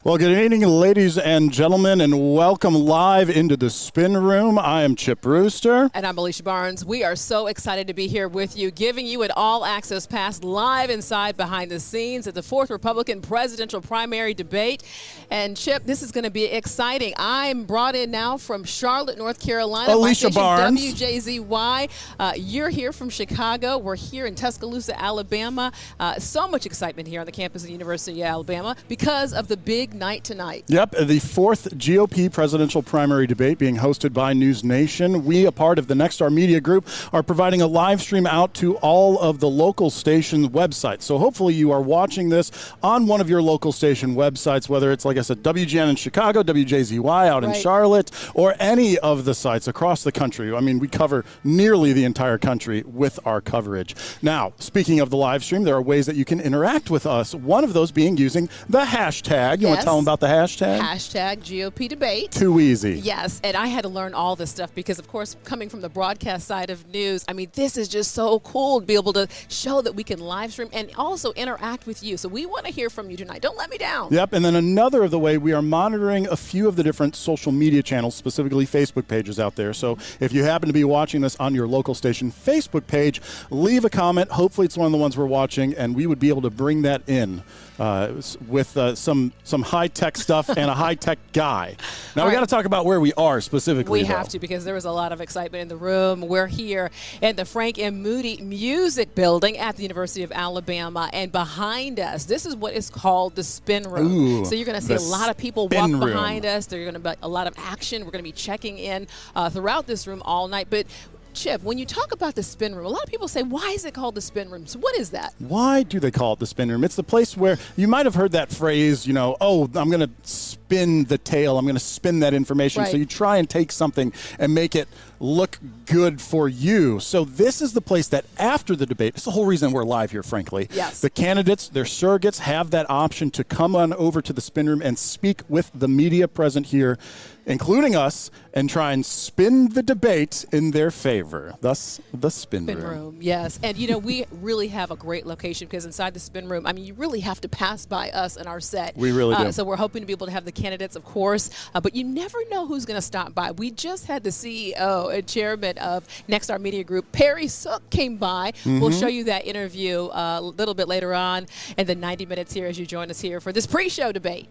Well, good evening, ladies and gentlemen, and welcome live into the Spin Room. I am Chip Brewster. And I'm Alicia Barnes. We are so excited to be here with you, giving you an all-access pass live inside behind the scenes at the 4th Republican presidential primary debate. And, Chip, this is going to be exciting. I'm brought in now from Charlotte, North Carolina. Alicia Barnes. WJZY. You're here from Chicago. We're here in Tuscaloosa, Alabama. So much excitement here on the campus of the University of Alabama because of the big night tonight. Yep, the 4th GOP presidential primary debate being hosted by News Nation. We, a part of the Nexstar Media Group, are providing a live stream out to all of the local station websites. So hopefully you are watching this on one of your local station websites, whether it's, like I said, WGN in Chicago, WJZY out in Charlotte, or any of the sites across the country. I mean, we cover nearly the entire country with our coverage. Now, speaking of the live stream, there are ways that you can interact with us. One of those being using the hashtag. You want to tell them about the hashtag? Hashtag GOP debate. Too easy. Yes, and I had to learn all this stuff because, of course, coming from the broadcast side of news, I mean, this is just so cool to be able to show that we can live stream and also interact with you. So we want to hear from you tonight. Don't let me down. Yep, and then another of the way we are monitoring a few of the different social media channels, specifically Facebook pages out there. So if you happen to be watching this on your local station Facebook page, leave a comment. Hopefully it's one of the ones we're watching, and we would be able to bring that in with some high-tech stuff and a high-tech guy. Now, we got to talk about where we are specifically. We have to, because there was a lot of excitement in the room. We're here in the Frank M. Moody Music Building at the University of Alabama, and behind us, this is what is called the Spin Room. Ooh, so you're going to see a lot of people walk behind us. There's going to be a lot of action. We're going to be checking in throughout this room all night. But Chip, when you talk about the Spin Room, a lot of people say, why is it called the Spin Room? So what is that? Why do they call it the Spin Room? It's the place where you might have heard that phrase, you know, oh, I'm going to spin the tale. I'm going to spin that information. So you try and take something and make it look good for you. So this is the place that after the debate, it's the whole reason we're live here, frankly. Yes. The candidates, their surrogates, have that option to come on over to the Spin Room and speak with the media present here, including us, and try and spin the debate in their favor. Thus, the Spin Room. Yes. And, you know, we really have a great location because inside the Spin Room, I mean, you really have to pass by us and our set. We really do. So we're hoping to be able to have the candidates, of course, but you never know who's going to stop by. We just had the CEO and chairman of Nexstar Media Group, Perry Sook, came by. We'll show you that interview a little bit later on in the 90 minutes here as you join us here for this pre-show debate.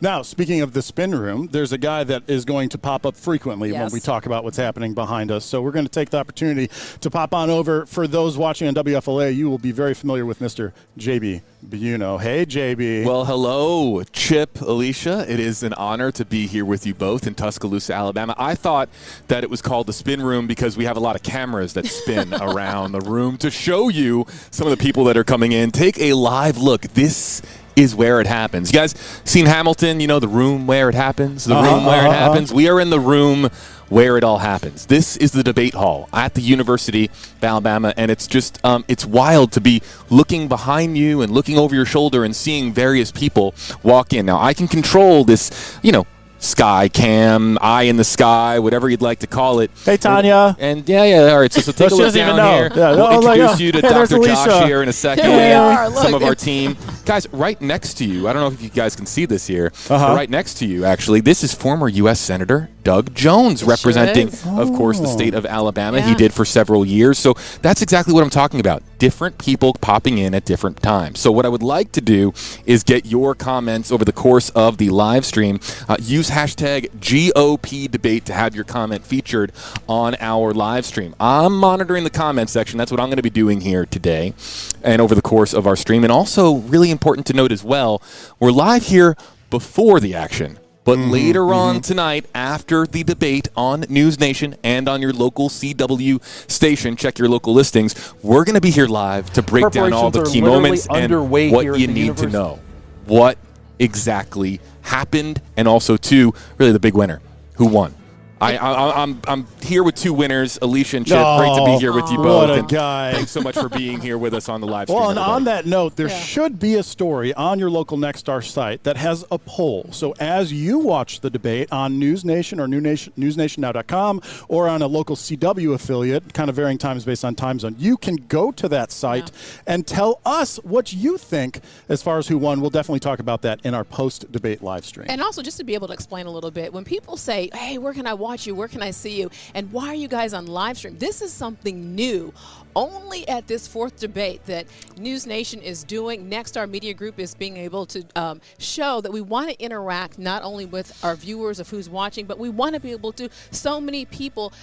Now, speaking of the Spin Room, there's a guy that is going to pop up frequently when we talk about what's happening behind us. So we're going to take the opportunity to pop on over. For those watching on WFLA, you will be very familiar with Mr. JB Biunno. Hey, JB. Well, hello, Chip, Alicia. It is an honor to be here with you both in Tuscaloosa, Alabama. I thought that it was called the Spin Room because we have a lot of cameras that spin around the room to show you some of the people that are coming in. Take a live look. This is where it happens. You guys seen Hamilton, you know, the room where it happens? The room where it happens? We are in the room where it all happens. This is the debate hall at the University of Alabama, and it's just, it's wild to be looking behind you and looking over your shoulder and seeing various people walk in. Now, I can control this, you know, sky cam, eye in the sky, whatever you'd like to call it. Hey, Tanya. And all right, so take a look down here. Yeah, we'll introduce you to Dr. Josh here in a second. Here we are. Look. Some of our team. Guys, right next to you, I don't know if you guys can see this here, but right next to you, actually, this is former U.S. Senator Doug Jones, representing, of course, the state of Alabama. He did for several years. So that's exactly what I'm talking about. Different people popping in at different times. So what I would like to do is get your comments over the course of the live stream. Use hashtag GOP debate to have your comment featured on our live stream. I'm monitoring the comment section. That's what I'm going to be doing here today and over the course of our stream. And also, really important to note as well, we're live here before the action. But later on tonight, after the debate on News Nation and on your local CW station, check your local listings, we're going to be here live to break down all the key moments and what you need to know. What exactly happened, and also, too, really the big winner. Who won? I'm here with two winners, Alicia and Chip. Great to be here with you both. What a and guy. Thanks so much for being here with us on the live stream. Well, and everybody. on that note, there should be a story on your local Nexstar site that has a poll. So as you watch the debate on News Nation or newsnationnow.com or on a local CW affiliate, kind of varying times based on time zone, you can go to that site and tell us what you think as far as who won. We'll definitely talk about that in our post-debate live stream. And also, just to be able to explain a little bit, when people say, hey, where can I watch you? Where can I see you? And why are you guys on live stream? This is something new. Only at this fourth debate that News Nation is doing, Nexstar Media Group is being able to show that we want to interact not only with our viewers of who's watching, but we want to be able to. So many people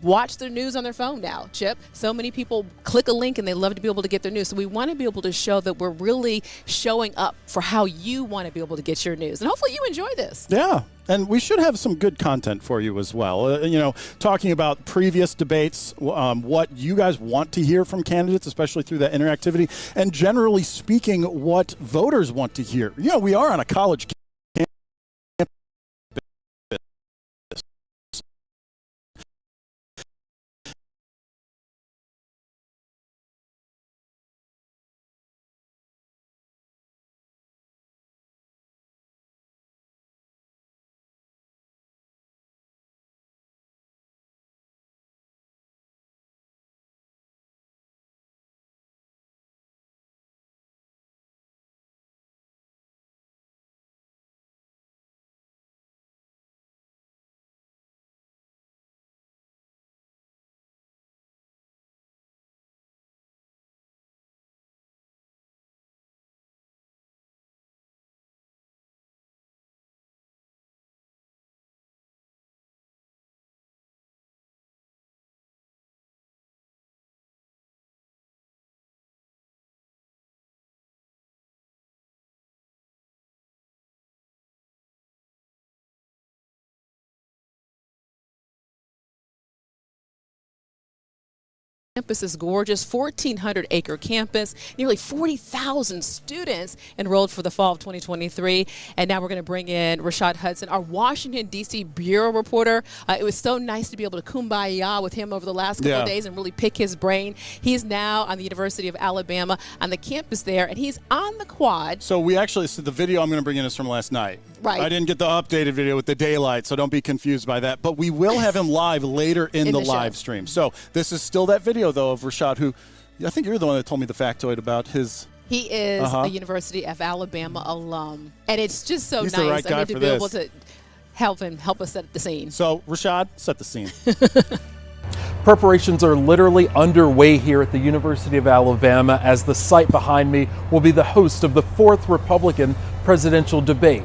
watch their news on their phone now, Chip. So many people click a link and they love to be able to get their news. So we want to be able to show that we're really showing up for how you want to be able to get your news. And hopefully you enjoy this. Yeah. And we should have some good content for you as well. Talking about previous debates, what you guys want to hear from candidates, especially through that interactivity, and generally speaking, what voters want to hear. We are on a college campus. Campus is gorgeous, 1,400-acre campus, nearly 40,000 students enrolled for the fall of 2023. And now we're going to bring in Rashad Hudson, our Washington, D.C. bureau reporter. It was so nice to be able to kumbaya with him over the last couple of days and really pick his brain. He's now on the University of Alabama on the campus there, and he's on the quad. So we actually, the video I'm going to bring in is from last night. Right. I didn't get the updated video with the daylight, so don't be confused by that. But we will have him live later in the live stream. So this is still that video, though, of Rashad, who I think you're the one that told me the factoid about his. He is a University of Alabama alum. And it's just so He's nice the right guy to for be this. able to help us set the scene. So, Rashad, set the scene. Preparations are literally underway here at the University of Alabama as the site behind me will be the host of the fourth Republican presidential debate.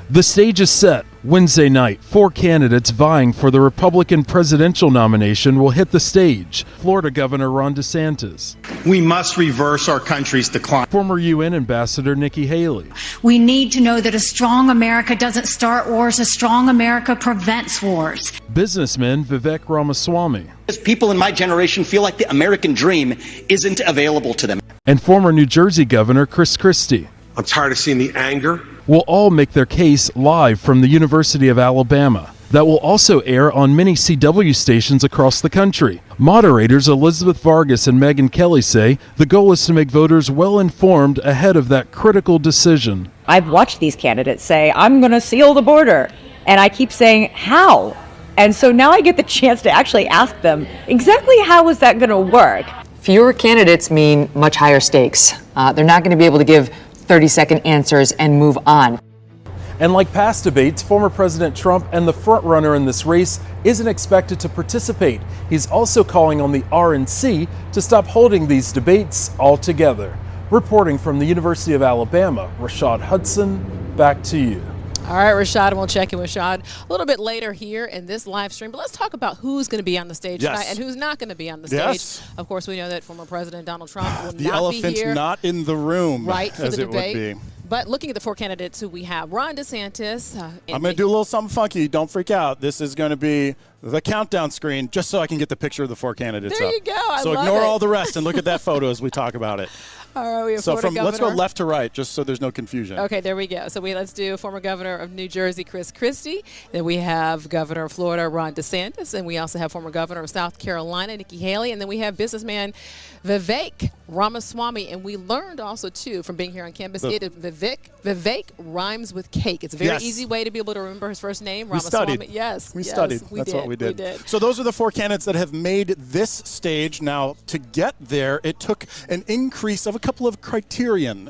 The stage is set. Wednesday night, 4 candidates vying for the Republican presidential nomination will hit the stage. Florida Governor Ron DeSantis. We must reverse our country's decline. Former UN Ambassador Nikki Haley. We need to know that a strong America doesn't start wars, a strong America prevents wars. Businessman Vivek Ramaswamy. People in my generation feel like the American dream isn't available to them. And former New Jersey Governor Chris Christie. I'm tired of seeing the anger. Will all make their case live from the University of Alabama. That will also air on many CW stations across the country. Moderators Elizabeth Vargas and Megyn Kelly say the goal is to make voters well informed ahead of that critical decision. I've watched these candidates say, I'm going to seal the border. And I keep saying, how? And so now I get the chance to actually ask them, exactly how is that going to work? Fewer candidates mean much higher stakes. They're not going to be able to give 30-second answers and move on. And like past debates, former President Trump and the frontrunner in this race isn't expected to participate. He's also calling on the RNC to stop holding these debates altogether. Reporting from the University of Alabama, Rashad Hudson, back to you. All right, Rashad, and we'll check in with Rashad a little bit later here in this live stream. But let's talk about who's going to be on the stage tonight and who's not going to be on the stage. Of course, we know that former President Donald Trump will not be here. The elephant's not in the room, right, for the debate. It would be. But looking at the 4 candidates who we have, Ron DeSantis. I'm going to do a little something funky. Don't freak out. This is going to be the countdown screen just so I can get the picture of the 4 candidates there up. You go. I so love ignore it. all the rest and look at that photo as we talk about it. All right, we have So Florida let's go Governor. left to right, just so there's no confusion. Okay, there we go. So let's do former governor of New Jersey, Chris Christie. Then we have governor of Florida, Ron DeSantis. And we also have former governor of South Carolina, Nikki Haley. And then we have businessman Vivek Ramaswamy. And we learned also, too, from being here on campus, Vivek rhymes with cake. It's a very easy way to be able to remember his first name, Ramaswamy. Studied. Yes. We studied. That's what we did. So those are the 4 candidates that have made this stage. Now, to get there, it took an increase of a couple of criterion.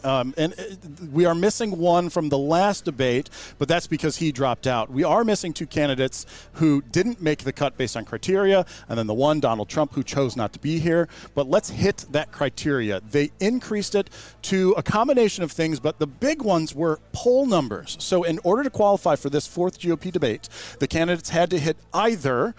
We are missing one from the last debate, but that's because he dropped out. We are missing 2 candidates who didn't make the cut based on criteria, and then the one, Donald Trump, who chose not to be here. But let's hit that criteria. They increased it to a combination of things, but the big ones were poll numbers. So in order to qualify for this 4th GOP debate, the candidates had to hit either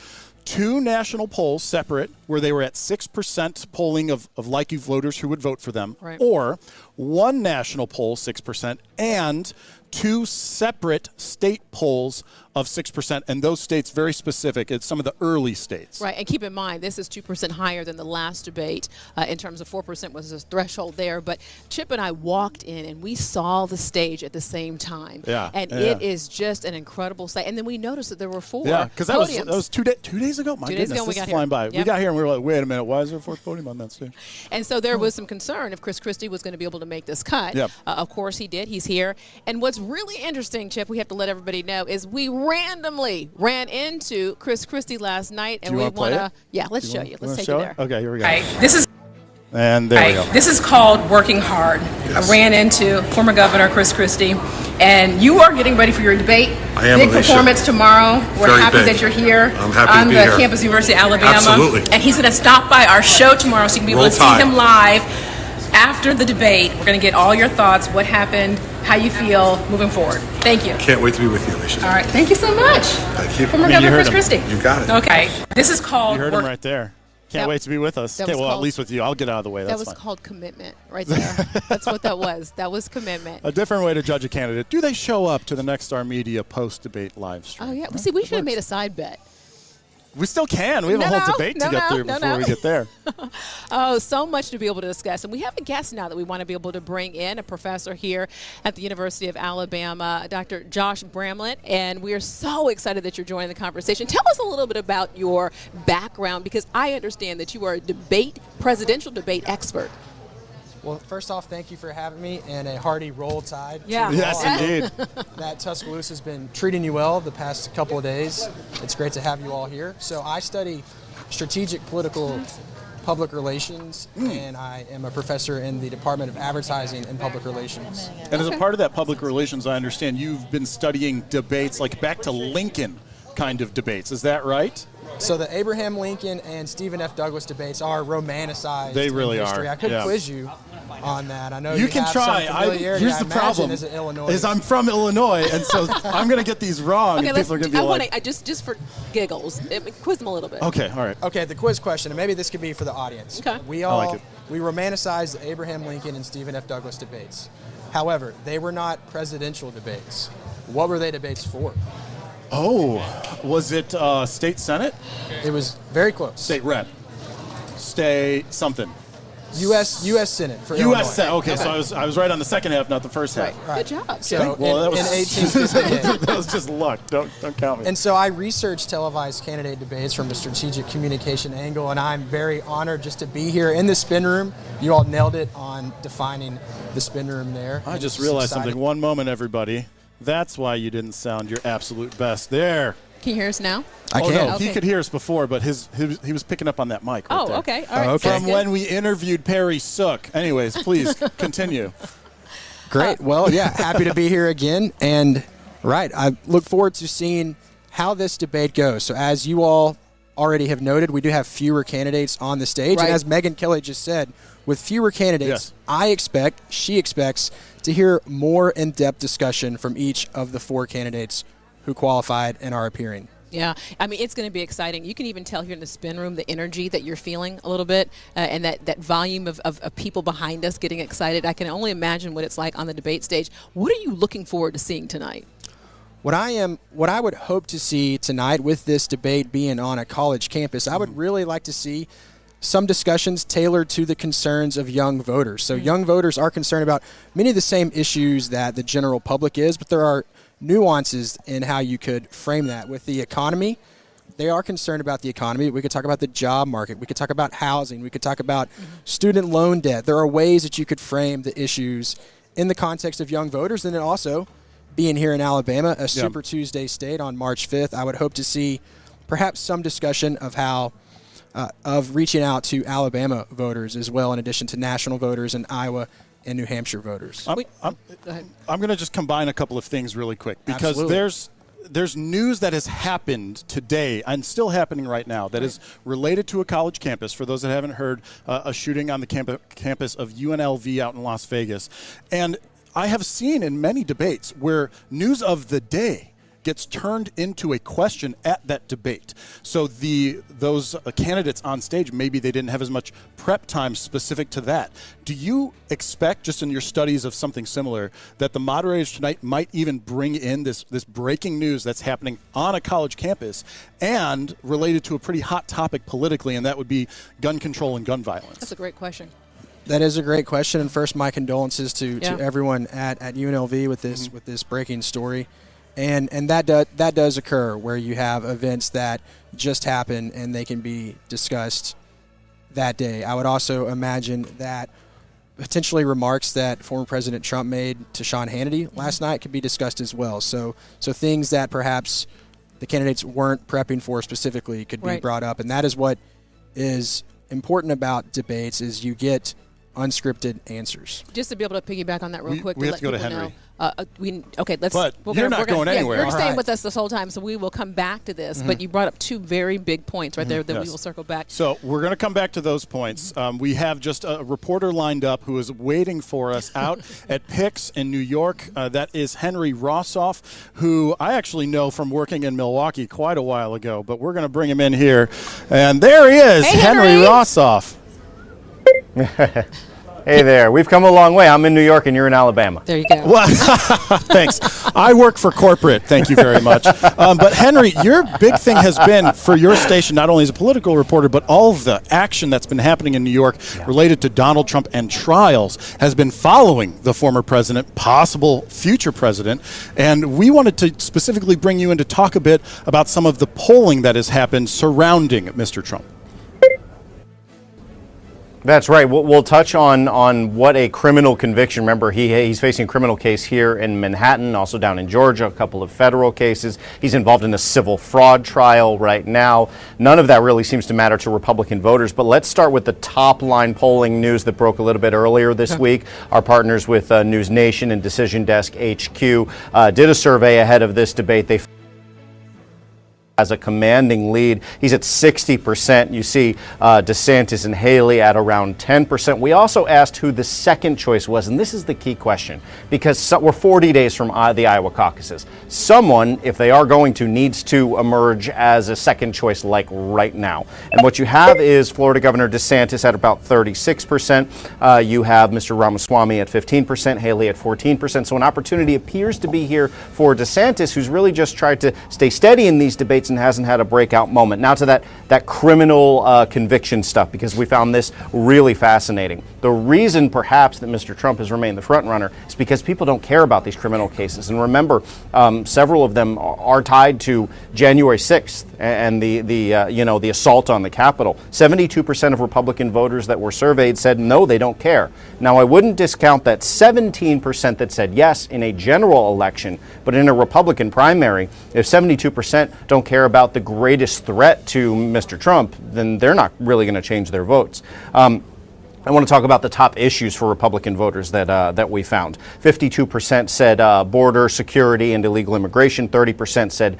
2 national polls separate, where they were at 6% polling of likely voters who would vote for them, or 1 national poll, 6%, and 2 separate state polls of 6%, and those states very specific. It's some of the early states. Right, and keep in mind, this is 2% higher than the last debate in terms of 4% was the threshold there. But Chip and I walked in, and we saw the stage at the same time. Yeah, and it is just an incredible sight. And then we noticed that there were 4 Yeah, because that podiums. was 2 days ago. My 2 goodness, days ago this we got is flying by. Yep. We got here, and we were like, wait a minute, why is there a 4th podium on that stage? And so there was some concern if Chris Christie was going to be able to make this cut. Yep. Of course he did. He's here. And what's really interesting, Chip, we have to let everybody know, is we randomly ran into Chris Christie last night, and we want to. Yeah, let's show you. Let's take you there. Okay, here we go. Right. This is. And there we go. This is called working hard. Yes. I ran into former Governor Chris Christie, and you are getting ready for your debate. I am, Big Alicia. performance tomorrow. We're Very happy big. that you're here. I'm happy to on be the here. campus, University of Alabama. Absolutely. And he's going to stop by our show tomorrow, so you can be able Roll to see Tide. him live after the debate. We're going to get all your thoughts, what happened, how you feel moving forward. Thank you. Can't wait to be with you, Alicia. All right. Thank you so much. Thank you. Former you Governor heard Chris him. Christie. You got it. Okay. This is called You heard him right there. Can't That- wait to be with us. that Okay, was well, at called- least with you. I'll get out of the way. That's That was fine. called commitment right there. That's what that was. That was commitment. A different way to judge a candidate. Do they show up to the Next Star Media post-debate live stream? Oh, yeah. Well, see, we should have made a side bet. We still can. We have a whole debate to get through before we get there. Oh, so much to be able to discuss. And we have a guest now that we want to be able to bring in, a professor here at the University of Alabama, Dr. Josh Bramlett. And we are so excited that you're joining the conversation. Tell us a little bit about your background, because I understand that you are a presidential debate expert. Well, first off, thank you for having me, and a hearty Roll Tide. Yeah. Yes, indeed. That Tuscaloosa has been treating you well the past couple of days. It's great to have you all here. So I study strategic political public relations, and I am a professor in the Department of Advertising and Public Relations. And as a part of that public relations, I understand you've been studying debates like back to Lincoln kind of debates. Is that right? So the Abraham Lincoln and Stephen F. Douglas debates are romanticized. They really in history. are. I could Yeah. quiz you on that. I know You can have try. Some familiarity, Here's I the imagine, problem: as an Illinois. is I'm from Illinois, and so I'm going to get these wrong, Okay, and people are going to be like, just for giggles, quiz them a little bit. "Okay, all right." Okay, the quiz question, and maybe this could be for the audience. Okay. We I like it. we romanticize the Abraham Lincoln and Stephen F. Douglas debates. However, they were not presidential debates. What were they debates for? Oh, was it state senate? It was very close. State rep, state something. U.S. Senate for U.S. Illinois. Senate. Okay, so I was right on the second half, not the first half. Right. Good job. So Well, that in was 1858. that was just luck. Don't count me. And so I researched televised candidate debates from a strategic communication angle, and I'm very honored just to be here in the spin room. You all nailed it on defining the spin room there. I just It's realized exciting. something. One moment, everybody. That's why you didn't sound your absolute best there. Can you hear us now? I Oh, can. no, he Okay. could hear us before, but he was picking up on that mic. Right Oh, there. okay. All right. okay. Sounds From good. when we interviewed Perry Sook. Anyways, please continue. Great. Well, yeah, happy to be here again. And, right, I look forward to seeing how this debate goes. So as you all already have noted, we do have fewer candidates on the stage. Right. And as Megan Kelly just said, with fewer candidates, Yes. she expects to hear more in-depth discussion from each of the 4 candidates who qualified and are appearing. Yeah, I mean, it's going to be exciting. You can even tell here in the spin room the energy that you're feeling a little bit, and that volume of people behind us getting excited. I can only imagine what it's like on the debate stage. What are you looking forward to seeing tonight? What I would hope to see tonight with this debate being on a college campus, I would really like to see some discussions tailored to the concerns of young voters. So young voters are concerned about many of the same issues that the general public is, but there are nuances in how you could frame that. With the economy, they are concerned about the economy. We could talk about the job market. We could talk about housing. We could talk about student loan debt. There are ways that you could frame the issues in the context of young voters. And then also, being here in Alabama, a Super Tuesday state on March 5th, I would hope to see perhaps some discussion of how of reaching out to Alabama voters as well, in addition to national voters in Iowa and New Hampshire voters. I'm going to just combine a couple of things really quick, because there's news that has happened today and still happening right now that is related to a college campus. For those that haven't heard, a shooting on the campus of UNLV out in Las Vegas. And I have seen in many debates where news of the day gets turned into a question at that debate. So those candidates on stage, maybe they didn't have as much prep time specific to that. Do you expect, just in your studies of something similar, that the moderators tonight might even bring in this breaking news that's happening on a college campus and related to a pretty hot topic politically, and that would be gun control and gun violence? That's a great question. That is a great question. And first, my condolences to everyone at UNLV with this breaking story. And that does occur, where you have events that just happen and they can be discussed that day. I would also imagine that potentially remarks that former President Trump made to Sean Hannity last night could be discussed as well. So things that perhaps the candidates weren't prepping for specifically could be brought up. And that is what is important about debates, is you get unscripted answers. Just to be able to piggyback on that real quick. We have to go to Henry. You're not going anywhere. You're staying with us this whole time, so we will come back to this. But you brought up two very big points right there that we will circle back. So we're going to come back to those points. We have just a reporter lined up who is waiting for us out at PIX in New York. That is Henry Rossoff, who I actually know from working in Milwaukee quite a while ago. But we're going to bring him in here. And there he is, Henry Rossoff. Hey there. We've come a long way. I'm in New York and you're in Alabama. There you go. Well, thanks. I work for corporate. Thank you very much. But Henry, your big thing has been for your station, not only as a political reporter, but all of the action that's been happening in New York related to Donald Trump and trials has been following the former president, possible future president. And we wanted to specifically bring you in to talk a bit about some of the polling that has happened surrounding Mr. Trump. That's right. We'll touch on what a criminal conviction. Remember, he's facing a criminal case here in Manhattan, also down in Georgia, a couple of federal cases. He's involved in a civil fraud trial right now. None of that really seems to matter to Republican voters. But let's start with the top line polling news that broke a little bit earlier this week. Our partners with News Nation and Decision Desk HQ did a survey ahead of this debate. They has a commanding lead. He's at 60%. You see DeSantis and Haley at around 10%. We also asked who the second choice was, and this is the key question, because we're 40 days from the Iowa caucuses. Someone, if they are going to, needs to emerge as a second choice like right now. And what you have is Florida Governor DeSantis at about 36%. You have Mr. Ramaswamy at 15%, Haley at 14%. So an opportunity appears to be here for DeSantis, who's really just tried to stay steady in these debates and hasn't had a breakout moment. Now to that criminal conviction stuff, because we found this really fascinating. The reason perhaps that Mr. Trump has remained the front runner is because people don't care about these criminal cases. And remember, several of them are tied to January 6th and the assault on the Capitol. 72% of Republican voters that were surveyed said no, they don't care. Now I wouldn't discount that 17% that said yes in a general election, but in a Republican primary, if 72% don't care about the greatest threat to Mr. Trump, then they're not really going to change their votes. I want to talk about the top issues for Republican voters that we found. 52% said border security and illegal immigration. 30% said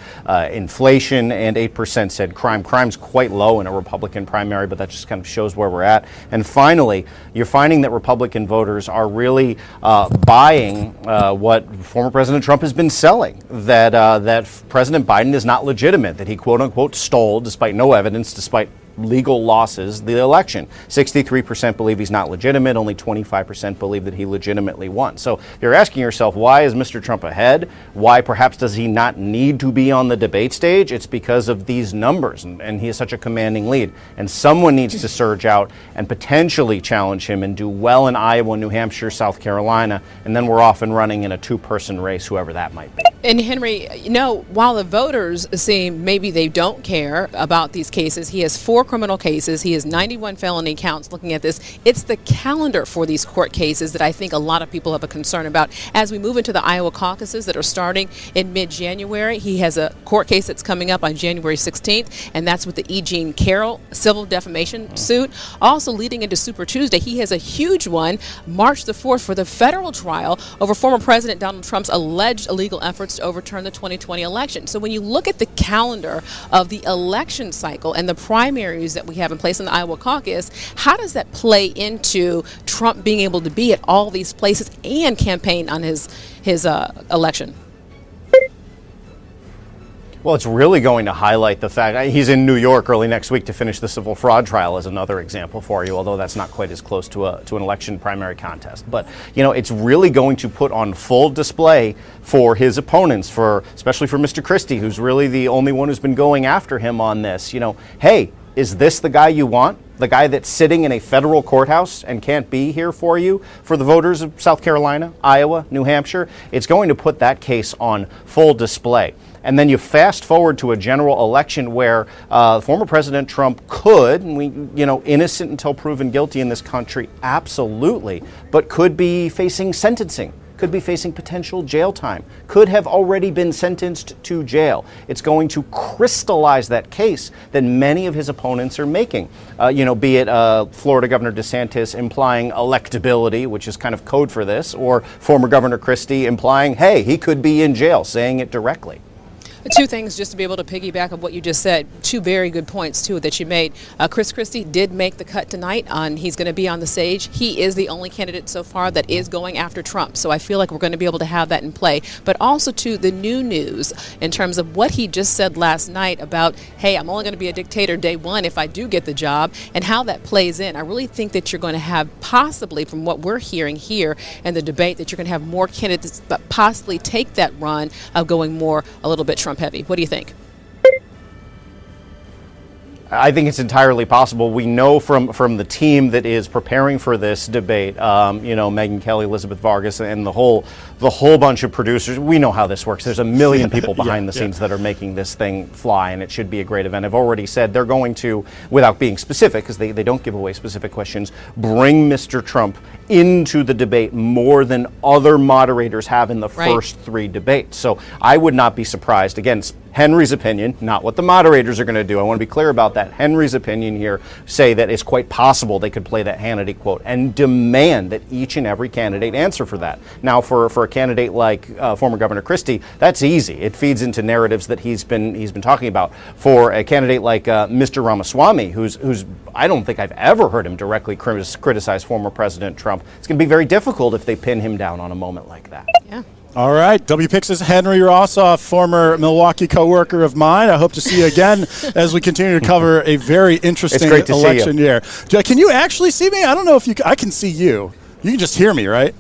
inflation, and 8% said crime. Crime's quite low in a Republican primary, but that just kind of shows where we're at. And finally, you're finding that Republican voters are really buying what former President Trump has been selling, that President Biden is not legitimate, that he quote unquote stole, despite no evidence, despite legal losses the election. 63% believe he's not legitimate. Only 25% believe that he legitimately won. So if you're asking yourself, why is Mr. Trump ahead? Why perhaps does he not need to be on the debate stage? It's because of these numbers, and he has such a commanding lead. And someone needs to surge out and potentially challenge him and do well in Iowa, New Hampshire, South Carolina, and then we're off and running in a two-person race, whoever that might be. And Henry, while the voters seem maybe they don't care about these cases, he has 4 criminal cases. He has 91 felony counts looking at this. It's the calendar for these court cases that I think a lot of people have a concern about. As we move into the Iowa caucuses that are starting in mid-January, he has a court case that's coming up on January 16th, and that's with the E. Jean Carroll civil defamation suit. Also leading into Super Tuesday, he has a huge one, March the 4th, for the federal trial over former President Donald Trump's alleged illegal efforts to overturn the 2020 election. So when you look at the calendar of the election cycle and the primaries that we have in place in the Iowa caucus, how does that play into Trump being able to be at all these places and campaign on his election? Well, it's really going to highlight the fact he's in New York early next week to finish the civil fraud trial as another example for you, although that's not quite as close to an election primary contest. But, it's really going to put on full display for his opponents, especially for Mr. Christie, who's really the only one who's been going after him on this. Hey, is this the guy you want? The guy that's sitting in a federal courthouse and can't be here for you, for the voters of South Carolina, Iowa, New Hampshire? It's going to put that case on full display. And then you fast forward to a general election where former President Trump could, and innocent until proven guilty in this country, absolutely, but could be facing sentencing, could be facing potential jail time, could have already been sentenced to jail. It's going to crystallize that case that many of his opponents are making. Be it Florida Governor DeSantis implying electability, which is kind of code for this, or former Governor Christie implying, hey, he could be in jail, saying it directly. 2 things just to be able to piggyback on what you just said. 2 very good points, too, that you made. Chris Christie did make the cut tonight. He's going to be on the stage. He is the only candidate so far that is going after Trump. So I feel like we're going to be able to have that in play. But also, too, the new news in terms of what he just said last night about, hey, I'm only going to be a dictator day 1 if I do get the job, and how that plays in. I really think that you're going to have possibly, from what we're hearing here in the debate, that you're going to have more candidates that possibly take that run of going more a little bit Trump heavy. What do you think? I think it's entirely possible. We know from the team that is preparing for this debate, Megyn Kelly, Elizabeth Vargas, and the whole bunch of producers. We know how this works. There's a million people behind the scenes that are making this thing fly, and it should be a great event. I've already said they're going to, without being specific, because they don't give away specific questions, bring Mr. Trump into the debate more than other moderators have in the first 3 debates. So I would not be surprised. Again, Henry's opinion, not what the moderators are going to do. I want to be clear about that. Henry's opinion here say that it's quite possible they could play that Hannity quote and demand that each and every candidate answer for that. Now, for a candidate like former Governor Christie, that's easy. It feeds into narratives that he's been talking about. For a candidate like Mr. Ramaswamy, who's I don't think I've ever heard him directly criticize former President Trump, it's going to be very difficult if they pin him down on a moment like that. Yeah. All right, WPIX's Henry Rossoff, former Milwaukee co-worker of mine. I hope to see you again as we continue to cover a very interesting election year. Can you actually see me? I don't know if I can see you. You can just hear me, right?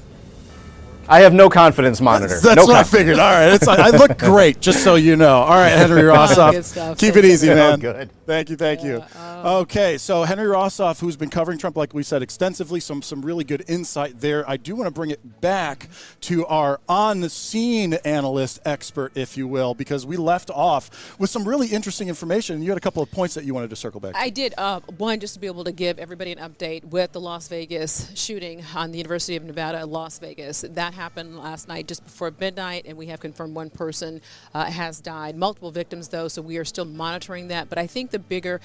I have no confidence monitor. That's what I figured. All right, I look great, just so you know. All right, Henry Rossoff, keep it easy, man. Good. Thank you. Okay, so Henry Rossoff, who's been covering Trump, like we said, extensively, some really good insight there. I do want to bring it back to our on-the-scene analyst expert, if you will, because we left off with some really interesting information. You had a couple of points that you wanted to circle back to. I did. One, just to be able to give everybody an update with the Las Vegas shooting on the University of Nevada, Las Vegas. That happened last night just before midnight, and we have confirmed 1 person has died. Multiple victims, though, so we are still monitoring that. But I think the bigger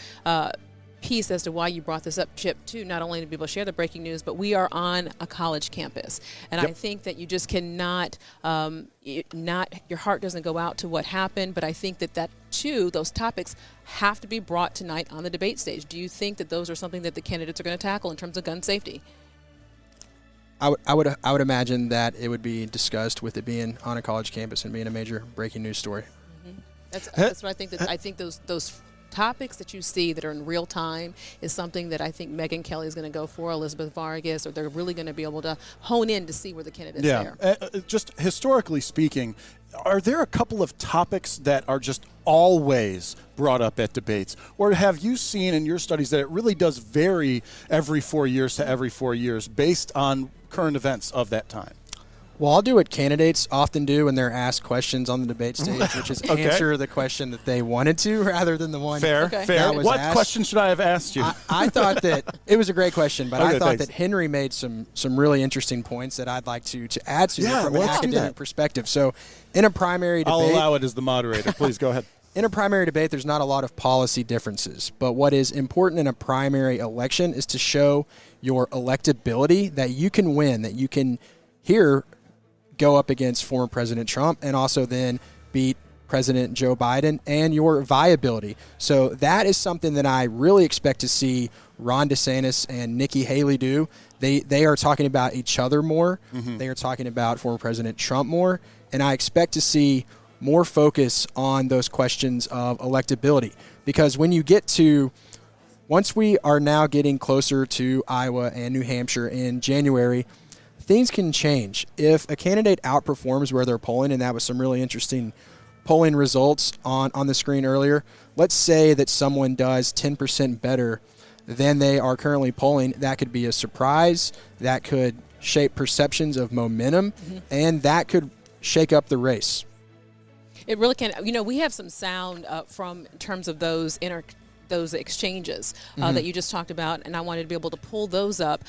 piece as to why you brought this up, Chip, too, not only to be able to share the breaking news, but we are on a college campus. And I think that you just cannot, your heart doesn't go out to what happened, but I think that too, those topics have to be brought tonight on the debate stage. Do you think that those are something that the candidates are going to tackle in terms of gun safety? I would imagine that it would be discussed with it being on a college campus and being a major breaking news story. Mm-hmm. That's what I think. I think those topics that you see that are in real time is something that I think Megyn Kelly is going to go for, Elizabeth Vargas, or they're really going to be able to hone in to see where the candidates are. Just historically speaking, are there a couple of topics that are just always brought up at debates? Or have you seen in your studies that it really does vary every 4 years to every 4 years based on current events of that time? Well, I'll do what candidates often do when they're asked questions on the debate stage, which is answer the question that they wanted to rather than the one fair. that was What asked. question should I have asked you? I thought that it was a great question, but I thought thanks. that Henry made some really interesting points that I'd like to add to from an let's do academic that. perspective. So in a primary debate... I'll allow it as the moderator. Please go ahead. In a primary debate, there's not a lot of policy differences, but what is important in a primary election is to show your electability, that you can win, that you can go up against former President Trump and also then beat President Joe Biden, and your viability. So that is something that I really expect to see Ron DeSantis and Nikki Haley do. They are talking about each other more. Mm-hmm. They are talking about former President Trump more, and I expect to see more focus on those questions of electability, because once we are now getting closer to Iowa and New Hampshire in January, things can change. If a candidate outperforms where they're polling, and that was some really interesting polling results on the screen earlier, let's say that someone does 10% better than they are currently polling, that could be a surprise, that could shape perceptions of momentum, and that could shake up the race. It really can. We have some sound from in terms of those exchanges that you just talked about, and I wanted to be able to pull those up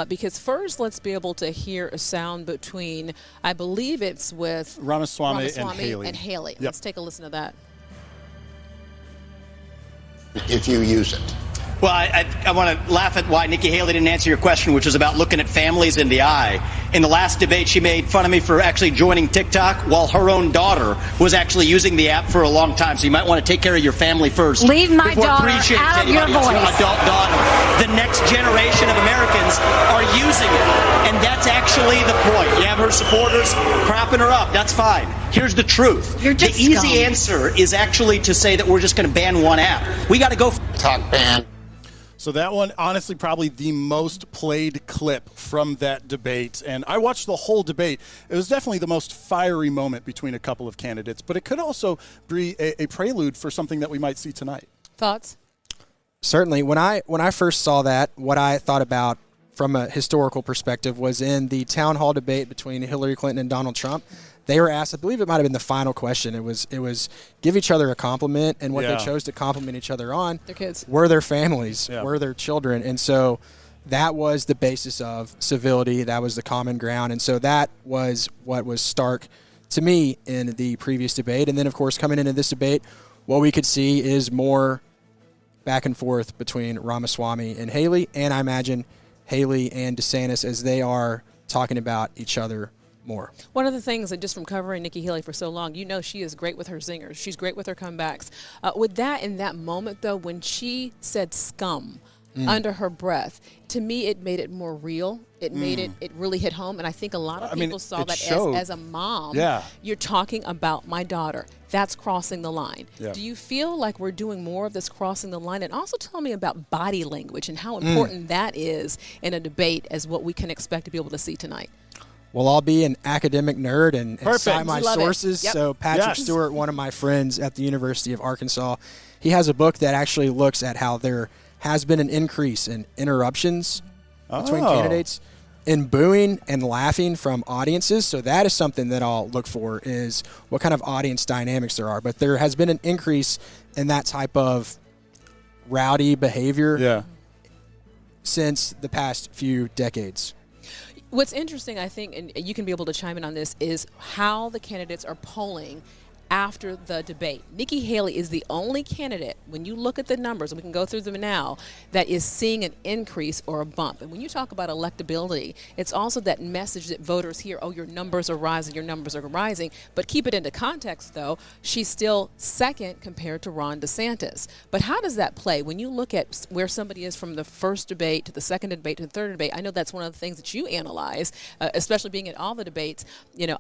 because first let's be able to hear a sound between, I believe it's with Ramaswamy and Haley. Yep. Let's take a listen to that. If you use it. Well, I want to laugh at why Nikki Haley didn't answer your question, which was about looking at families in the eye. In the last debate, she made fun of me for actually joining TikTok while her own daughter was actually using the app for a long time. So you might want to take care of your family first. Leave my daughter out of your voice. Adult daughter. The next generation of Americans are using it. And that's actually the point. You have her supporters propping her up. That's fine. Here's the truth. The easy answer is actually to say that we're just going to ban one app. We got to go talk ban. So that one, honestly, probably the most played clip from that debate. And I watched the whole debate. It was definitely the most fiery moment between a couple of candidates. But it could also be a prelude for something that we might see tonight. Thoughts? Certainly. When I first saw that, what I thought about from a historical perspective was in the town hall debate between Hillary Clinton and Donald Trump. They were asked, I believe it might have been the final question. It was give each other a compliment, and what they chose to compliment each other on their kids. Were their families, were their children. And so that was the basis of civility. That was the common ground. And so that was what was stark to me in the previous debate. And then, of course, coming into this debate, what we could see is more back and forth between Ramaswamy and Haley, and I imagine Haley and DeSantis as they are talking about each other more. One of the things, and just from covering Nikki Haley for so long, she is great with her zingers. She's great with her comebacks. With that, in that moment, though, when she said scum under her breath, to me, it made it more real. It made it really hit home. And I think a lot of people saw that as a mom. Yeah. You're talking about my daughter. That's crossing the line. Yeah. Do you feel like we're doing more of this crossing the line? And also tell me about body language and how important that is in a debate as what we can expect to be able to see tonight. Well, I'll be an academic nerd and cite my sources. Yep. So Patrick Stewart, one of my friends at the University of Arkansas, he has a book that actually looks at how there has been an increase in interruptions between candidates, in booing and laughing from audiences. So that is something that I'll look for, is what kind of audience dynamics there are. But there has been an increase in that type of rowdy behavior since the past few decades. What's interesting, I think, and you can be able to chime in on this, is how the candidates are polling after the debate. Nikki Haley is the only candidate, when you look at the numbers, and we can go through them now, that is seeing an increase or a bump. And when you talk about electability, it's also that message that voters hear, oh, your numbers are rising, your numbers are rising. But keep it into context, though, she's still second compared to Ron DeSantis. But how does that play? When you look at where somebody is from the first debate to the second debate to the third debate, I know that's one of the things that you analyze, especially being at all the debates.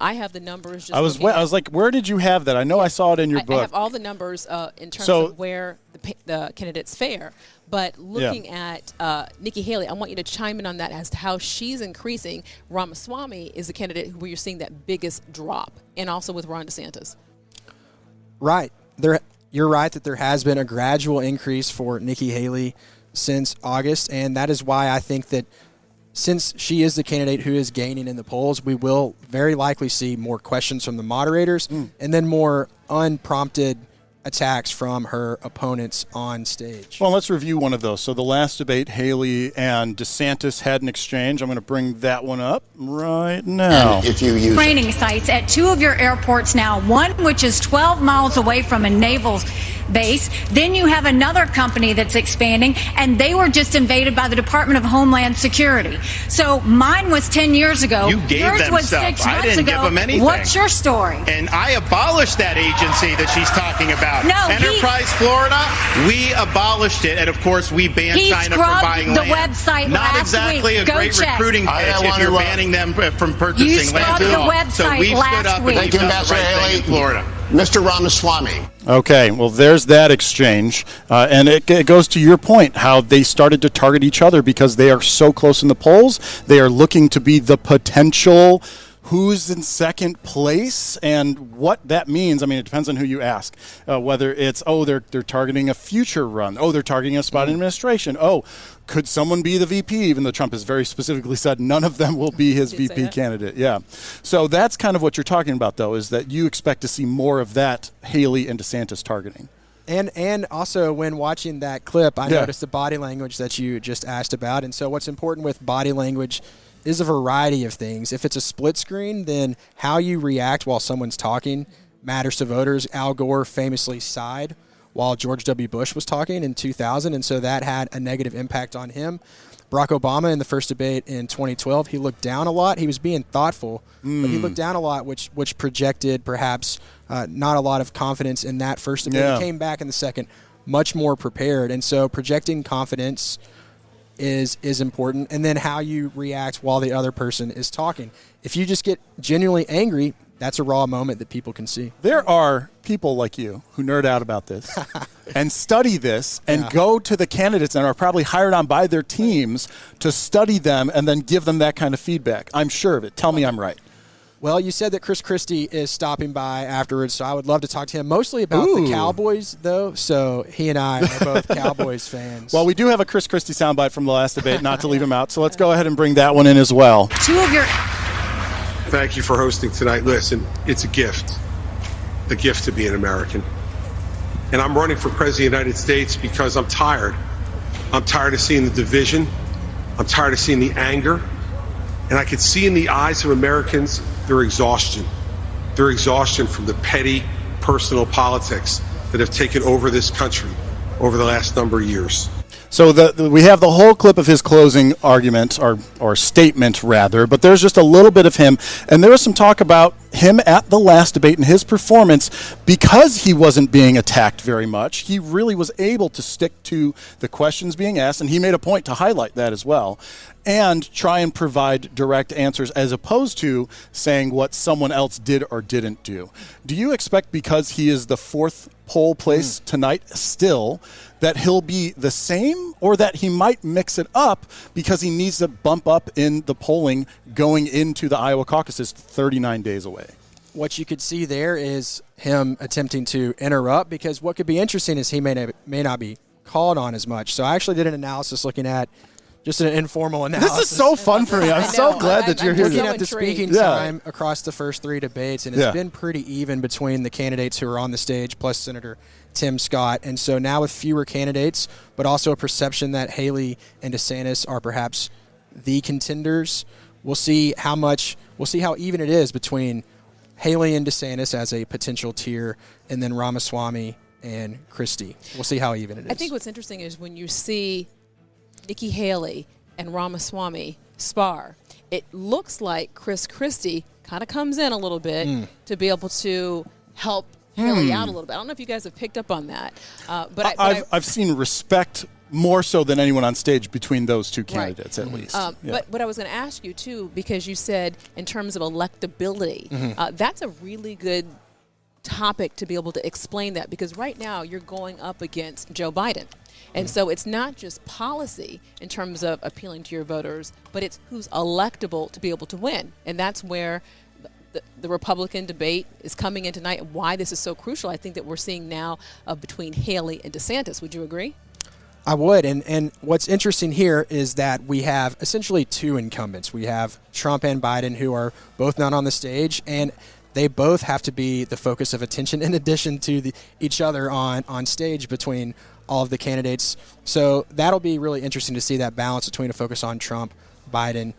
I have the numbers. I was like, where did you have that? I know I saw it in your book. I have all the numbers in terms of where the candidates fare. But looking at Nikki Haley, I want you to chime in on that as to how she's increasing. Ramaswamy is the candidate where you're seeing that biggest drop, and also with Ron DeSantis. Right. You're right that there has been a gradual increase for Nikki Haley since August, and that is why I think that since she is the candidate who is gaining in the polls, we will very likely see more questions from the moderators and then more unprompted attacks from her opponents on stage. Well, let's review one of those. So the last debate, Haley and DeSantis had an exchange. I'm going to bring that one up right now. If you use training sites at 2 of your airports now, one which is 12 miles away from a naval base. Then you have another company that's expanding, and they were just invaded by the Department of Homeland Security. So mine was 10 years ago. You gave Yours them was stuff. 6 I months didn't ago. give them anything. What's your story? And I abolished that agency that she's talking about. No, Enterprise Florida, we abolished it, and of course we banned China from buying the land. website Not last exactly week. a Go great check. recruiting pitch if you're banning them from purchasing land. You scrubbed the So website we stood last up week. and we done the right thing in Florida. Mr. Ramaswamy. Okay, well, there's that exchange. And it goes to your point, how they started to target each other because they are so close in the polls. They are looking to be the potential who's in second place and what that means. I mean, it depends on who you ask. Whether it's, they're targeting a future run. They're targeting a spot in administration. Could someone be the VP, even though Trump has very specifically said none of them will be his VP candidate. Yeah. So that's kind of what you're talking about, though, is that you expect to see more of that Haley and DeSantis targeting. And also, when watching that clip, I noticed the body language that you just asked about. And so what's important with body language is a variety of things. If it's a split screen, then how you react while someone's talking matters to voters. Al Gore famously sighed while George W. Bush was talking in 2000, and so that had a negative impact on him. Barack Obama in the first debate in 2012, he looked down a lot. He was being thoughtful, but he looked down a lot, which projected perhaps not a lot of confidence in that first debate. He came back in the second much more prepared, and so projecting confidence is important, and then how you react while the other person is talking. If you just get genuinely angry, that's a raw moment that people can see. There are people like you who nerd out about this and study this and go to the candidates and are probably hired on by their teams to study them and then give them that kind of feedback. I'm sure of it. Tell me I'm right. Well, you said that Chris Christie is stopping by afterwards, so I would love to talk to him, mostly about the Cowboys, though. So he and I are both Cowboys fans. Well, we do have a Chris Christie soundbite from the last debate, not to leave him out. So let's go ahead and bring that one in as well. Two of your... Thank you for hosting tonight. Listen, it's a gift to be an American. And I'm running for President of the United States because I'm tired. I'm tired of seeing the division. I'm tired of seeing the anger. And I can see in the eyes of Americans their exhaustion. Their exhaustion from the petty, personal politics that have taken over this country over the last number of years. So we have the whole clip of his closing argument, or statement rather, but there's just a little bit of him. And there was some talk about him at the last debate and his performance. Because he wasn't being attacked very much, he really was able to stick to the questions being asked, and he made a point to highlight that as well, and try and provide direct answers as opposed to saying what someone else did or didn't do. Do you expect, because he is the fourth poll place tonight still, that he'll be the same, or that he might mix it up because he needs to bump up in the polling going into the Iowa caucuses 39 days away? What you could see there is him attempting to interrupt, because what could be interesting is he may not be called on as much. So I actually did an analysis looking at just an informal analysis. This is so fun for me. I'm so glad that you're here. Looking at the speaking time across the first three debates, and it's been pretty even between the candidates who are on the stage, plus Senator Tim Scott. And so now with fewer candidates, but also a perception that Haley and DeSantis are perhaps the contenders, we'll see how even it is between Haley and DeSantis as a potential tier, and then Ramaswamy and Christie. We'll see how even it is. I think what's interesting is when you see Nikki Haley and Ramaswamy spar, it looks like Chris Christie kind of comes in a little bit to be able to help Haley out a little bit. I don't know if you guys have picked up on that. But I've seen respect more so than anyone on stage between those two candidates, at least. But what I was going to ask you, too, because you said in terms of electability, that's a really good topic to be able to explain that, because right now you're going up against Joe Biden. And so it's not just policy in terms of appealing to your voters, but it's who's electable to be able to win. And that's where the Republican debate is coming in tonight, and why this is so crucial. I think that we're seeing now between Haley and DeSantis. Would you agree? I would. And what's interesting here is that we have essentially two incumbents. We have Trump and Biden, who are both not on the stage, and they both have to be the focus of attention in addition to each other on stage between all of the candidates. So that'll be really interesting to see that balance between a focus on Trump, Biden,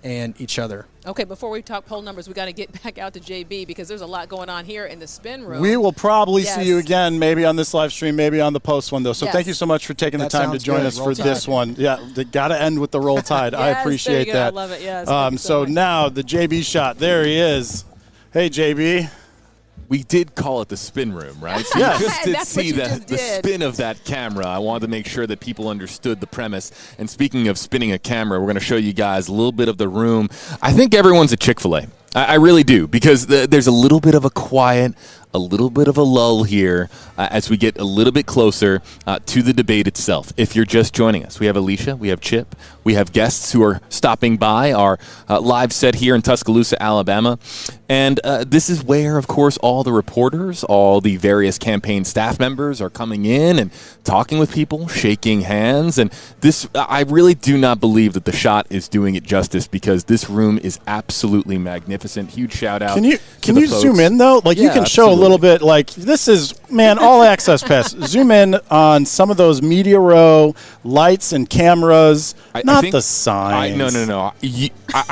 and each other. Okay, before we talk poll numbers, we got to get back out to JB, because there's a lot going on here in the spin room. We will probably see you again, maybe on this live stream, maybe on the post one, though. So thank you so much for taking the time to join us for this one. Yeah, they got to end with the roll tide. I appreciate that. I love it. Yes. So now the JB shot. There he is. Hey, JB. We did call it the spin room, right? So you just did see the spin of that camera. I wanted to make sure that people understood the premise. And speaking of spinning a camera, we're going to show you guys a little bit of the room. I think everyone's a Chick-fil-A. I really do, because there's a little bit of a quiet, a little bit of a lull here as we get a little bit closer to the debate itself. If you're just joining us, we have Alicia, we have Chip, we have guests who are stopping by our live set here in Tuscaloosa, Alabama. And this is where, of course, all the reporters, all the various campaign staff members are coming in and talking with people, shaking hands. And this, I really do not believe that the shot is doing it justice, because this room is absolutely magnificent. Huge shout out. Can you zoom in though? Like you can show a little bit. Like this is all access pass. Zoom in on some of those media row lights and cameras. Not the signs. No.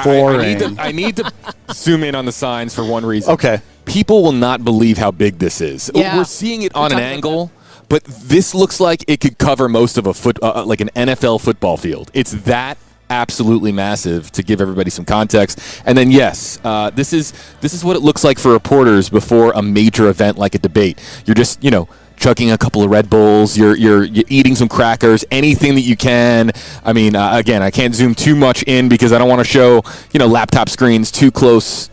Boring. I need to zoom in on the signs for one reason. Okay. People will not believe how big this is. Yeah. We're seeing it on an angle, but this looks like it could cover most of like an NFL football field. It's that absolutely massive, to give everybody some context. And then yes, this is what it looks like for reporters before a major event like a debate. You're just chugging a couple of Red Bulls, you're eating some crackers, anything that you can. I mean, again, I can't zoom too much in because I don't want to show laptop screens too close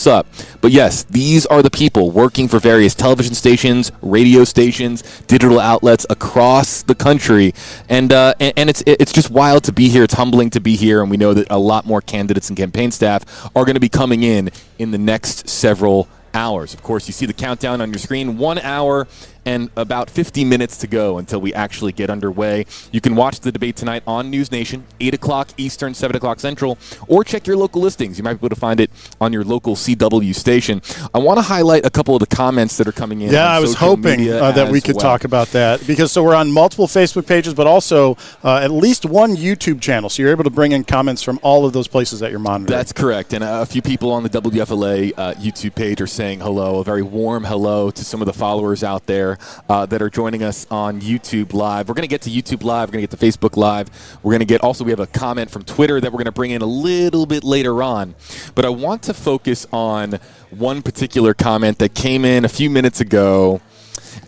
up. But yes, these are the people working for various television stations, radio stations, digital outlets across the country, and it's just wild to be here. It's humbling to be here, and we know that a lot more candidates and campaign staff are going to be coming in the next several hours. Of course, you see the countdown on your screen, 1 hour and about 50 minutes to go until we actually get underway. You can watch the debate tonight on News Nation, 8 o'clock Eastern, 7 o'clock Central, or check your local listings. You might be able to find it on your local CW station. I want to highlight a couple of the comments that are coming in. Yeah, I was hoping that we could talk about that, because so we're on multiple Facebook pages, but also at least one YouTube channel, so you're able to bring in comments from all of those places that you're monitoring. That's correct, and a few people on the WFLA YouTube page are saying hello, a very warm hello to some of the followers out there that are joining us on YouTube Live. We're going to get to YouTube Live. We're going to get to Facebook Live. We're going to get, also we have a comment from Twitter that we're going to bring in a little bit later on. But I want to focus on one particular comment that came in a few minutes ago,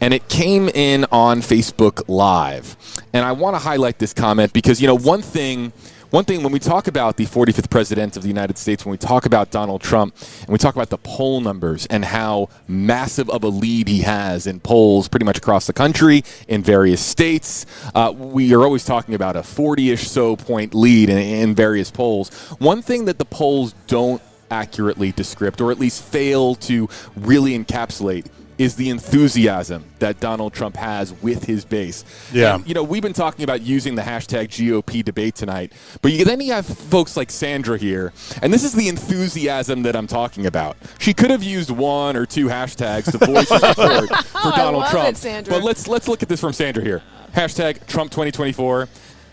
and it came in on Facebook Live. And I want to highlight this comment because, one thing when we talk about the 45th president of the United States, when we talk about Donald Trump, and we talk about the poll numbers and how massive of a lead he has in polls pretty much across the country, in various states, we are always talking about a 40-ish so point lead in various polls. One thing that the polls don't accurately descript, or at least fail to really encapsulate, is the enthusiasm that Donald Trump has with his base. Yeah. And, we've been talking about using the hashtag GOP debate tonight, but then you have folks like Sandra here, and this is the enthusiasm that I'm talking about. She could have used one or two hashtags to voice her support for Donald Trump. But let's look at this from Sandra here. Hashtag Trump 2024.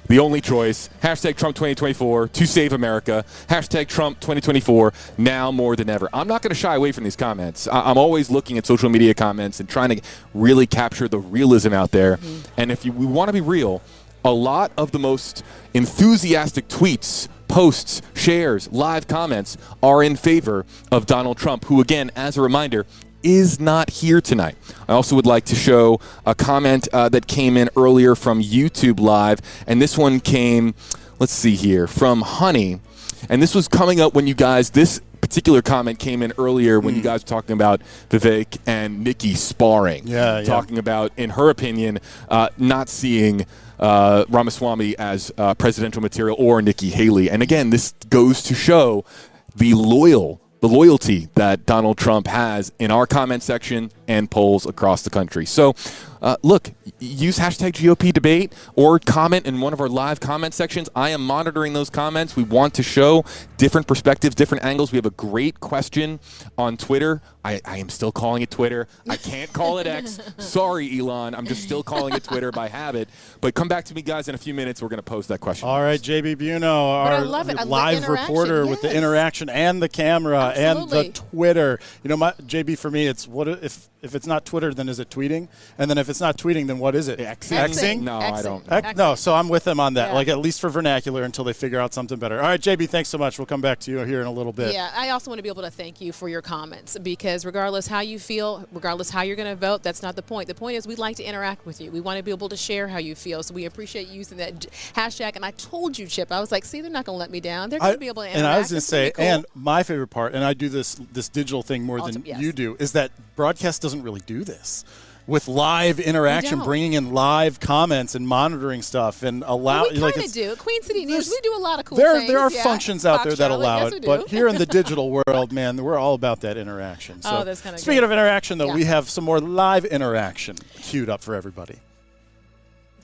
The only choice. Hashtag Trump 2024 to save America. Hashtag Trump 2024 now more than ever. I'm not going to shy away from these comments. I'm always looking at social media comments and trying to really capture the realism out there. Mm-hmm. And if we want to be real, a lot of the most enthusiastic tweets, posts, shares, live comments are in favor of Donald Trump, who, again, as a reminder, is not here tonight. I also would like to show a comment that came in earlier from YouTube Live, and this one came, let's see here, from Honey, and this was coming up when you guys, this particular comment came in earlier when you guys were talking about Vivek and Nikki sparring. Talking about, in her opinion, not seeing Ramaswamy as presidential material or Nikki Haley. And again, this goes to show the loyalty that Donald Trump has in our comment section and polls across the country. So, look, use hashtag GOP debate or comment in one of our live comment sections. I am monitoring those comments. We want to show different perspectives, different angles. We have a great question on Twitter. I am still calling it Twitter. I can't call it X. Sorry, Elon. I'm just still calling it Twitter by habit. But come back to me, guys, in a few minutes. We're going to post that question. All right, JB Biunno, our live reporter with the interaction and the camera and the Twitter. You know, JB, for me, it's what if it's not Twitter, then is it tweeting? And then if it's not tweeting, then what is it? Xing? No, I don't. No, so I'm with them on that, like at least for vernacular until they figure out something better. All right, JB, thanks so much. We'll come back to you here in a little bit. Yeah, I also want to be able to thank you for your comments, because regardless how you feel, regardless how you're going to vote, that's not the point. The point is we'd like to interact with you. We want to be able to share how you feel, so we appreciate you using that hashtag. And I told you, Chip, I was like, see, they're not going to let me down. They're going to be able to interact. And I was going to say, cool. And my favorite part, and I do this digital thing more than you do, is that broadcast doesn't really do this. With live interaction, bringing in live comments and monitoring stuff and allow. We kind of do. Queen City News, we do a lot of cool things. There are functions out there that allow it, but here in the digital world, man, we're all about that interaction. So that's kind of speaking good. of interaction, though, we have some more live interaction queued up for everybody.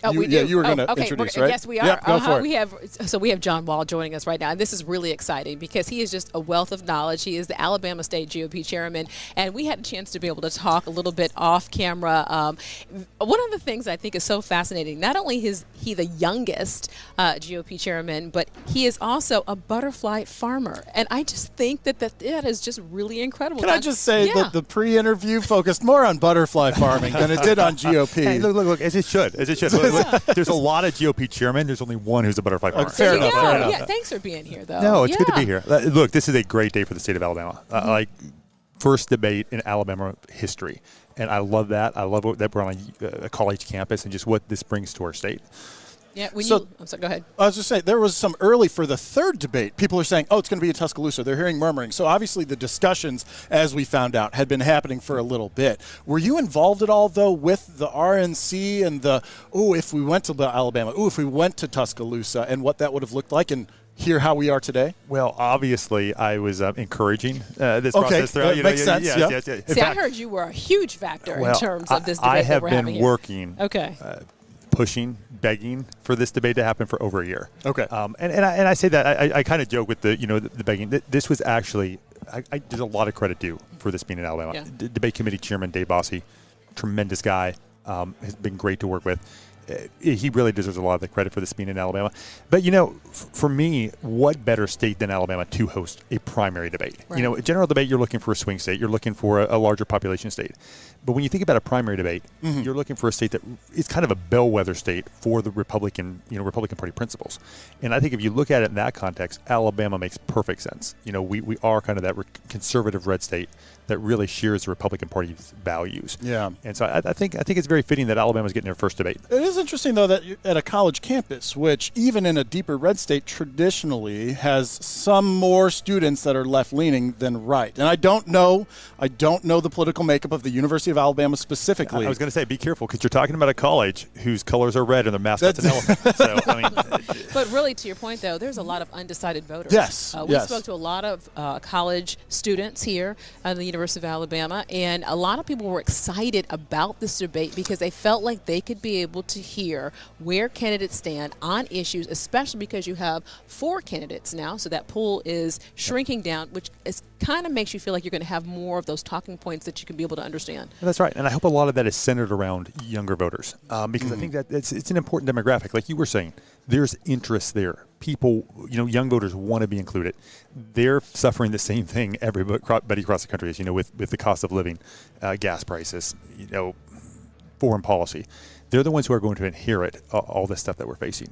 Oh, we do. Yeah, you were going to introduce, right? Yes, we are. Yep, go for it. We have John Wall joining us right now, and this is really exciting because he is just a wealth of knowledge. He is the Alabama State GOP chairman, and we had a chance to be able to talk a little bit off camera. One of the things I think is so fascinating, not only is he the youngest GOP chairman, but he is also a butterfly farmer, and I just think that is just really incredible. Can I just say that the pre-interview focused more on butterfly farming than it did on GOP? Hey, look, as it should. There's a lot of GOP chairmen. There's only one who's a butterfly farmer. Fair enough. Yeah, thanks for being here, though. No, it's good to be here. Look, this is a great day for the state of Alabama. First debate in Alabama history. And I love that. I love that we're on a college campus and just what this brings to our state. Yeah, go ahead. I was just saying, there was some early for the third debate. People are saying, it's going to be in Tuscaloosa. They're hearing murmuring. So obviously the discussions, as we found out, had been happening for a little bit. Were you involved at all, though, with the RNC and if we went to Alabama, if we went to Tuscaloosa, and what that would have looked like, and here how we are today? Well, obviously, I was encouraging this process. That makes sense. Yes. See, I heard you were a huge factor in terms of this debate that we're having here. I have been working, pushing, begging for this debate to happen for over a year. Okay. And I say that I kind of joke with the begging. This was actually there's a lot of credit due for this being in Alabama. Yeah. Debate committee chairman Dave Bossy, tremendous guy, has been great to work with. He really deserves a lot of the credit for this being in Alabama. But, for me, what better state than Alabama to host a primary debate? Right. A general debate, you're looking for a swing state. You're looking for a larger population state. But when you think about a primary debate, you're looking for a state that is kind of a bellwether state for the Republican Party principles. And I think if you look at it in that context, Alabama makes perfect sense. We are kind of that conservative red state that really shares the Republican Party's values. Yeah. And so I think it's very fitting that Alabama's getting their first debate. It is interesting, though, that at a college campus, which even in a deeper red state traditionally has some more students that are left-leaning than right. And I don't know the political makeup of the University of Alabama specifically. I was going to say, be careful, because you're talking about a college whose colors are red and their mascot's an elephant. So, but really, to your point, though, there's a lot of undecided voters. Yes. We spoke to a lot of college students here at the University of Alabama, and a lot of people were excited about this debate because they felt like they could be able to hear where candidates stand on issues, especially because you have 4 candidates now, so that pool is shrinking down, which kind of makes you feel like you're going to have more of those talking points that you can be able to understand. That's right, and I hope a lot of that is centered around younger voters because I think that it's an important demographic. Like you were saying, there's interest there. People, young voters want to be included. They're suffering the same thing everybody across the country is, with the cost of living, gas prices, foreign policy. They're the ones who are going to inherit all this stuff that we're facing.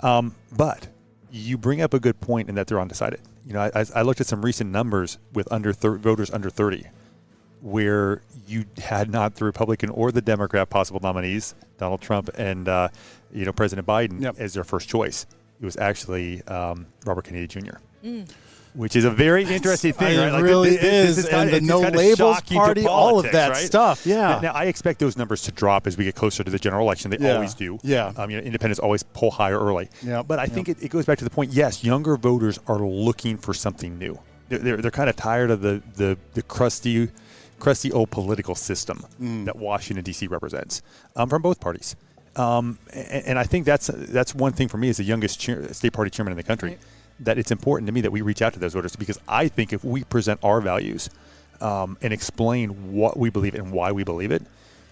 But you bring up a good point in that they're undecided. I looked at some recent numbers with voters under 30, where you had not the Republican or the Democrat possible nominees, Donald Trump and President Biden, as their first choice. It was actually Robert Kennedy Jr. which is a very interesting thing, right? It really is. This And the it's no kinda labels shocking to party, all of politics, that right? stuff. Yeah. Now, I expect those numbers to drop as we get closer to the general election. They always do. Yeah. Independents always pull higher early. Yeah. But I think it goes back to the point. Yes, younger voters are looking for something new. They're kind of tired of the crusty old political system that Washington D.C. represents from both parties. And I think that's one thing for me as the youngest state party chairman in the country. Right. That it's important to me that we reach out to those voters, because I think if we present our values and explain what we believe and why we believe it,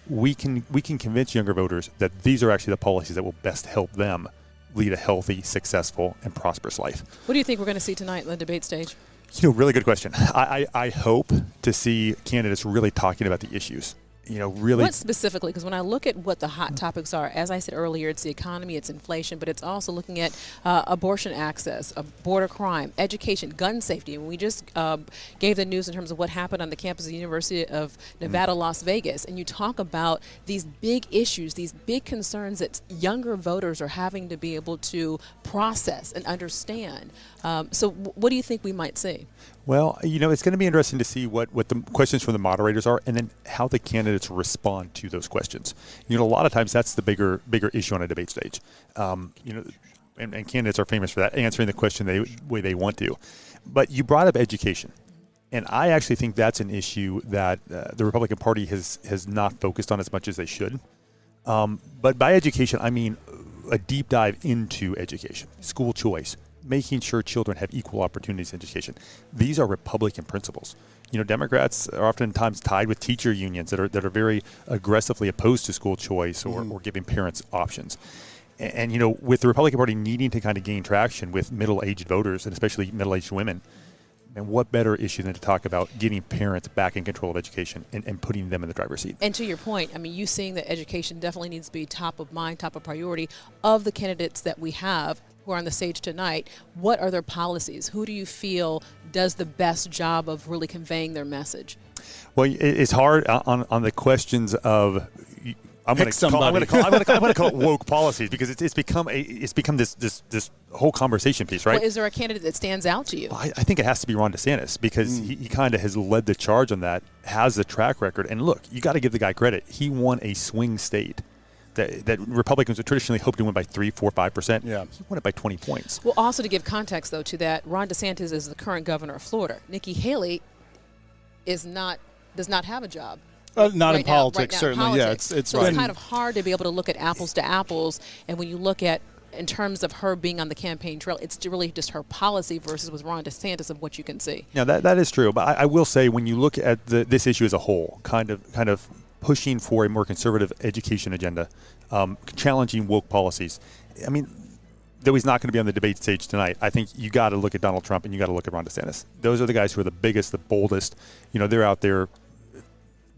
we can convince younger voters that these are actually the policies that will best help them lead a healthy, successful, and prosperous life. What do you think we're going to see tonight in the debate stage? Really good question. I hope to see candidates really talking about the issues. Really. What specifically? Because when I look at what the hot topics are, as I said earlier, it's the economy, it's inflation, but it's also looking at abortion access, border crime, education, gun safety. And we just gave the news in terms of what happened on the campus of the University of Nevada, Las Vegas. And you talk about these big issues, these big concerns that younger voters are having to be able to process and understand. So what do you think we might see? Well, it's going to be interesting to see what the questions from the moderators are, and then how the candidates respond to those questions. A lot of times that's the bigger issue on a debate stage. And candidates are famous for that, answering the question the way they want to. But you brought up education, and I actually think that's an issue that the Republican Party has not focused on as much as they should. But by education, I mean a deep dive into education, school choice, making sure children have equal opportunities in education. These are Republican principles. Democrats are oftentimes tied with teacher unions that are very aggressively opposed to school choice or giving parents options. And with the Republican Party needing to kind of gain traction with middle-aged voters, and especially middle-aged women, and what better issue than to talk about getting parents back in control of education and putting them in the driver's seat. And to your point, you seeing that education definitely needs to be top of mind, top of priority of the candidates that we have who are on the stage tonight. What are their policies? Who do you feel does the best job of really conveying their message? Well, it's hard on the questions of. I'm going to call it woke policies, because it's become this whole conversation piece, right? Well, is there a candidate that stands out to you? I think it has to be Ron DeSantis, because he kind of has led the charge on that, has the track record, and look, you got to give the guy credit. He won a swing state that Republicans would traditionally hope to win by 3, 4, 5%. Yeah, he won it by 20 points. Well, also to give context though to that, Ron DeSantis is the current governor of Florida. Nikki Haley does not have a job. Not in politics, certainly. Yeah, it's kind of hard to be able to look at apples to apples. And when you look at, in terms of her being on the campaign trail, it's really just her policy versus with Ron DeSantis of what you can see. Yeah, that is true. But I will say, when you look at this issue as a whole, kind of pushing for a more conservative education agenda, challenging woke policies. Though he's not going to be on the debate stage tonight, I think you got to look at Donald Trump and you got to look at Ron DeSantis. Those are the guys who are the biggest, the boldest. They're out there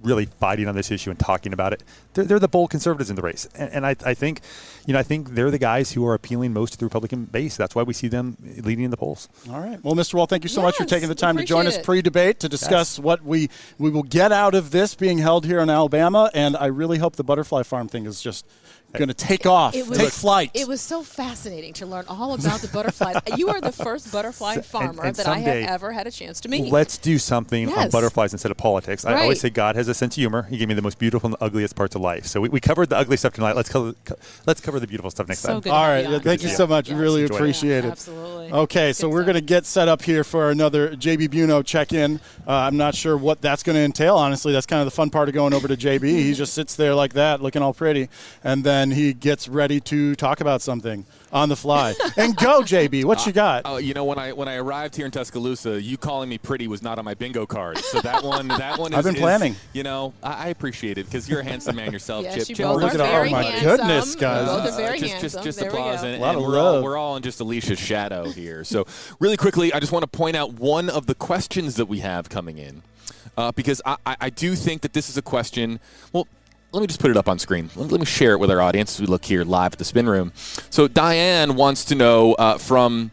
really fighting on this issue and talking about it. They're the bold conservatives in the race, and I think they're the guys who are appealing most to the Republican base. That's why we see them leading in the polls. All right. Well, Mr. Wall, thank you so much for taking the time to join us pre-debate to discuss what we will get out of this being held here in Alabama, and I really hope the butterfly farm thing is just going to take off, take flight. It was so fascinating to learn all about the butterflies. You are the first butterfly farmer that I have ever had a chance to meet. Let's do something on butterflies instead of politics. Right. I always say God has a sense of humor. He gave me the most beautiful and the ugliest parts of life. So we covered the ugly stuff tonight. Let's cover the beautiful stuff next time. Good all right. Thank you so much. We really appreciate it. Absolutely. Okay, so we're going to get set up here for another JB Biunno check-in. I'm not sure what that's going to entail. Honestly, that's kind of the fun part of going over to JB. He just sits there like that, looking all pretty, and then he gets ready to talk about something on the fly. And go, JB. What you got? When I arrived here in Tuscaloosa, you calling me pretty was not on my bingo card. So that one is. I've been planning. I appreciate it, because you're a handsome man yourself, yes, Chip. Look at oh my goodness, guys. Both are very handsome. Just there applause, and love. we're all in just Alicia's shadow here. So really quickly, I just want to point out one of the questions that we have coming in, because I do think that this is a question. Well, let me just put it up on screen. Let me share it with our audience as we look here live at the Spin Room. So Diane wants to know from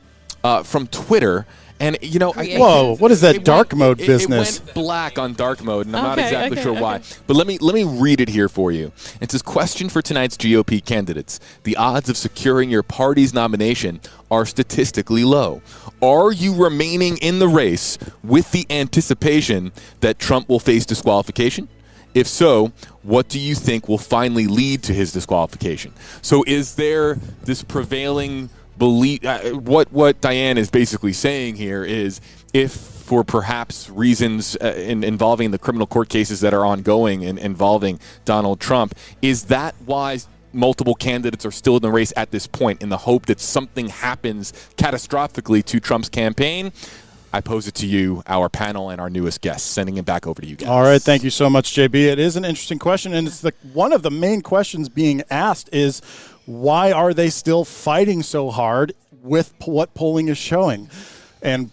Twitter, And, you know, whoa, what is that dark mode business? It went black on dark mode, and I'm not exactly sure why. But let me read it here for you. It says, question for tonight's GOP candidates. The odds of securing your party's nomination are statistically low. Are you remaining in the race with the anticipation that Trump will face disqualification? If so, what do you think will finally lead to his disqualification? So is there this prevailing believe what Diane is basically saying here is, if for perhaps reasons involving the criminal court cases that are ongoing and involving Donald Trump, is that why multiple candidates are still in the race at this point, in the hope that something happens catastrophically to Trump's campaign? I pose it to you, our panel, and our newest guest, sending it back over to you guys. All right, thank you so much, JB. It is an interesting question, and it's one of the main questions being asked is, why are they still fighting so hard with what polling is showing? And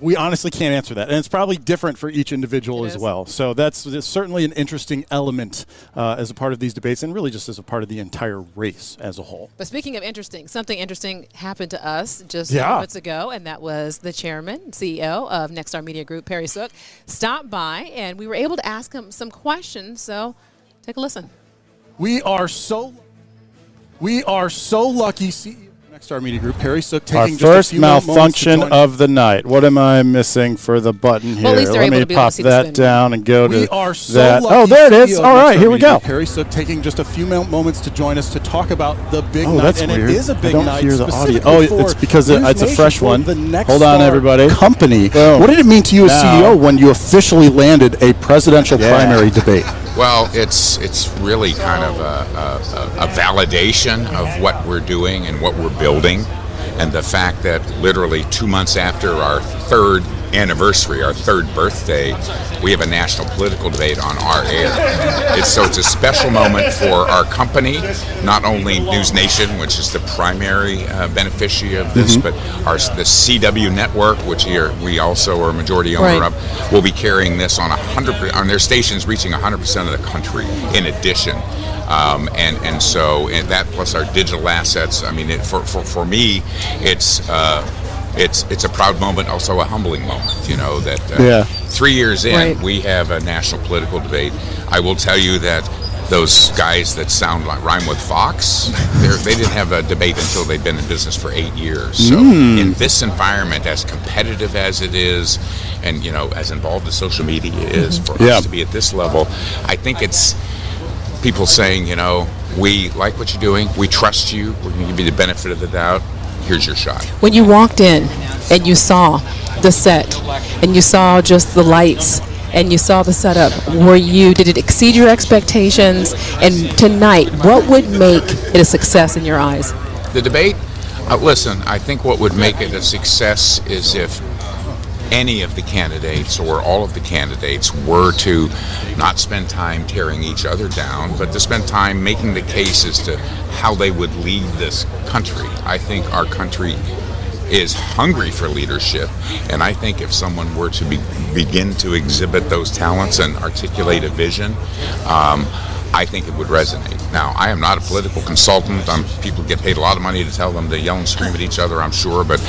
we honestly can't answer that. And it's probably different for each individual as well. So that's certainly an interesting element as a part of these debates, and really just as a part of the entire race as a whole. But speaking of interesting, something interesting happened to us just moments ago, and that was the chairman, CEO of Nexstar Media Group, Perry Sook, stopped by, and we were able to ask him some questions. So take a listen. We are so lucky, CEO of Nexstar Media Group, Perry Sook, taking our first malfunction of the night. What am I missing for the button here? Let me pop that down and go to that. Oh, there it is. All right, here we go. Perry Sook taking just a few moments to join us to talk about the big night. That's and weird. It is a big night. I don't hear the audio. Oh, it's because it's a fresh one. Hold on, everybody. Company. Boom. What did it mean to you as CEO when you officially landed a presidential primary debate? Well, it's really kind of a validation of what we're doing and what we're building, and the fact that literally 2 months after our third anniversary, our third birthday, we have a national political debate on our air. It's a special moment for our company, not only News Nation, which is the primary beneficiary of this, but the CW network, which we also are a majority owner of, will be carrying this on 100% on their stations, reaching 100% of the country. In addition, so that plus our digital assets. I mean, for me, it's a proud moment, also a humbling moment, that 3 years in, we have a national political debate. I will tell you that those guys that rhyme with Fox, they didn't have a debate until they'd been in business for 8 years. So in this environment, as competitive as it is, and as involved as social media is, for us to be at this level, I think it's people saying, we like what you're doing, we trust you, we're going to give you the benefit of the doubt. Here's your shot. When you walked in and you saw the set and you saw just the lights and you saw the setup, did it exceed your expectations? And tonight, what would make it a success in your eyes? The debate? Listen, I think what would make it a success is if any of the candidates or all of the candidates were to not spend time tearing each other down, but to spend time making the case as to how they would lead this country. I think our country is hungry for leadership, and I think if someone were to begin to exhibit those talents and articulate a vision, I think it would resonate. Now, I am not a political consultant. People get paid a lot of money to tell them to yell and scream at each other, I'm sure, but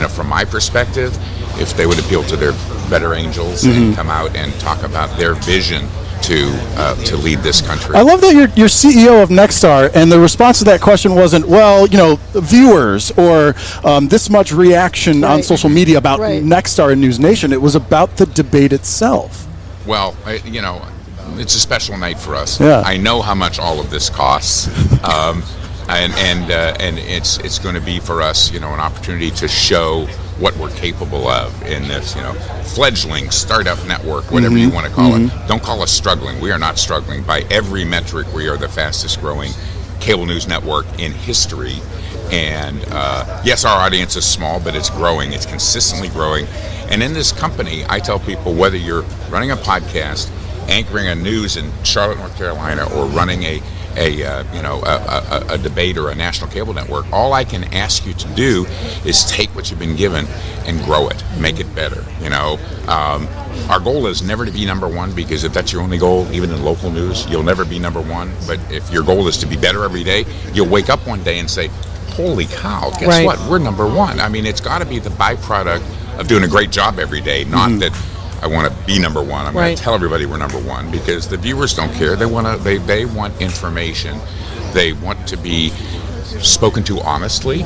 from my perspective, if they would appeal to their better angels and come out and talk about their vision to lead this country. I love that you're CEO of Nexstar, and the response to that question wasn't, viewers or this much reaction on social media about Nexstar and News Nation. It was about the debate itself. Well, it's a special night for us. Yeah. I know how much all of this costs, and it's going to be for us, an opportunity to show what we're capable of in this, fledgling startup network, whatever you want to call it. Don't call us struggling. We are not struggling. By every metric, we are the fastest growing cable news network in history. And yes, our audience is small, but it's growing. It's consistently growing. And in this company, I tell people, whether you're running a podcast, anchoring a news in Charlotte, North Carolina, or running a debate or a national cable network, all I can ask you to do is take what you've been given and grow it, make it better. Our goal is never to be number one, because if that's your only goal, even in local news, you'll never be number one. But if your goal is to be better every day, you'll wake up one day and say, holy cow, guess what? We're number one. I mean, it's got to be the byproduct of doing a great job every day. Not that I want to be number one. I'm going to tell everybody we're number one, because the viewers don't care. They want information. They want to be spoken to honestly,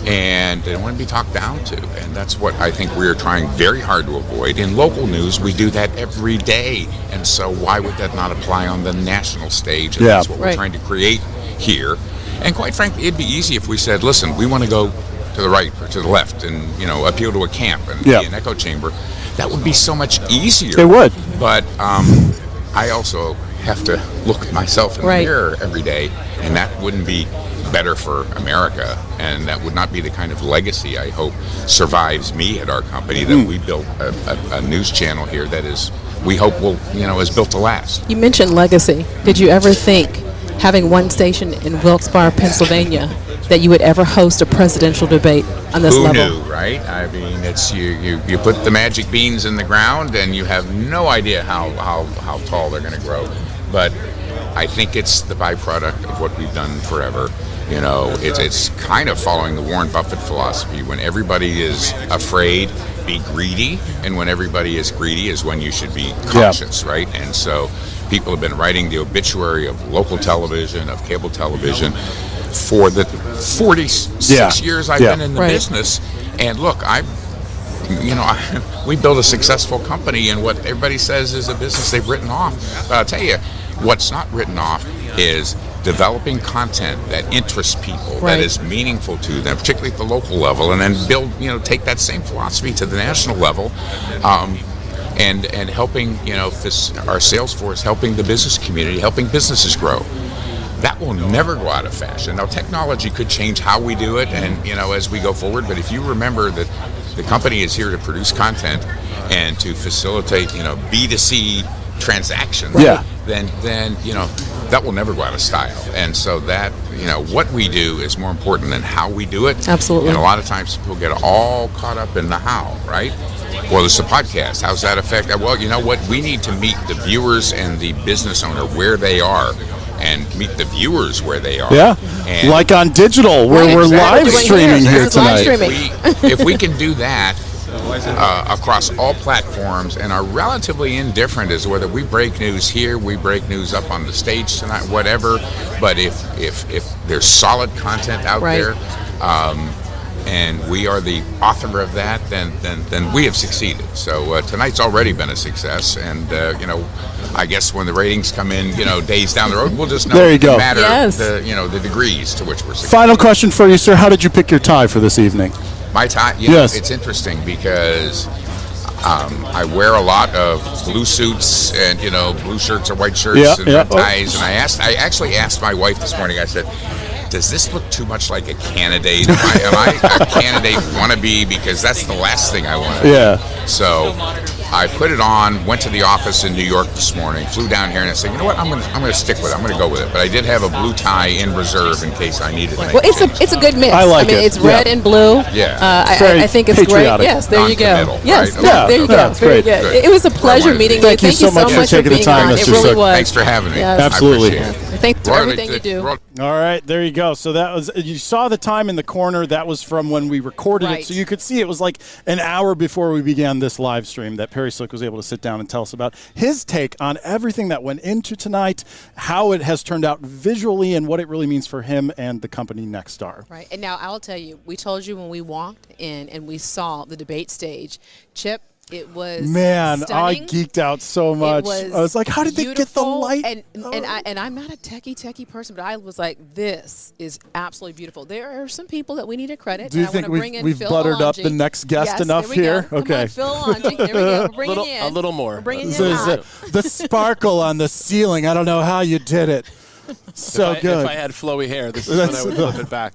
and they don't want to be talked down to. And that's what I think we're trying very hard to avoid. In local news, we do that every day. And so why would that not apply on the national stage? And that's what we're trying to create here. And quite frankly, it'd be easy if we said, listen, we want to go to the right or to the left and, appeal to a camp and be an echo chamber. That would be so much easier. It would. But I also have to look at myself in the mirror every day, and that wouldn't be better for America, and that would not be the kind of legacy I hope survives me at our company, that we built a news channel here that is, we hope will, is built to last. You mentioned legacy. Did you ever think, having one station in Wilkes-Barre, Pennsylvania, that you would ever host a presidential debate on this level? Who knew, right? I mean, it's you put the magic beans in the ground, and you have no idea how tall they're going to grow. But I think it's the byproduct of what we've done forever. It's kind of following the Warren Buffett philosophy. When everybody is afraid, be greedy, and when everybody is greedy is when you should be cautious, right? And so people have been writing the obituary of local television, of cable television, for the 46 years I've been in the business. And look, we built a successful company, and what everybody says is a business they've written off. But I'll tell you, what's not written off is developing content that interests people, that is meaningful to them, particularly at the local level, and then take that same philosophy to the national level, and helping, our sales force, helping the business community, helping businesses grow. That will never go out of fashion. Now, technology could change how we do it, and as we go forward. But if you remember that the company is here to produce content and to facilitate, B2C transactions, then that will never go out of style. And so that, what we do is more important than how we do it. Absolutely. And a lot of times people get all caught up in the how, right? Well, it's a podcast. How's that affect? Well, you know what? We need to meet the viewers and the business owner where they are, and meet the viewers where they are. Yeah, and like on digital, where we're live streaming here tonight. If we can do that across all platforms, and are relatively indifferent as to whether we break news here, we break news up on the stage tonight, whatever. But if there's solid content out there, and we are the author of that, then we have succeeded. So tonight's already been a success, and I guess when the ratings come in, days down the road, we'll just know the matter, the degrees to which we're successful. Final question for you, sir. How did you pick your tie for this evening? My tie? It's interesting because I wear a lot of blue suits and, blue shirts or white shirts and red ties. And I actually asked my wife this morning, I said, does this look too much like a candidate? Am I a candidate wannabe? Because that's the last thing I want to do. So I put it on, went to the office in New York this morning, flew down here, and I said, you know what, I'm going to stick with it. I'm going to go with it. But I did have a blue tie in reserve in case I needed it. Well, it's a good mix. I like it. It's red and blue. I think it's patriotic. Great. Yes, there you go. Yes, right? there you go. Very good. It was a pleasure meeting you. Thank you so much for taking the time, Mr. It really was. Thanks for having me. Absolutely. Thanks for everything you do. All right, there you go. So that was, you saw the time in the corner. That was from when we recorded it. So you could see it was like an hour before we began this live stream that Perry Slick was able to sit down and tell us about his take on everything that went into tonight, how it has turned out visually, and what it really means for him and the company Nexstar. Right. And now I'll tell you, we told you when we walked in and we saw the debate stage, Chip, it was stunning. I geeked out so much. I was like, how did they get the light? And I'm not a techie person, but I was like, this is absolutely beautiful. There are some people that we need to credit. Do you think we've buttered up the next guest enough here? Go. Okay. Phil Alonji. There we go. We're bringing in. A little more. We're bringing in the sparkle on the ceiling. I don't know how you did it. So good. If I had flowy hair, this is when I would flip it back.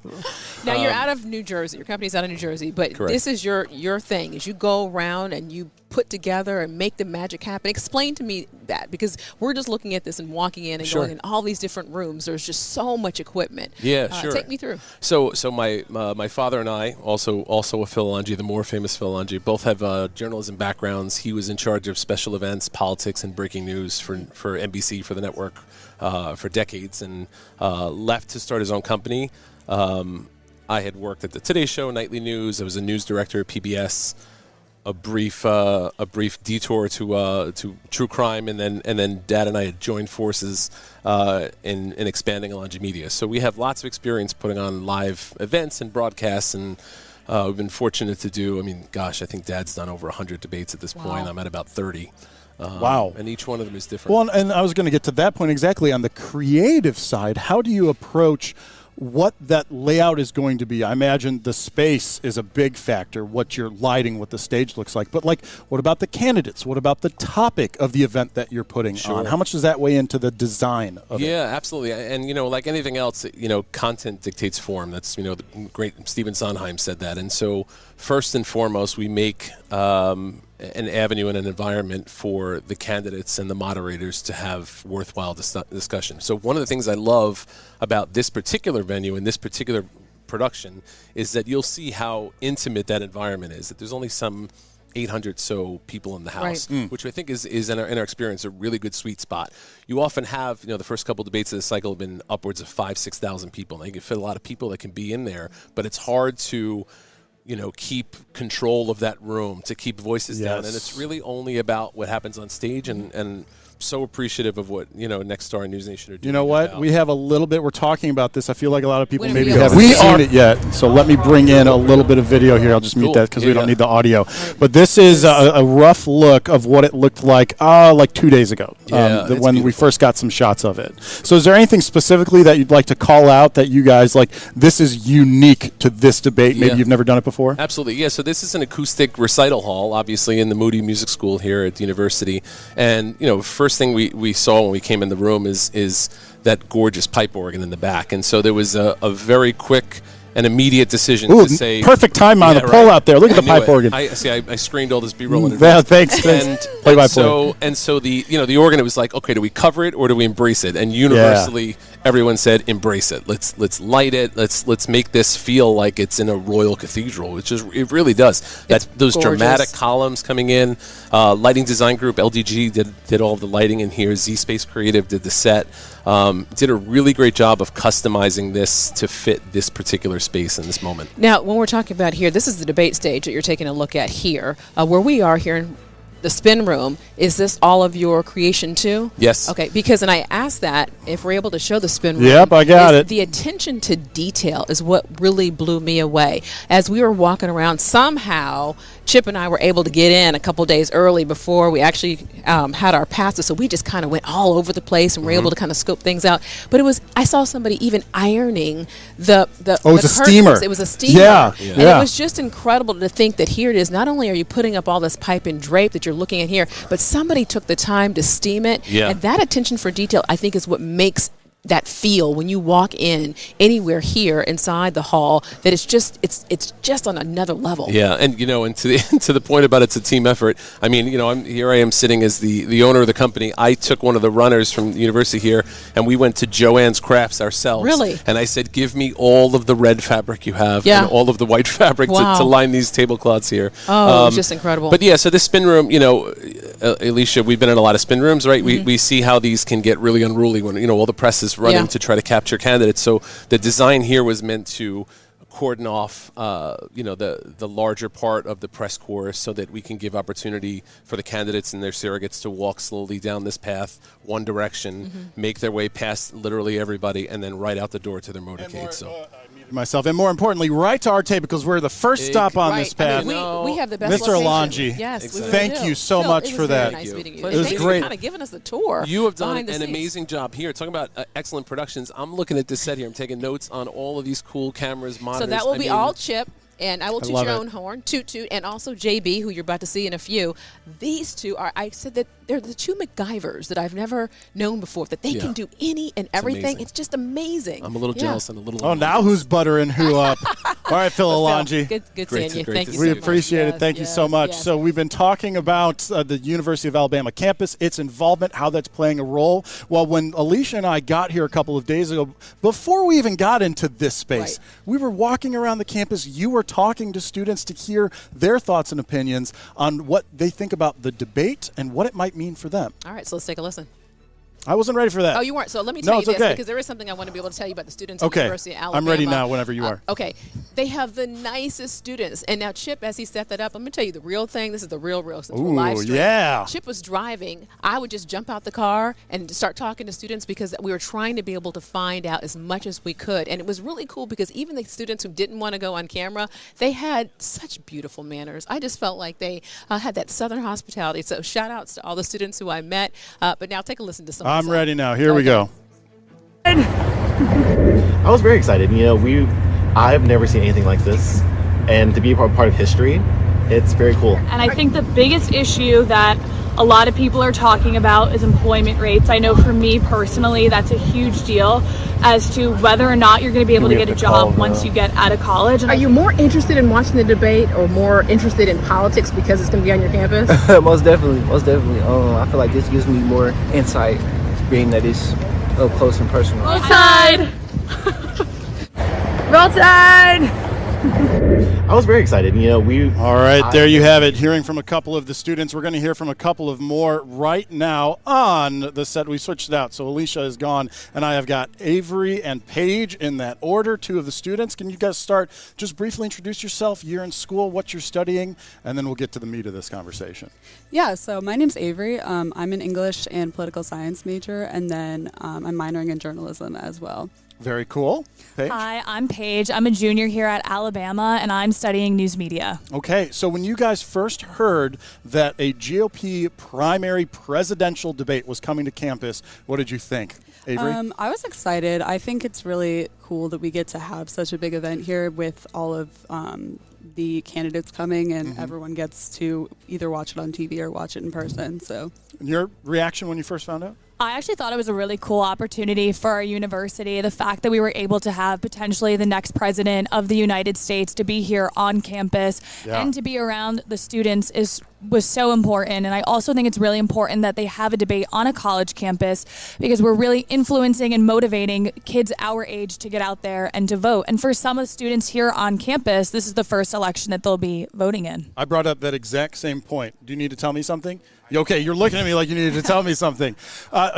Now you're out of New Jersey. Your company's out of New Jersey, but this is your thing. Is you go around and you put together and make the magic happen. Explain to me that, because we're just looking at this and walking in and going in all these different rooms. There's just so much equipment. Yeah, sure. Take me through. So my father and I, also a Phil Alonji, the more famous Phil Alonji, both have journalism backgrounds. He was in charge of special events, politics, and breaking news for NBC, for the network, for decades, and left to start his own company. I had worked at the Today Show, Nightly News. I was a news director at PBS. brief detour to true crime, and then Dad and I had joined forces in expanding Alonji Media. So we have lots of experience putting on live events and broadcasts, and we've been fortunate to do. I mean, gosh, I think Dad's done over 100 debates at this point. I'm at about 30. Wow. And each one of them is different. Well, and I was going to get to that point exactly. On the creative side, how do you approach what that layout is going to be? I imagine the space is a big factor, what your lighting, what the stage looks like. But, like, what about the candidates? What about the topic of the event that you're putting on? How much does that weigh into the design of it? Yeah, absolutely. And, like anything else, content dictates form. That's, the great Stephen Sondheim said that. And so, first and foremost, we make an avenue and an environment for the candidates and the moderators to have worthwhile discussion. So one of the things I love about this particular venue and this particular production is that you'll see how intimate that environment is, that there's only some 800 so people in the house, which I think is in our experience a really good sweet spot. You often have, the first couple debates of the cycle have been upwards of 5,000-6,000 people. And you can fit a lot of people that can be in there, but it's hard to keep control of that room, to keep voices down. And it's really only about what happens on stage, and so appreciative of what, Next Star and News Nation are doing. You know what? We have a little bit, we're talking about this. I feel like a lot of people maybe we haven't seen it yet. So let me bring in a little bit of video here. I'll just mute that because we don't need the audio. But this is a rough look of what it looked like 2 days ago when we first got some shots of it. So is there anything specifically that you'd like to call out that you guys like, this is unique to this debate? Maybe you've never done it before? Absolutely. Yeah. So this is an acoustic recital hall, obviously in the Moody Music School here at the university. And, first thing we saw when we came in the room is that gorgeous pipe organ in the back. And so there was a very quick and immediate decision to say... perfect time on the poll out there. Look at the pipe organ. I screened all this B-roll in advance. Thanks. And so the organ, it was like, okay, do we cover it or do we embrace it? And universally, everyone said, embrace it. Let's light it. Let's make this feel like it's in a royal cathedral, which is it really does. Those dramatic columns coming in. Lighting design group LDG did all of the lighting in here. Z Space Creative did the set. Did a really great job of customizing this to fit this particular space in this moment. Now, when we're talking about here, this is the debate stage that you're taking a look at here. Where we are here in the spin room, is this all of your creation too? Yes. Okay, because, and I asked that, if we're able to show the spin room. Yep, I got it. The attention to detail is what really blew me away. As we were walking around, somehow Chip and I were able to get in a couple days early before we actually had our passes, so we just kind of went all over the place and were able to kind of scope things out. But I saw somebody even ironing the it was a steamer. It was a steamer. Yeah. And it was just incredible to think that here it is. Not only are you putting up all this pipe and drape that you're looking at here, but somebody took the time to steam it. Yeah. And that attention for detail, I think, is what makes that feel when you walk in anywhere here inside the hall, that it's just on another level. Yeah, and and to the point about it's a team effort. I mean, I am sitting as the owner of the company. I took one of the runners from the university here, and we went to Joann's Crafts ourselves. Really? And I said, give me all of the red fabric you have and all of the white fabric to line these tablecloths here. Oh, just incredible. But yeah, so this spin room, Alicia, we've been in a lot of spin rooms, right? We see how these can get really unruly when all the press is running to try to capture candidates. So the design here was meant to cordon off, the larger part of the press corps so that we can give opportunity for the candidates and their surrogates to walk slowly down this path, one direction, make their way past literally everybody, and then right out the door to their motorcade. Myself, and more importantly, right to our table, because we're the first stop on this path. We have the best Mr. Alonji. Yes, thank you so much for that. Nice meeting you. It was great. Kind of giving us the tour. You have done an amazing job here. Talking about excellent productions. I'm looking at this set here. I'm taking notes on all of these cool cameras, monitors. So that will be all Chip. And I will toot your own horn, toot, and also JB, who you're about to see in a few. These two are, I said that they're the two MacGyvers that I've never known before, that they can do any and everything. It's just amazing. I'm a little jealous and a little... Oh, now who's buttering who up? All right, Phil Alonji. Good seeing you. Thank you so much. We appreciate it. Thank you so much. So we've been talking about the University of Alabama campus, its involvement, how that's playing a role. Well, when Alicia and I got here a couple of days ago, before we even got into this space, we were walking around the campus. You were talking to students to hear their thoughts and opinions on what they think about the debate and what it might mean for them. All right, so let's take a listen. I wasn't ready for that. Oh, you weren't. So let me tell No, you it's this, okay. because there is something I want to be able to tell you about the students at the Okay. University of Alabama. I'm ready now whenever you are. Okay. They have the nicest students. And now Chip, as he set that up, I'm going to tell you the real thing. This is the real since we're live streaming. Yeah. Chip was driving. I would just jump out the car and start talking to students because we were trying to be able to find out as much as we could. And it was really cool because even the students who didn't want to go on camera, they had such beautiful manners. I just felt like they had that Southern hospitality. So shout outs to all the students who I met. But now take a listen to some. I'm ready now. Here we go. I was very excited. I've never seen anything like this, and to be a part of history, it's very cool. And I think the biggest issue that a lot of people are talking about is employment rates. I know for me personally, that's a huge deal as to whether or not you're going to be able to get a job once you get out of college. And Are you more interested in watching the debate or more interested in politics because it's going to be on your campus? Most definitely. I feel like this gives me more insight, being that it's up close and personal. Roll Tide! Roll Tide! I was very excited. All right, there you have it. Hearing from a couple of the students. We're going to hear from a couple of more right now on the set. We switched it out. So Alicia is gone, and I have got Avery and Paige in that order, two of the students. Can you guys start, just briefly introduce yourself, year in school, what you're studying, and then we'll get to the meat of this conversation. Yeah, so my name's Avery. I'm an English and political science major, and then I'm minoring in journalism as well. Very cool. Paige? Hi, I'm Paige. I'm a junior here at Alabama, and I'm studying news media. Okay, so when you guys first heard that a GOP primary presidential debate was coming to campus, what did you think? Avery? I was excited. I think it's really cool that we get to have such a big event here with all of the candidates coming, and everyone gets to either watch it on TV or watch it in person. So, And your reaction when you first found out? I actually thought it was a really cool opportunity for our university. The fact that we were able to have potentially the next president of the United States to be here on campus and to be around the students was so important. And I also think it's really important that they have a debate on a college campus because we're really influencing and motivating kids our age to get out there and to vote. And for some of the students here on campus, this is the first election that they'll be voting in. I brought up that exact same point. Do you need to tell me something? Okay, you're looking at me like you needed to tell me something.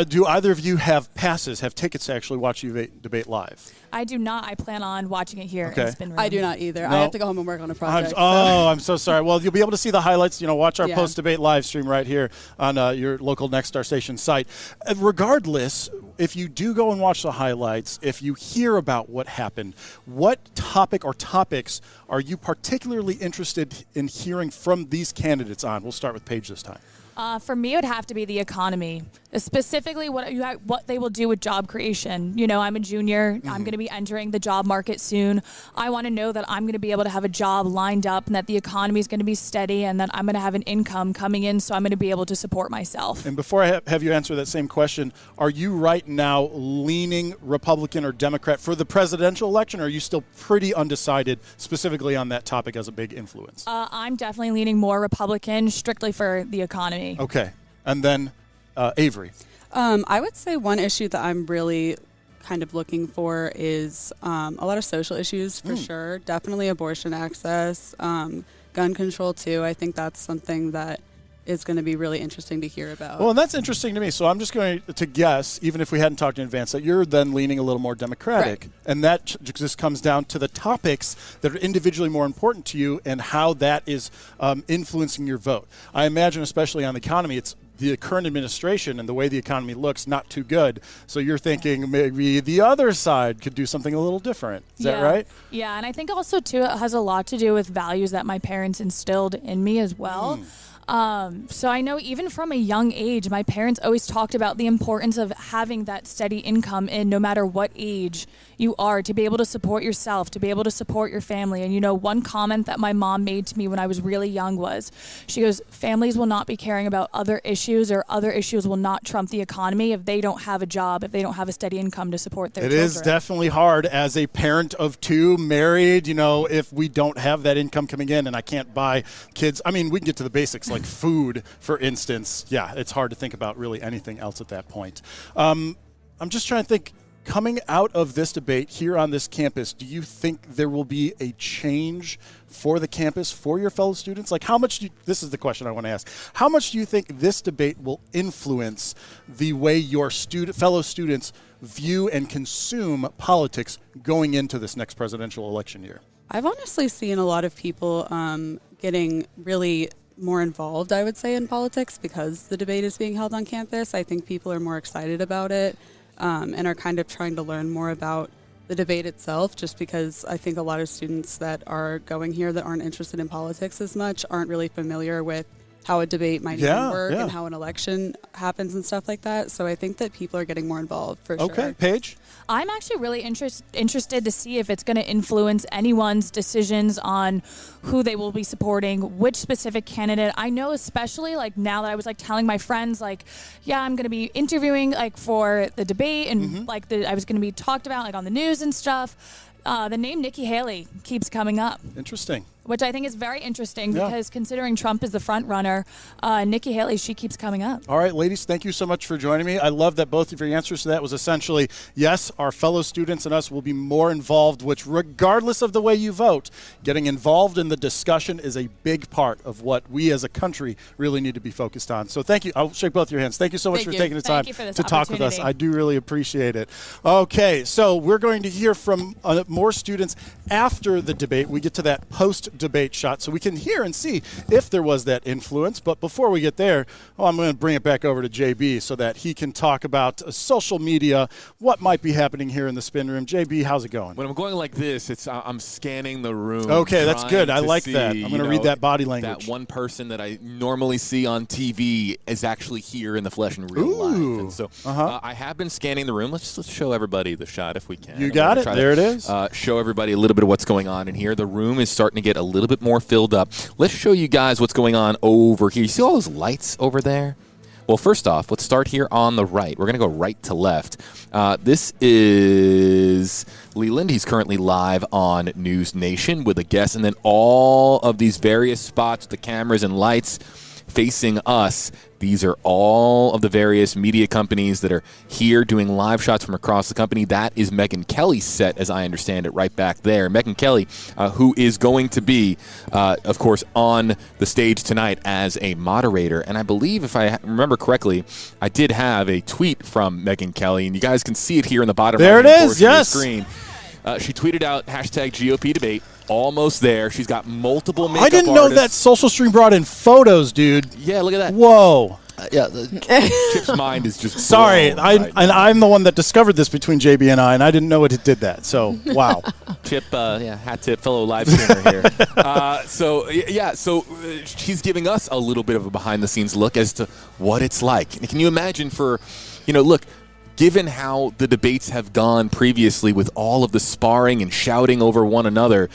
Do either of you have passes, have tickets to actually watch you debate live? I do not. I plan on watching it here Okay. in Spin Room. I do not either. No. I have to go home and work on a project. I'm so sorry. Well, you'll be able to see the highlights. Watch our Yeah. post-debate live stream right here on your local Next Star Station site. Regardless, if you do go and watch the highlights, if you hear about what happened, what topic or topics are you particularly interested in hearing from these candidates on? We'll start with Paige this time. For me, it would have to be the economy, specifically what they will do with job creation. I'm a junior. I'm going to be entering the job market soon. I want to know that I'm going to be able to have a job lined up and that the economy is going to be steady and that I'm going to have an income coming in, so I'm going to be able to support myself. And before I have you answer that same question, are you right now leaning Republican or Democrat for the presidential election, or are you still pretty undecided specifically on that topic as a big influence? I'm definitely leaning more Republican, strictly for the economy. Okay. And then Avery. I would say one issue that I'm really kind of looking for is a lot of social issues for sure. Definitely abortion access, gun control too. I think that's something that is going to be really interesting to hear about. Well, and that's interesting to me. So I'm just going to guess, even if we hadn't talked in advance, that you're then leaning a little more Democratic. Right. And that just comes down to the topics that are individually more important to you and how that is influencing your vote. I imagine, especially on the economy, it's the current administration and the way the economy looks not too good. So you're thinking maybe the other side could do something a little different. Is that right? Yeah, and I think also, too, it has a lot to do with values that my parents instilled in me as well. So I know even from a young age, my parents always talked about the importance of having that steady income in no matter what age you are, to be able to support yourself, to be able to support your family. And, one comment that my mom made to me when I was really young was, she goes, families will not be caring about other issues, or other issues will not trump the economy if they don't have a job, if they don't have a steady income to support their children. It is definitely hard as a parent of two, married, if we don't have that income coming in and I can't buy kids. I mean, we can get to the basics like food, for instance. Yeah, it's hard to think about really anything else at that point. I'm just trying to think, coming out of this debate here on this campus, do you think there will be a change for the campus, for your fellow students? Like, how much this is the question I want to ask. How much do you think this debate will influence the way your fellow students view and consume politics going into this next presidential election year? I've honestly seen a lot of people getting really more involved, I would say, in politics because the debate is being held on campus. I think people are more excited about it and are kind of trying to learn more about the debate itself, just because I think a lot of students that are going here that aren't interested in politics as much aren't really familiar with how a debate might even work and how an election happens and stuff like that. So I think that people are getting more involved for sure. Okay, Paige? I'm actually really interested to see if it's going to influence anyone's decisions on who they will be supporting, which specific candidate. I know especially like now that I was like telling my friends like, yeah, I'm going to be interviewing like for the debate and like I was going to be talked about like on the news and stuff. The name Nikki Haley keeps coming up. Interesting. Which I think is very interesting because considering Trump is the front runner, Nikki Haley, she keeps coming up. All right, ladies, thank you so much for joining me. I love that both of your answers to that was essentially, yes, our fellow students and us will be more involved, which regardless of the way you vote, getting involved in the discussion is a big part of what we as a country really need to be focused on. So thank you. I'll shake both your hands. Thank you so much for taking the time to talk with us. I do really appreciate it. Okay, so we're going to hear from more students after the debate. We get to that post-debate shot so we can hear and see if there was that influence. But before we get there, I'm going to bring it back over to JB so that he can talk about social media, what might be happening here in the spin room. JB, how's it going? When I'm going like this, it's I'm scanning the room. Okay, that's good. I like that. I'm going to read that body language. That one person that I normally see on TV is actually here in the flesh in real life. And so I have been scanning the room. Let's show everybody the shot if we can. You got it. There it is. Show everybody a little bit of what's going on in here. The room is starting to get a little bit more filled up. Let's show you guys what's going on over here. You see all those lights over there? Well, first off, let's start here on the right. We're going to go right to left. This is Leland. He's currently live on News Nation with a guest, and then all of these various spots with the cameras and lights facing us. These are all of the various media companies that are here doing live shots from across the company. That is Megyn Kelly's set, as I understand it, right back there. Megyn Kelly, who is going to be, of course, on the stage tonight as a moderator. And I believe, if I remember correctly, I did have a tweet from Megyn Kelly, and you guys can see it here in the bottom right portion of the screen. She tweeted out hashtag GOP debate. Almost there. She's got multiple makeup artists. I didn't know that Social Stream brought in photos, dude. Yeah, look at that. Whoa. Chip's mind is just sorry. I'm the one that discovered this between JB and I didn't know it did that. So, wow. Chip, hat tip, fellow live streamer here. So she's giving us a little bit of a behind-the-scenes look as to what it's like. Can you imagine given how the debates have gone previously with all of the sparring and shouting over one another,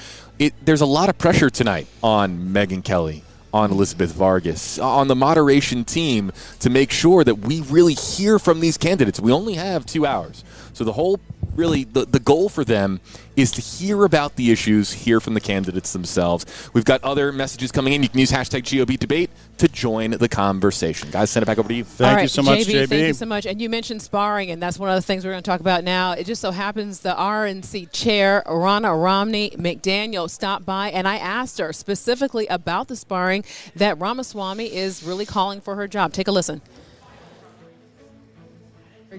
there's a lot of pressure tonight on Megyn Kelly, on Elizabeth Vargas, on the moderation team to make sure that we really hear from these candidates. We only have 2 hours. So the goal for them is to hear about the issues, hear from the candidates themselves. We've got other messages coming in. You can use hashtag GOP debate to join the conversation. Guys, send it back over to you. Thank you so much, JB. Thank you so much. And you mentioned sparring, and that's one of the things we're going to talk about now. It just so happens the RNC chair, Ronna Romney McDaniel, stopped by, and I asked her specifically about the sparring that Ramaswamy is really calling for her job. Take a listen.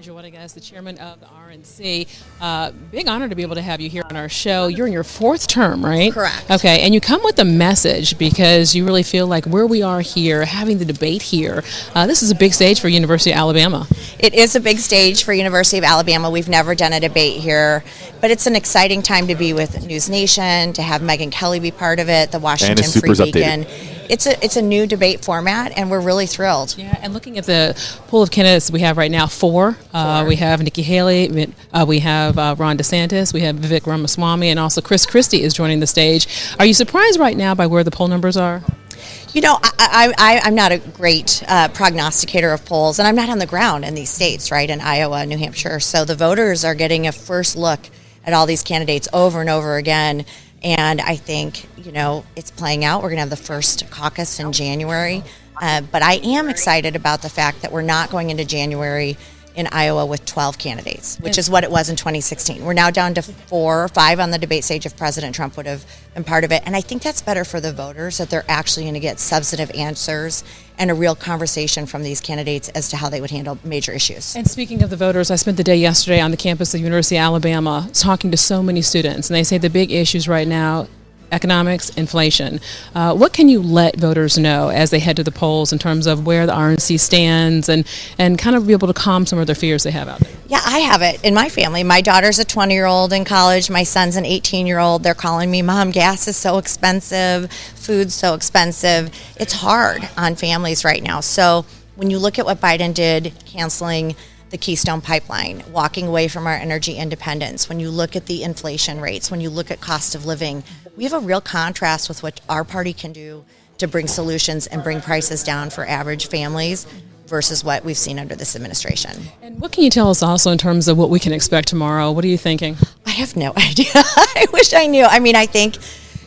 Joining us, the chairman of the RNC. Big honor to be able to have you here on our show. You're in your 4th term, right? Correct. Okay, and you come with a message because you really feel like where we are here, having the debate here, this is a big stage for University of Alabama. It is a big stage for University of Alabama. We've never done a debate here, but it's an exciting time to be with News Nation, to have Megyn Kelly be part of it, the Washington Free Beacon. It's a new debate format, and we're really thrilled. Yeah, and looking at the pool of candidates we have right now, 4. We have Nikki Haley, we have Ron DeSantis, we have Vivek Ramaswamy, and also Chris Christie is joining the stage. Are you surprised right now by where the poll numbers are? You know, I'm not a great prognosticator of polls, and I'm not on the ground in these states, right, in Iowa, New Hampshire. So the voters are getting a first look at all these candidates over and over again. And I think, it's playing out. We're going to have the first caucus in January. But I am excited about the fact that we're not going into January in Iowa with 12 candidates, which is what it was in 2016. We're now down to 4 or 5 on the debate stage if President Trump would have been part of it. And I think that's better for the voters, that they're actually going to get substantive answers and a real conversation from these candidates as to how they would handle major issues. And speaking of the voters, I spent the day yesterday on the campus of the University of Alabama talking to so many students, and they say the big issues right now, economics, inflation. What can you let voters know as they head to the polls in terms of where the RNC stands and kind of be able to calm some of their fears they have out there? Yeah, I have it in my family. My daughter's a 20-year-old in college. My son's an 18-year-old. They're calling me, Mom, gas is so expensive, food's so expensive. It's hard on families right now. So when you look at what Biden did, canceling the Keystone Pipeline, walking away from our energy independence, when you look at the inflation rates, when you look at cost of living, we have a real contrast with what our party can do to bring solutions and bring prices down for average families versus what we've seen under this administration. And what can you tell us also in terms of what we can expect tomorrow? What are you thinking? I have no idea. I wish I knew. I mean, I think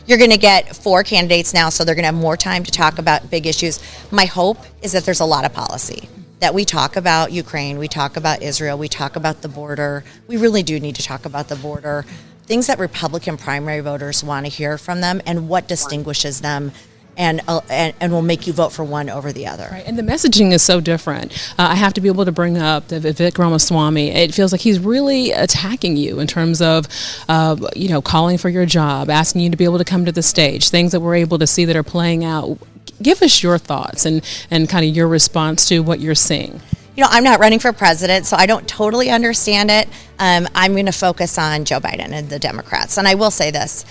you're going to get 4 candidates now, so they're going to have more time to talk about big issues. My hope is that there's a lot of policy, that we talk about Ukraine, we talk about Israel, we talk about the border. We really do need to talk about the border. Things that Republican primary voters want to hear from them and what distinguishes them and will make you vote for one over the other. Right. And the messaging is so different. I have to be able to bring up the Vivek Ramaswamy. It feels like he's really attacking you in terms of, calling for your job, asking you to be able to come to the stage, things that we're able to see that are playing out. Give us your thoughts and kind of your response to what you're seeing. I'm not running for president, so I don't totally understand it. I'm going to focus on Joe Biden and the Democrats. And I will say this,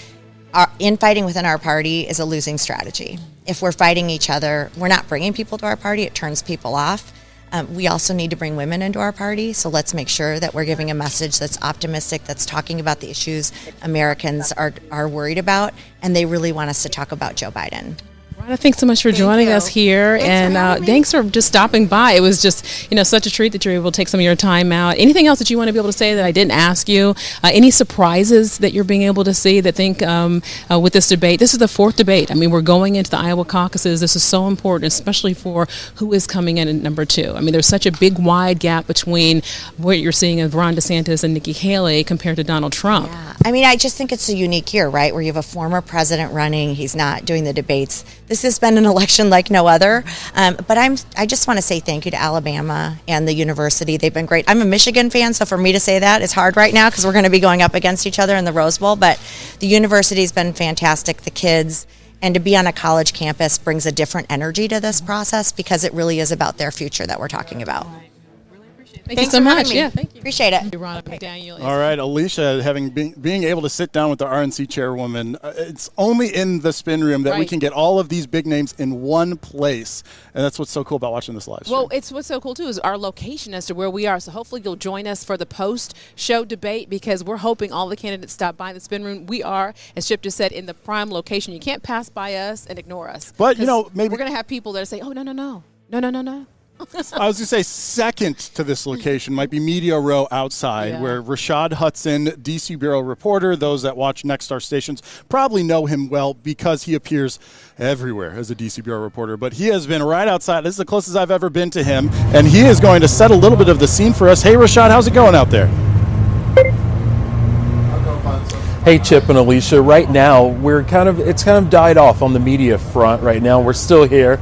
infighting within our party is a losing strategy. If we're fighting each other, we're not bringing people to our party, it turns people off. We also need to bring women into our party, so let's make sure that we're giving a message that's optimistic, that's talking about the issues Americans are worried about, and they really want us to talk about Joe Biden. Thanks so much for joining us here, thanks for just stopping by. It was just, such a treat that you're able to take some of your time out. Anything else that you want to be able to say that I didn't ask you? Any surprises that you're being able to see that think with this debate? This is the 4th debate. I mean, we're going into the Iowa caucuses. This is so important, especially for who is coming in at number 2. I mean, there's such a big, wide gap between what you're seeing of Ron DeSantis and Nikki Haley compared to Donald Trump. Yeah. I mean, I just think it's a unique year, right, where you have a former president running. He's not doing the debates. This has been an election like no other, but I just want to say thank you to Alabama and the university. They've been great. I'm a Michigan fan, so for me to say that is hard right now because we're going to be going up against each other in the Rose Bowl, but the university's been fantastic, the kids, and to be on a college campus brings a different energy to this process because it really is about their future that we're talking about. Thank you so much. Yeah, thank you. Appreciate it. All right, Alicia, being able to sit down with the RNC chairwoman, it's only in the spin room that we can get all of these big names in one place, and that's what's so cool about watching this live stream. Well, it's what's so cool too is our location as to where we are. So hopefully you'll join us for the post-show debate because we're hoping all the candidates stop by the spin room. We are, as Chip just said, in the prime location. You can't pass by us and ignore us. But maybe we're going to have people that say, "Oh no." I was going to say second to this location might be Media Row outside, where Rashad Hudson, DC Bureau reporter, those that watch Nexstar stations probably know him well because he appears everywhere as a DC Bureau reporter. But he has been right outside. This is the closest I've ever been to him, and he is going to set a little bit of the scene for us. Hey, Rashad, how's it going out there? Hey, Chip and Alicia. Right now, it's kind of died off on the media front right now. We're still here.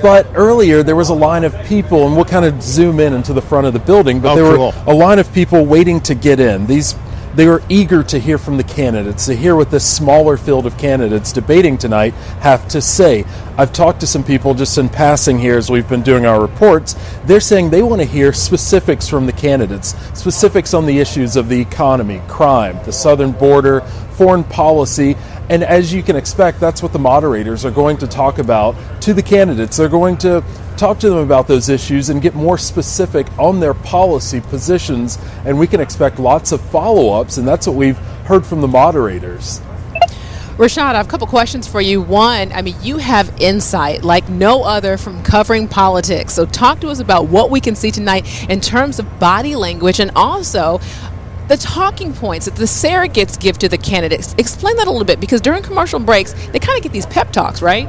But earlier, there was a line of people, and we'll kind of zoom in into the front of the building, but there were a line of people waiting to get in. They were eager to hear from the candidates, to hear what this smaller field of candidates debating tonight have to say. I've talked to some people just in passing here as we've been doing our reports. They're saying they want to hear specifics from the candidates, specifics on the issues of the economy, crime, the southern border, foreign policy. And as you can expect, that's what the moderators are going to talk about to the candidates. They're going to talk to them about those issues and get more specific on their policy positions. And we can expect lots of follow-ups, and that's what we've heard from the moderators. Rashad, I have a couple questions for you. One, I mean, you have insight like no other from covering politics. So talk to us about what we can see tonight in terms of body language and also the talking points that the surrogates give to the candidates. Explain that a little bit, because during commercial breaks, they kind of get these pep talks, right?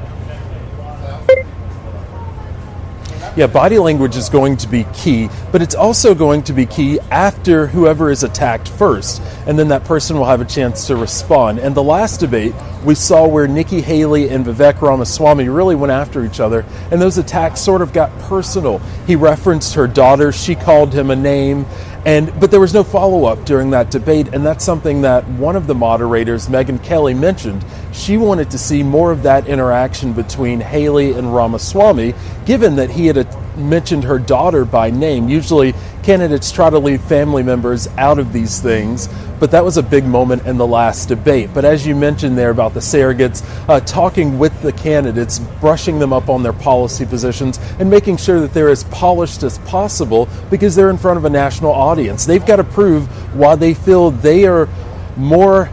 yeah, body language is going to be key, but it's also going to be key after whoever is attacked first, and then that person will have a chance to respond. And the last debate, we saw where Nikki Haley and Vivek Ramaswamy really went after each other, and those attacks sort of got personal. He referenced her daughter, she called him a name, but there was no follow-up during that debate, and that's something that one of the moderators, Megyn Kelly, mentioned. She wanted to see more of that interaction between Haley and Ramaswamy, given that he had mentioned her daughter by name. Usually candidates try to leave family members out of these things, but that was a big moment in the last debate. But as you mentioned there about the surrogates, talking with the candidates, brushing them up on their policy positions, and making sure that they're as polished as possible because they're in front of a national audience. They've got to prove why they feel they are more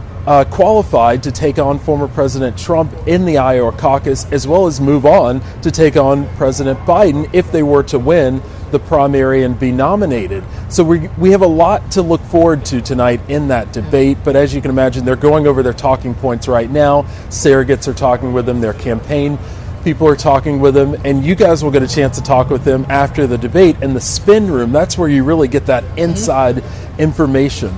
qualified to take on former President Trump in the Iowa caucus, as well as move on to take on President Biden if they were to win the primary and be nominated. So we have a lot to look forward to tonight in that debate, but as you can imagine, they're going over their talking points right now. Surrogates are talking with them, their campaign people are talking with them, and you guys will get a chance to talk with them after the debate in the spin room. That's where you really get that inside information.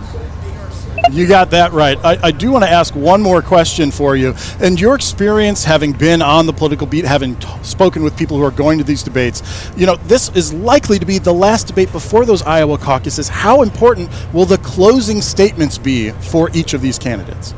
You got that right. I do want to ask one more question for you. And your experience having been on the political beat, having spoken with people who are going to these debates, this is likely to be the last debate before those Iowa caucuses. How important will the closing statements be for each of these candidates?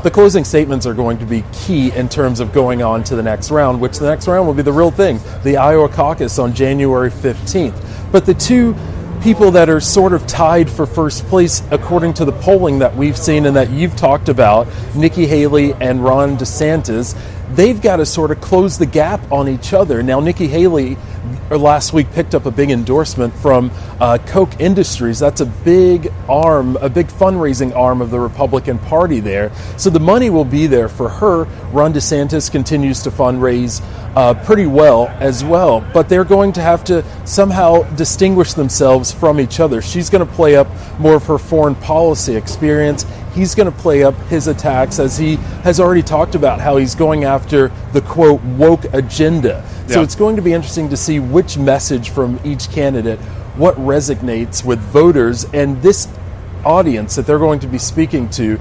The closing statements are going to be key in terms of going on to the next round, which the next round will be the real thing, the Iowa caucus on January 15th. But the two people that are sort of tied for first place, according to the polling that we've seen and that you've talked about, Nikki Haley and Ron DeSantis, they've got to sort of close the gap on each other. Now, Nikki Haley last week picked up a big endorsement from Koch Industries. That's a big arm, a big fundraising arm of the Republican Party there. So the money will be there for her. Ron DeSantis continues to fundraise pretty well as well, but they're going to have to somehow distinguish themselves from each other. She's going to play up more of her foreign policy experience. He's going to play up his attacks, as he has already talked about how he's going after the, quote, woke agenda. So it's going to be interesting to see which message from each candidate, what resonates with voters, and this audience that they're going to be speaking to.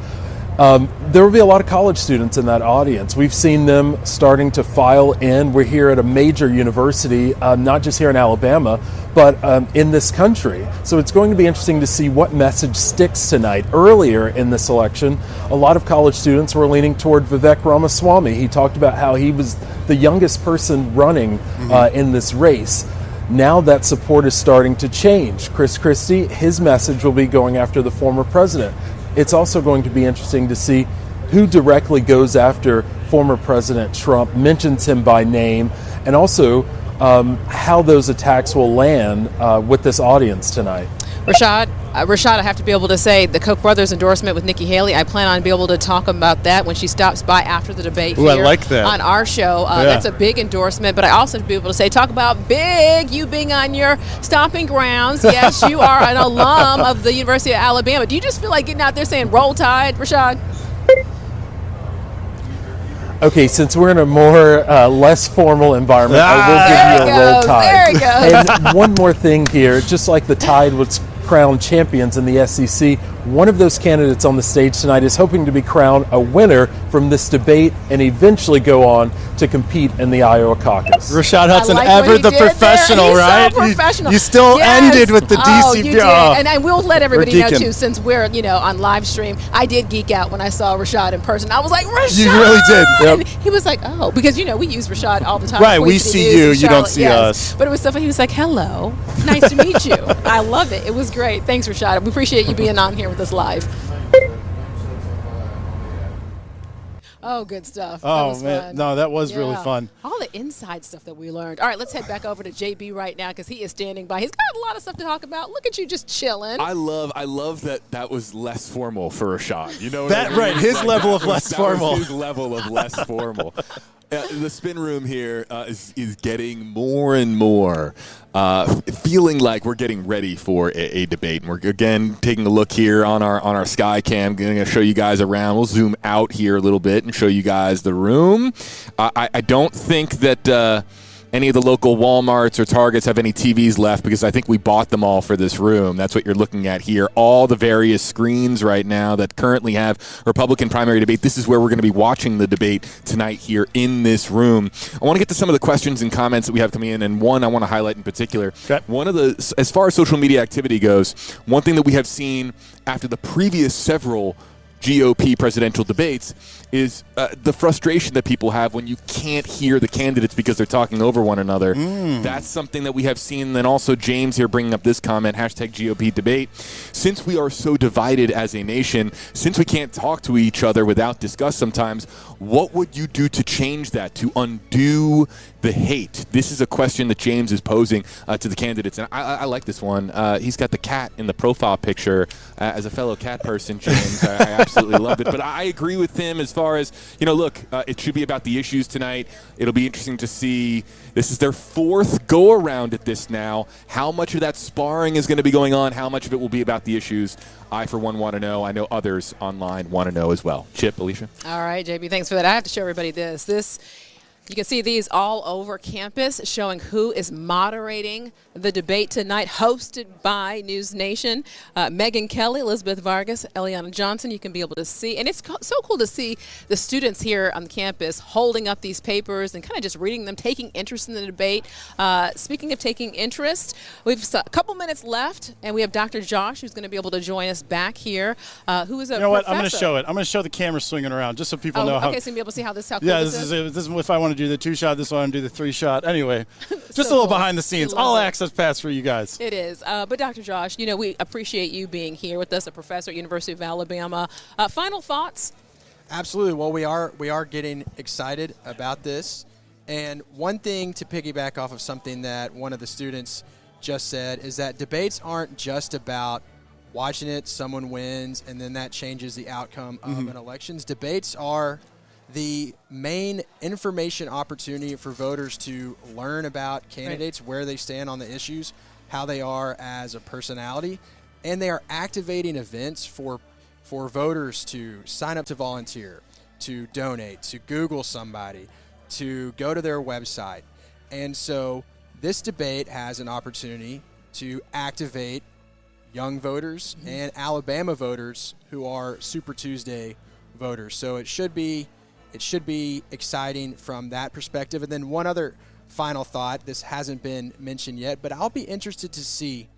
There will be a lot of college students in that audience. We've seen them starting to file in. We're here at a major university, not just here in Alabama, but in this country. So it's going to be interesting to see what message sticks tonight. Earlier in this election, a lot of college students were leaning toward Vivek Ramaswamy. He talked about how he was the youngest person running in this race. Now that support is starting to change. Chris Christie, his message will be going after the former president. It's also going to be interesting to see who directly goes after former President Trump, mentions him by name, and also how those attacks will land with this audience tonight. Rashad, I have to be able to say the Koch brothers endorsement with Nikki Haley. I plan on being able to talk about that when she stops by after the debate here I like that. on our show. That's a big endorsement, but I also have to be able to say, talk about big, you being on your stomping grounds. Yes, you are an alum of the University of Alabama. Do you just feel like getting out there saying roll tide, Rashad? Okay, since we're in a more less formal environment, I will give you a roll tide. There it goes. And one more thing here, just like the Tide was crowned champions in the SEC, one of those candidates on the stage tonight is hoping to be crowned a winner from this debate and eventually go on to compete in the Iowa caucus. Rashad Hudson, like ever the professional, right? So professional. You still ended with the DC. You did. And I will let everybody know, too, since we're, on live stream, I did geek out when I saw Rashad in person. I was like, Rashad! You really did. Yep. And he was like, oh, because, we use Rashad all the time. Right, we see you, you don't see us. But it was so funny. He was like, hello, nice to meet you. I love it. It was great. Thanks, Rashad. We appreciate you being on here with us live. Oh, good stuff. Oh, man. Fun. No, that was really fun. All the inside stuff that we learned. All right, let's head back over to JB right now because he is standing by. He's got a lot of stuff to talk about. Look at you just chilling. I love that was less formal for Rashad. You know that, what I mean? right, his level of less formal. His level of less formal. The spin room here is getting more and more feeling like we're getting ready for a debate. And we're, again, taking a look here on our sky cam. Going to show you guys around. We'll zoom out here a little bit and show you guys the room. I don't think that any of the local Walmarts or Targets have any TVs left, because I think we bought them all for this room. That's what you're looking at here. All the various screens right now that currently have Republican primary debate. This is where we're going to be watching the debate tonight here in this room. I want to get to some of the questions and comments that we have coming in, and one I want to highlight in particular. One of the, as far as social media activity goes, one thing that we have seen after the previous several GOP presidential debates is the frustration that people have when you can't hear the candidates because they're talking over one another. That's something that we have seen. And then also James here bringing up this comment, hashtag GOP debate. Since we are so divided as a nation, since we can't talk to each other without discuss sometimes, what would you do to change that, to undo the hate? This is a question that James is posing to the candidates. And I like this one. He's got the cat in the profile picture. As a fellow cat person, James, I absolutely loved it. But I agree with him as far as, look, it should be about the issues tonight. It'll be interesting to see. This is their fourth go-around at this now. How much of that sparring is going to be going on? How much of it will be about the issues? I, for one, want to know. I know others online want to know as well. Chip, Alicia? All right, JB, thanks for that. I have to show everybody this. You can see these all over campus showing who is moderating the debate tonight, hosted by News Nation. Megan Kelly, Elizabeth Vargas, Eliana Johnson, you can be able to see. And it's so cool to see the students here on the campus holding up these papers and kind of just reading them, taking interest in the debate. Speaking of taking interest, we've a couple minutes left, and we have Dr. Josh, who's going to be able to join us back here, who is a You know what? professor. I'm going to show it. I'm going to show the camera swinging around just so people know how. Okay, so you'll be able to see how this this is if I want to do the 2-shot, this one, do the 3-shot. Anyway, just a little behind the scenes. All access pass for you guys. It is. But Dr. Josh, we appreciate you being here with us, a professor at University of Alabama. Final thoughts? Absolutely. Well, we are getting excited about this. And one thing to piggyback off of something that one of the students just said is that debates aren't just about watching it, someone wins, and then that changes the outcome of an election. Debates are the main information opportunity for voters to learn about candidates, where they stand on the issues, how they are as a personality, and they are activating events for voters to sign up to volunteer, to donate, to Google somebody, to go to their website. And so this debate has an opportunity to activate young voters and Alabama voters who are Super Tuesday voters. So it should be exciting from that perspective. And then one other final thought, this hasn't been mentioned yet, but I'll be interested to see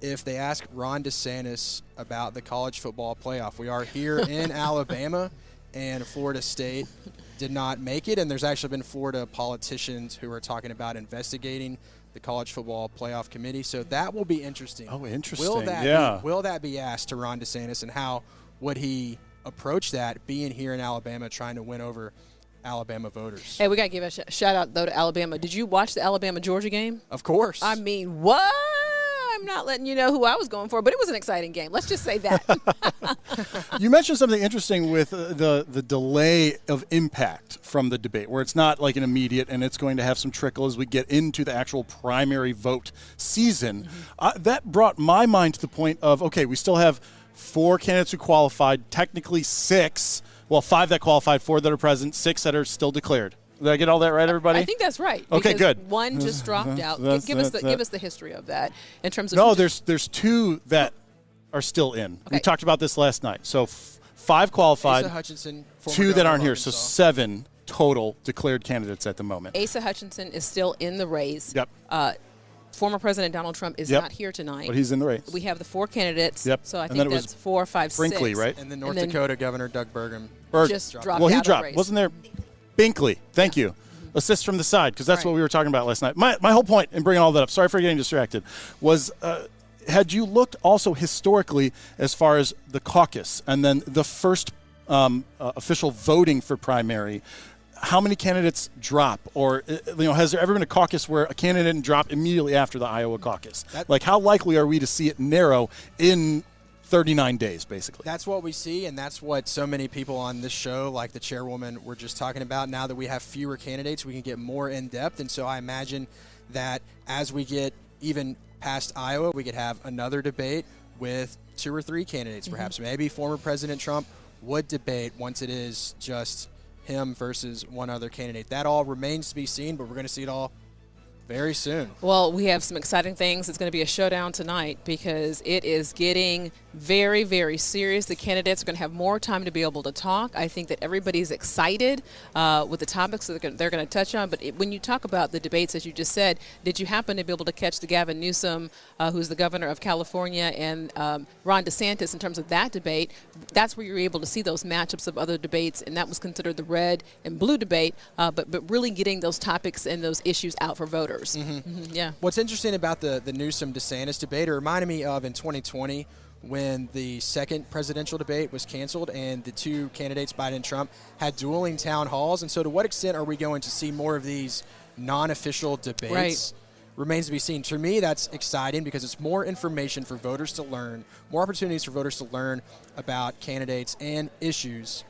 if they ask Ron DeSantis about the college football playoff. We are here in Alabama, and Florida State did not make it, and there's actually been Florida politicians who are talking about investigating the college football playoff committee. So that will be interesting. Oh, interesting. Will that be asked to Ron DeSantis, and how would he approach that, being here in Alabama, trying to win over Alabama voters? Hey, we got to give a shout out, though, to Alabama. Did you watch the Alabama-Georgia game? Of course. I mean, what? I'm not letting you know who I was going for, but it was an exciting game. Let's just say that. You mentioned something interesting with the delay of impact from the debate, where it's not like an immediate, and it's going to have some trickle as we get into the actual primary vote season. That brought my mind to the point of, okay, we still have 4 candidates who qualified, technically 6, well, 5 that qualified, 4 that are present, 6 that are still declared. Did I get all that right, everybody? I think that's right. Okay, good. One just dropped out. Give us the history of that in terms of. No, there's 2 that are still in. Okay. We talked about this last night. So 5 qualified, Asa Hutchinson, 2 that aren't here. So 7 total declared candidates at the moment. Asa Hutchinson is still in the race. Yep. Former President Donald Trump is not here tonight. But he's in the race. We have the 4 candidates. Yep. So I think that's 4, 5, 6. Brinkley, right? And then North Dakota Governor Doug Burgum just dropped out. Well, he of dropped. the race. Wasn't there? Binkley. Thank you. Assist from the side, because that's what we were talking about last night. My whole point in bringing all that up, sorry for getting distracted, was had you looked also historically as far as the caucus and then the first official voting for primary, how many candidates drop? Or has there ever been a caucus where a candidate didn't drop immediately after the Iowa caucus? Like, how likely are we to see it narrow in 39 days, basically. That's what we see, and that's what so many people on this show, like the chairwoman, were just talking about. Now that we have fewer candidates, we can get more in-depth, and so I imagine that as we get even past Iowa, we could have another debate with 2 or 3 candidates, perhaps. Maybe former President Trump would debate once it is just him versus one other candidate. That all remains to be seen, but we're going to see it all very soon. Well, we have some exciting things. It's going to be a showdown tonight because it is getting very, very serious. The candidates are going to have more time to be able to talk. I think that everybody's excited with the topics that they're going to touch on. But when you talk about the debates, as you just said, did you happen to be able to catch the Gavin Newsom, who's the governor of California, and Ron DeSantis in terms of that debate? That's where you're able to see those matchups of other debates, and that was considered the red and blue debate, but really getting those topics and those issues out for voters. Yeah. What's interesting about the Newsom-DeSantis debate, it reminded me of in 2020 when the second presidential debate was canceled and the 2 candidates, Biden and Trump, had dueling town halls. And so to what extent are we going to see more of these non-official debates? Right. Remains to be seen. To me, that's exciting because it's more information for voters to learn, more opportunities for voters to learn about candidates and issues.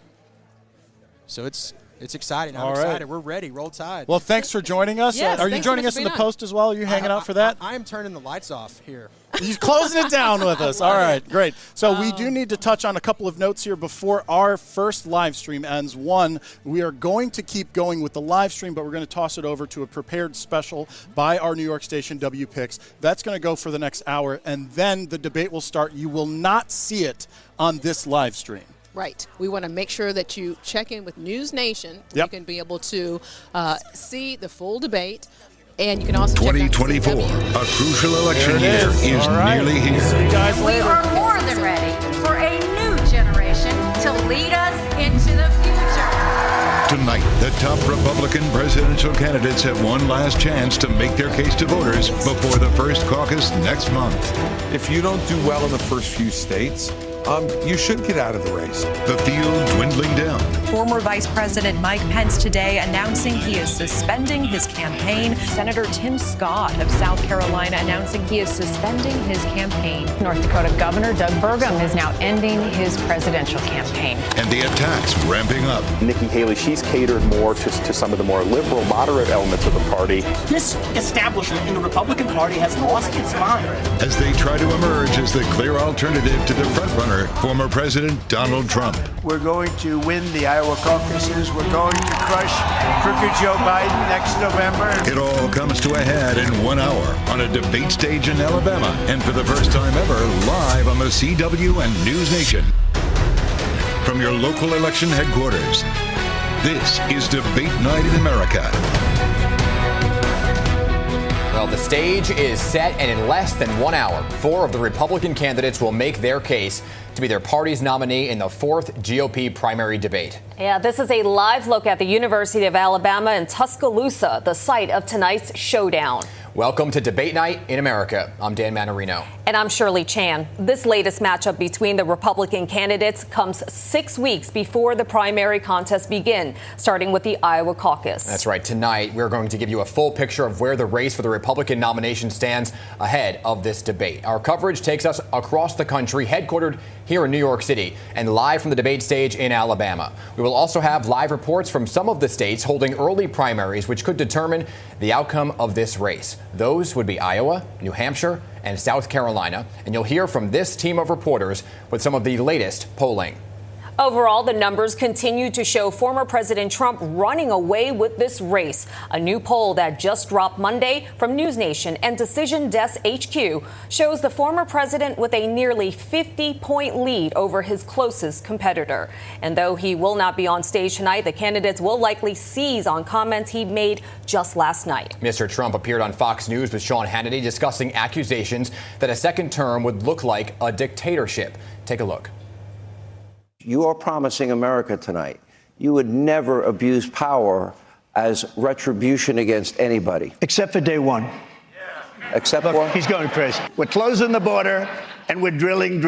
So it's exciting. I'm excited. We're ready. Roll Tide. Well, thanks for joining us. Yes, are you joining us in the Post as well? Are you hanging out for that? I am turning the lights off here. He's closing it down with us. All right, great. So we do need to touch on a couple of notes here before our first live stream ends. One, we are going to keep going with the live stream, but we're going to toss it over to a prepared special by our New York station, WPIX. That's going to go for the next hour, and then the debate will start. You will not see it on this live stream. Right. We want to make sure that you check in with News Nation. You can be able to see the full debate. And you can also 2024, a crucial election year is nearly here. See you guys later. We are more than ready for a new generation to lead us into the future. Tonight, the top Republican presidential candidates have one last chance to make their case to voters before the first caucus next month. If you don't do well in the first few states, you should get out of the race. The field dwindling down. Former Vice President Mike Pence today announcing he is suspending his campaign. Senator Tim Scott of South Carolina announcing he is suspending his campaign. North Dakota Governor Doug Burgum is now ending his presidential campaign. And the attacks ramping up. Nikki Haley, she's catered more to some of the more liberal, moderate elements of the party. This establishment in the Republican Party has lost its mind. As they try to emerge as the clear alternative to the frontrunner, former President Donald Trump. We're going to win the Iowa Caucuses. We're going to crush crooked Joe Biden next November. It all comes to a head in 1 hour on a debate stage in Alabama, and for the first time ever, live on the CW and News Nation. From your local election headquarters, this is Debate Night in America. Well, the stage is set, and in less than 1 hour, 4 of the Republican candidates will make their case to be their party's nominee in the 4th GOP primary debate. Yeah, this is a live look at the University of Alabama in Tuscaloosa, the site of tonight's showdown. Welcome to Debate Night in America. I'm Dan Manarino. And I'm Shirley Chan. This latest matchup between the Republican candidates comes 6 weeks before the primary contests begin, starting with the Iowa caucus. That's right. Tonight, we're going to give you a full picture of where the race for the Republican nomination stands ahead of this debate. Our coverage takes us across the country, headquartered here in New York City, and live from the debate stage in Alabama. We will also have live reports from some of the states holding early primaries, which could determine the outcome of this race. Those would be Iowa, New Hampshire, and South Carolina. And you'll hear from this team of reporters with some of the latest polling. Overall, the numbers continue to show former President Trump running away with this race. A new poll that just dropped Monday from News Nation and Decision Desk HQ shows the former president with a nearly 50-point lead over his closest competitor. And though he will not be on stage tonight, the candidates will likely seize on comments he made just last night. Mr. Trump appeared on Fox News with Sean Hannity discussing accusations that a second term would look like a dictatorship. Take a look. You are promising America tonight you would never abuse power as retribution against anybody. Except for day one. Except Look, what? he's going crazy. We're closing the border, and we're drilling.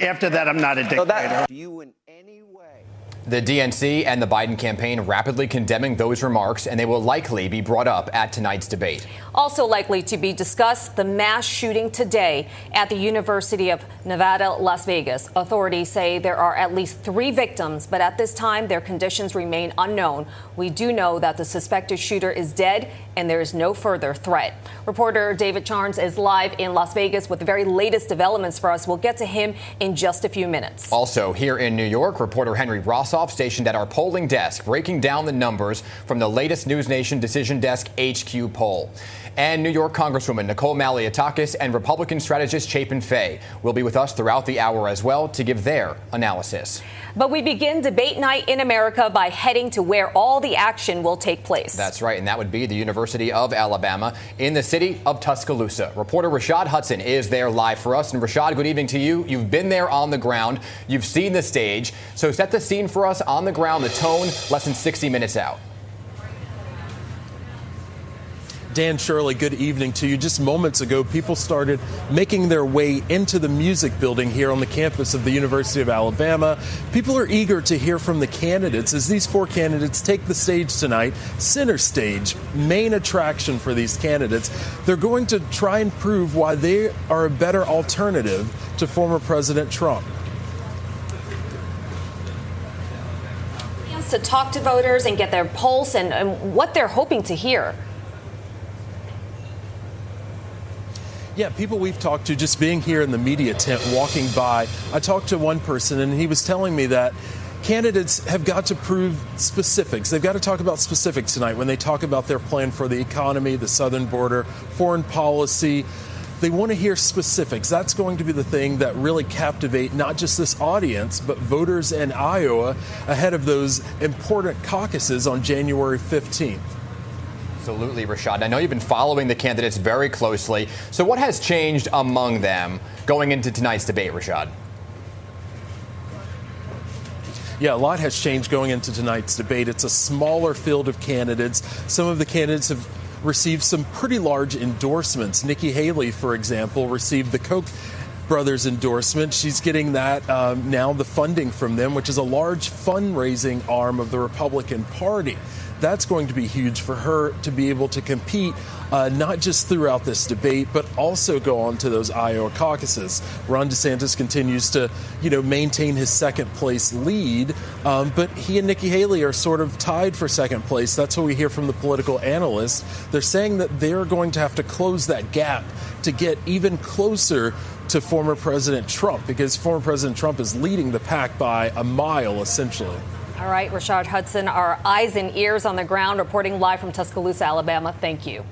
After that, I'm not a dictator. Do you in any way The DNC and the Biden campaign rapidly condemning those remarks, and they will likely be brought up at tonight's debate. Also likely to be discussed, the mass shooting today at the University of Nevada, Las Vegas. Authorities say there are at least 3 victims, but at this time, their conditions remain unknown. We do know that the suspected shooter is dead, and there is no further threat. Reporter David Charnes is live in Las Vegas with the very latest developments for us. We'll get to him in just a few minutes. Also here in New York, reporter Henry Rossoff stationed at our polling desk, breaking down the numbers from the latest News Nation Decision Desk HQ poll. And New York Congresswoman Nicole Malliotakis and Republican strategist Chapin Fay will be with us throughout the hour as well to give their analysis. But we begin debate night in America by heading to where all the action will take place. That's right, and that would be the University of Alabama in the city of Tuscaloosa. Reporter Rashad Hudson is there live for us. And Rashad, good evening to you. You've been there on the ground. You've seen the stage. So set the scene for us on the ground, the tone, less than 60 minutes out. Dan, Shirley, good evening to you. Just moments ago, people started making their way into the music building here on the campus of the University of Alabama. People are eager to hear from the candidates as these 4 candidates take the stage tonight. Center stage, main attraction for these candidates. They're going to try and prove why they are a better alternative to former President Trump. To talk to voters and get their pulse and what they're hoping to hear. Yeah, people we've talked to just being here in the media tent, walking by. I talked to one person and he was telling me that candidates have got to prove specifics. They've got to talk about specifics tonight when they talk about their plan for the economy, the southern border, foreign policy. They want to hear specifics. That's going to be the thing that really captivate not just this audience, but voters in Iowa ahead of those important caucuses on January 15th. Absolutely, Rashad. I know you've been following the candidates very closely. So what has changed among them going into tonight's debate, Rashad? Yeah, a lot has changed going into tonight's debate. It's a smaller field of candidates. Some of the candidates have received some pretty large endorsements. Nikki Haley, for example, received the Koch brothers endorsement. She's getting that now, the funding from them, which is a large fundraising arm of the Republican Party. That's going to be huge for her to be able to compete, not just throughout this debate, but also go on to those Iowa caucuses. Ron DeSantis continues to, maintain his second place lead, but he and Nikki Haley are sort of tied for second place. That's what we hear from the political analysts. They're saying that they're going to have to close that gap to get even closer to former President Trump, because former President Trump is leading the pack by a mile, essentially. All right, Rashad Hudson, our eyes and ears on the ground, reporting live from Tuscaloosa, Alabama. Thank you.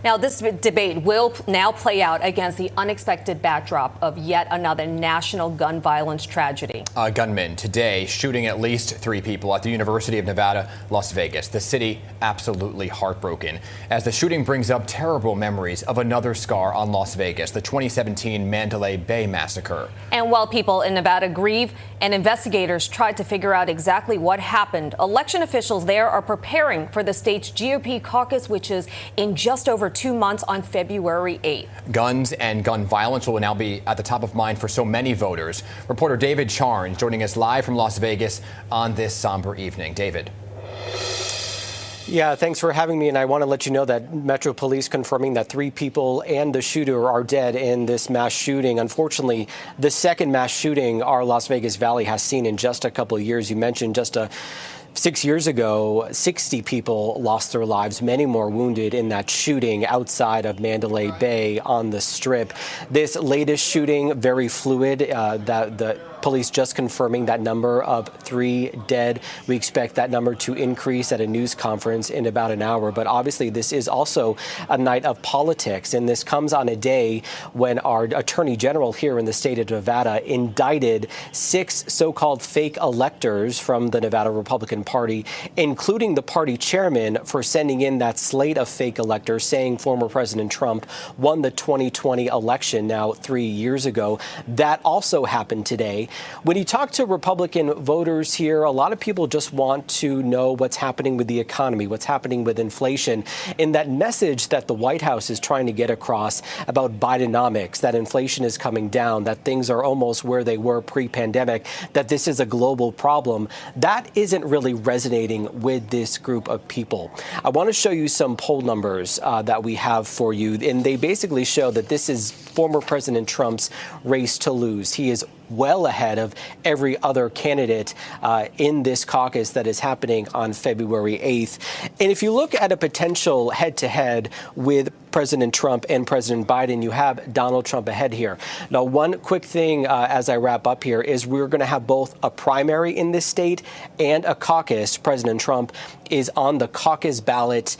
Now, this debate will now play out against the unexpected backdrop of yet another national gun violence tragedy. A gunman today shooting at least 3 people at the University of Nevada, Las Vegas. The city absolutely heartbroken as the shooting brings up terrible memories of another scar on Las Vegas, the 2017 Mandalay Bay massacre. And while people in Nevada grieve and investigators try to figure out exactly what happened, election officials there are preparing for the state's GOP caucus, which is in just over 2 months on February 8th. Guns and gun violence will now be at the top of mind for so many voters. Reporter David Charnes joining us live from Las Vegas on this somber evening. David. Yeah, thanks for having me. And I want to let you know that Metro Police confirming that 3 people and the shooter are dead in this mass shooting. Unfortunately, the second mass shooting our Las Vegas Valley has seen in just a couple of years. You mentioned just 6 years ago, 60 people lost their lives, many more wounded in that shooting outside of Mandalay Bay on the Strip. This latest shooting, very fluid, that the police just confirming that number of 3 dead. We expect that number to increase at a news conference in about an hour. But obviously, this is also a night of politics. And this comes on a day when our attorney general here in the state of Nevada indicted 6 so-called fake electors from the Nevada Republican Party, including the party chairman, for sending in that slate of fake electors saying former President Trump won the 2020 election now 3 years ago. That also happened today. When you talk to Republican voters here, a lot of people just want to know what's happening with the economy, what's happening with inflation, and that message that the White House is trying to get across about Bidenomics, that inflation is coming down, that things are almost where they were pre-pandemic, that this is a global problem. That isn't really resonating with this group of people. I want to show you some poll numbers that we have for you, and they basically show that this is former President Trump's race to lose. He is well ahead of every other candidate in this caucus that is happening on February 8th. And if you look at a potential head-to-head with President Trump and President Biden, you have Donald Trump ahead here. Now, one quick thing as I wrap up here is we're going to have both a primary in this state and a caucus. President Trump is on the caucus ballot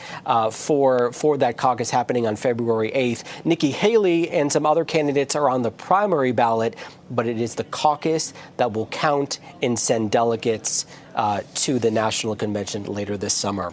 for that caucus happening on February 8th. Nikki Haley and some other candidates are on the primary ballot, but it is the caucus that will count and send delegates to the national convention later this summer.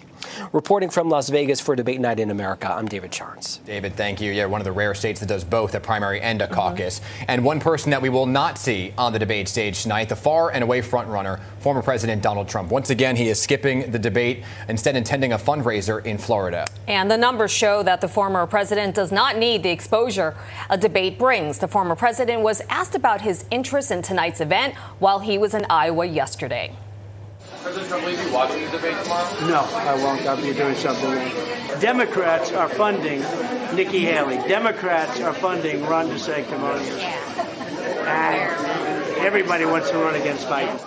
Reporting from Las Vegas for Debate Night in America, I'm David Charnes. David, thank you. Yeah, one of the rare states that does both a primary and a caucus. And one person that we will not see on the debate stage tonight, the far and away frontrunner, former President Donald Trump. Once again, he is skipping the debate, instead attending a fundraiser in Florida. And the numbers show that the former president does not need the exposure a debate brings. The former president was asked about his interest in tonight's event while he was in Iowa yesterday. President Trump, will you be watching the debate tomorrow? No, I won't. I'll be doing something else. Democrats are funding Nikki Haley. Democrats are funding Ron DeSanctimonious. And everybody wants to run against Biden.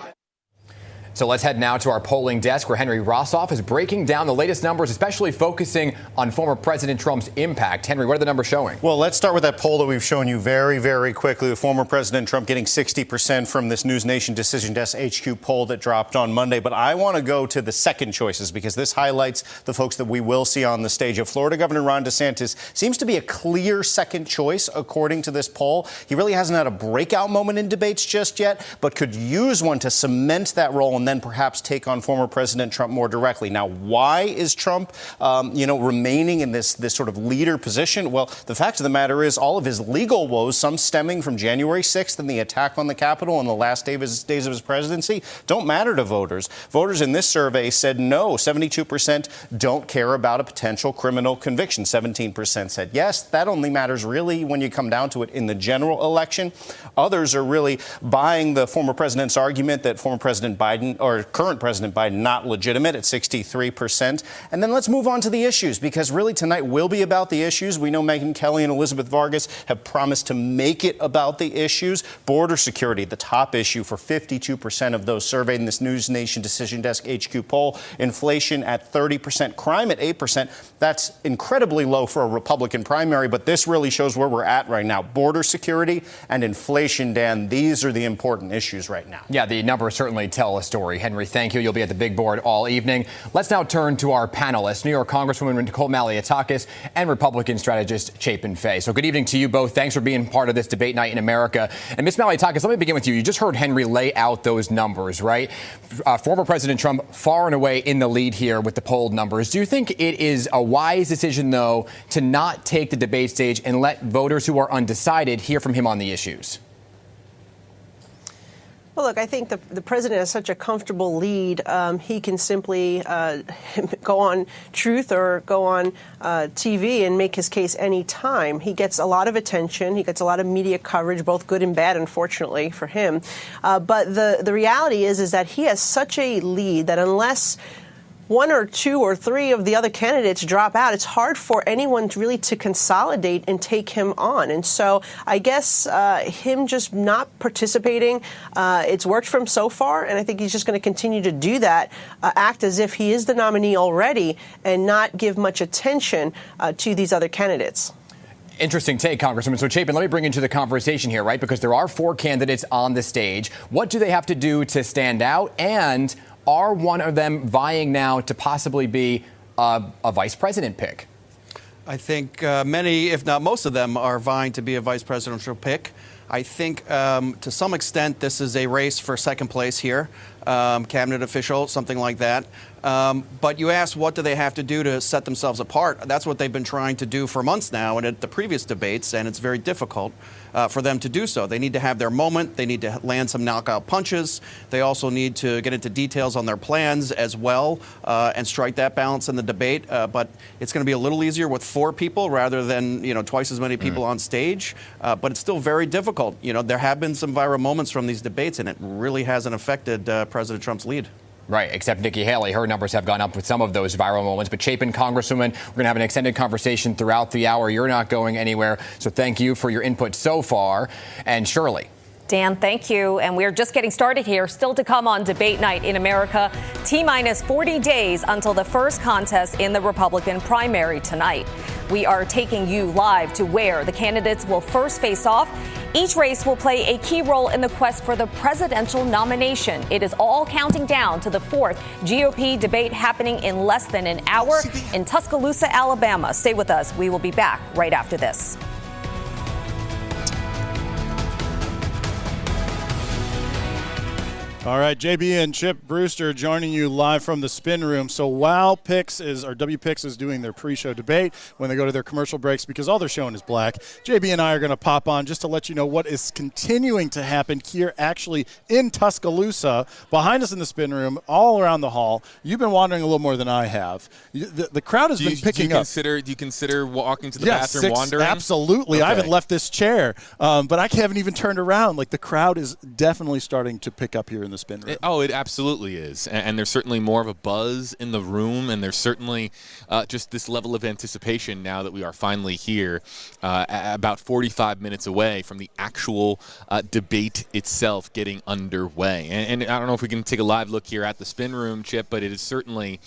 So let's head now to our polling desk where Henry Rossoff is breaking down the latest numbers, especially focusing on former President Trump's impact. Henry, what are the numbers showing? Well, let's start with that poll that we've shown you very, very quickly. With former President Trump getting 60% from this News Nation Decision Desk HQ poll that dropped on Monday. But I want to go to the second choices because this highlights the folks that we will see on the stage. Of Florida Governor Ron DeSantis seems to be a clear second choice, according to this poll. He really hasn't had a breakout moment in debates just yet, but could use one to cement that role and then perhaps take on former President Trump more directly. Now, why is Trump, remaining in this sort of leader position? Well, the fact of the matter is all of his legal woes, some stemming from January 6th and the attack on the Capitol on the last days of his presidency, don't matter to voters. Voters in this survey said no. 72% don't care about a potential criminal conviction. 17% said yes. That only matters really when you come down to it in the general election. Others are really buying the former president's argument that former President Biden or current President Biden not legitimate at 63%. And then let's move on to the issues, because really tonight will be about the issues. We know Megyn Kelly and Elizabeth Vargas have promised to make it about the issues. Border security, the top issue for 52% of those surveyed in this News Nation Decision Desk HQ poll. Inflation at 30%, crime at 8%. That's incredibly low for a Republican primary, but this really shows where we're at right now. Border security and inflation, Dan, these are the important issues right now. Yeah, the numbers certainly tell a story. Henry, thank you. You'll be at the big board all evening. Let's now turn to our panelists, New York Congresswoman Nicole Malliotakis and Republican strategist Chapin Fay. So good evening to you both. Thanks for being part of this debate night in America. And Ms. Malliotakis, let me begin with you. You just heard Henry lay out those numbers, right? Former President Trump far and away in the lead here with the polled numbers. Do you think it is a wise decision, though, to not take the debate stage and let voters who are undecided hear from him on the issues? Well, look, I think the president has such a comfortable lead. He can simply go on Truth or go on TV and make his case any time. He gets a lot of attention. He gets a lot of media coverage, both good and bad, unfortunately, for him. But the reality is that he has such a lead that unless one or two or three of the other candidates drop out, it's hard for anyone really to consolidate and take him on. And so I guess him just not participating, it's worked for him so far, and I think he's just going to continue to do that, act as if he is the nominee already and not give much attention to these other candidates. Interesting take, Congresswoman. So, Chapin, let me bring you into the conversation here, right? Because there are four candidates on the stage. What do they have to do to stand out? And are one of them vying now to possibly be a vice president pick? I think many, if not most of them, are vying to be a vice presidential pick. I think to some extent this is a race for second place here, cabinet official, something like that. But you ask, what do they have to do to set themselves apart? That's what they've been trying to do for months now and at the previous debates, and it's very difficult for them to do so. They need to have their moment. They need to land some knockout punches. They also need to get into details on their plans as well and strike that balance in the debate. But it's going to be a little easier with 4 people rather than twice as many people on stage. But it's still very difficult. There have been some viral moments from these debates, and it really hasn't affected President Trump's lead. Right, except Nikki Haley. Her numbers have gone up with some of those viral moments. But Chapin, Congresswoman, we're going to have an extended conversation throughout the hour. You're not going anywhere. So thank you for your input so far. And Shirley. Dan, thank you. And we're just getting started here. Still to come on Debate Night in America. T-minus 40 days until the first contest in the Republican primary tonight. We are taking you live to where the candidates will first face off. Each race will play a key role in the quest for the presidential nomination. It is all counting down to the 4th GOP debate happening in less than an hour in Tuscaloosa, Alabama. Stay with us. We will be back right after this. All right, JB and Chip Brewster joining you live from the spin room. So while WPIX is doing their pre-show debate, when they go to their commercial breaks, because all they're showing is black, JB and I are going to pop on just to let you know what is continuing to happen here actually in Tuscaloosa, behind us in the spin room, all around the hall. You've been wandering a little more than I have. The crowd has been picking up. Do you consider walking to the bathroom wandering? Absolutely. Okay. I haven't left this chair, but I haven't even turned around. Like, the crowd is definitely starting to pick up here in the spin room. It absolutely is. And there's certainly more of a buzz in the room, and there's certainly just this level of anticipation now that we are finally here, about 45 minutes away from the actual debate itself getting underway. And I don't know if we can take a live look here at the spin room, Chip, but it is certainly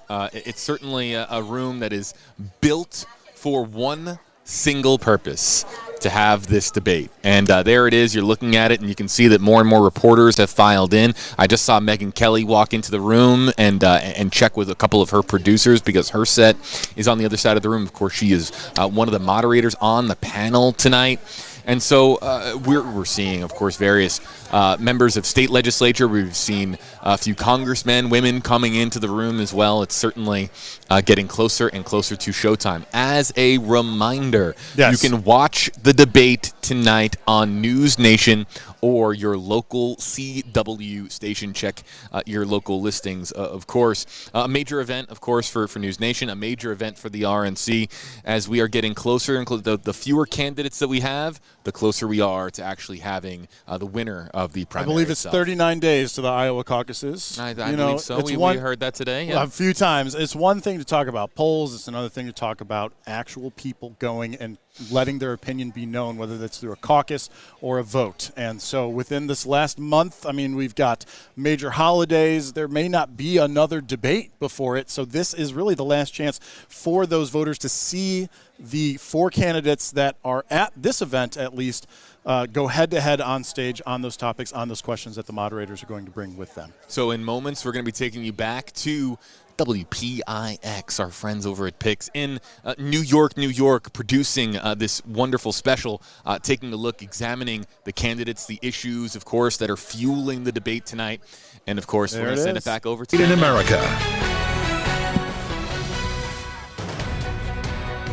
a room that is built for one single purpose: to have this debate. And there it is. You're looking at it, and you can see that more and more reporters have filed in. I just saw Megyn Kelly walk into the room and check with a couple of her producers, because her set is on the other side of the room. Of course, she is one of the moderators on the panel tonight. And so we're seeing, of course, various members of state legislature. We've seen a few congressmen, women coming into the room as well. It's certainly getting closer and closer to showtime. As a reminder, you can watch the debate tonight on News Nation or your local CW station. Check your local listings, of course. A major event, of course, for News Nation, a major event for the RNC. As we are getting closer and closer, the fewer candidates that we have, the closer we are to actually having the winner of the primary. I believe it's 39 days to the Iowa caucuses. I believe so. We heard that today. Yeah. A few times. It's one thing to talk about polls. It's another thing to talk about actual people going and letting their opinion be known, whether that's through a caucus or a vote. And so within this last month, I mean, we've got major holidays. There may not be another debate before it. So this is really the last chance for those voters to see the 4 candidates that are at this event, at least, go head-to-head on stage on those topics, on those questions that the moderators are going to bring with them. So in moments, we're going to be taking you back to WPIX, our friends over at PIX in New York, producing this wonderful special, taking a look, examining the candidates, the issues, of course, that are fueling the debate tonight. And, of course, we're going to send it back over to in America.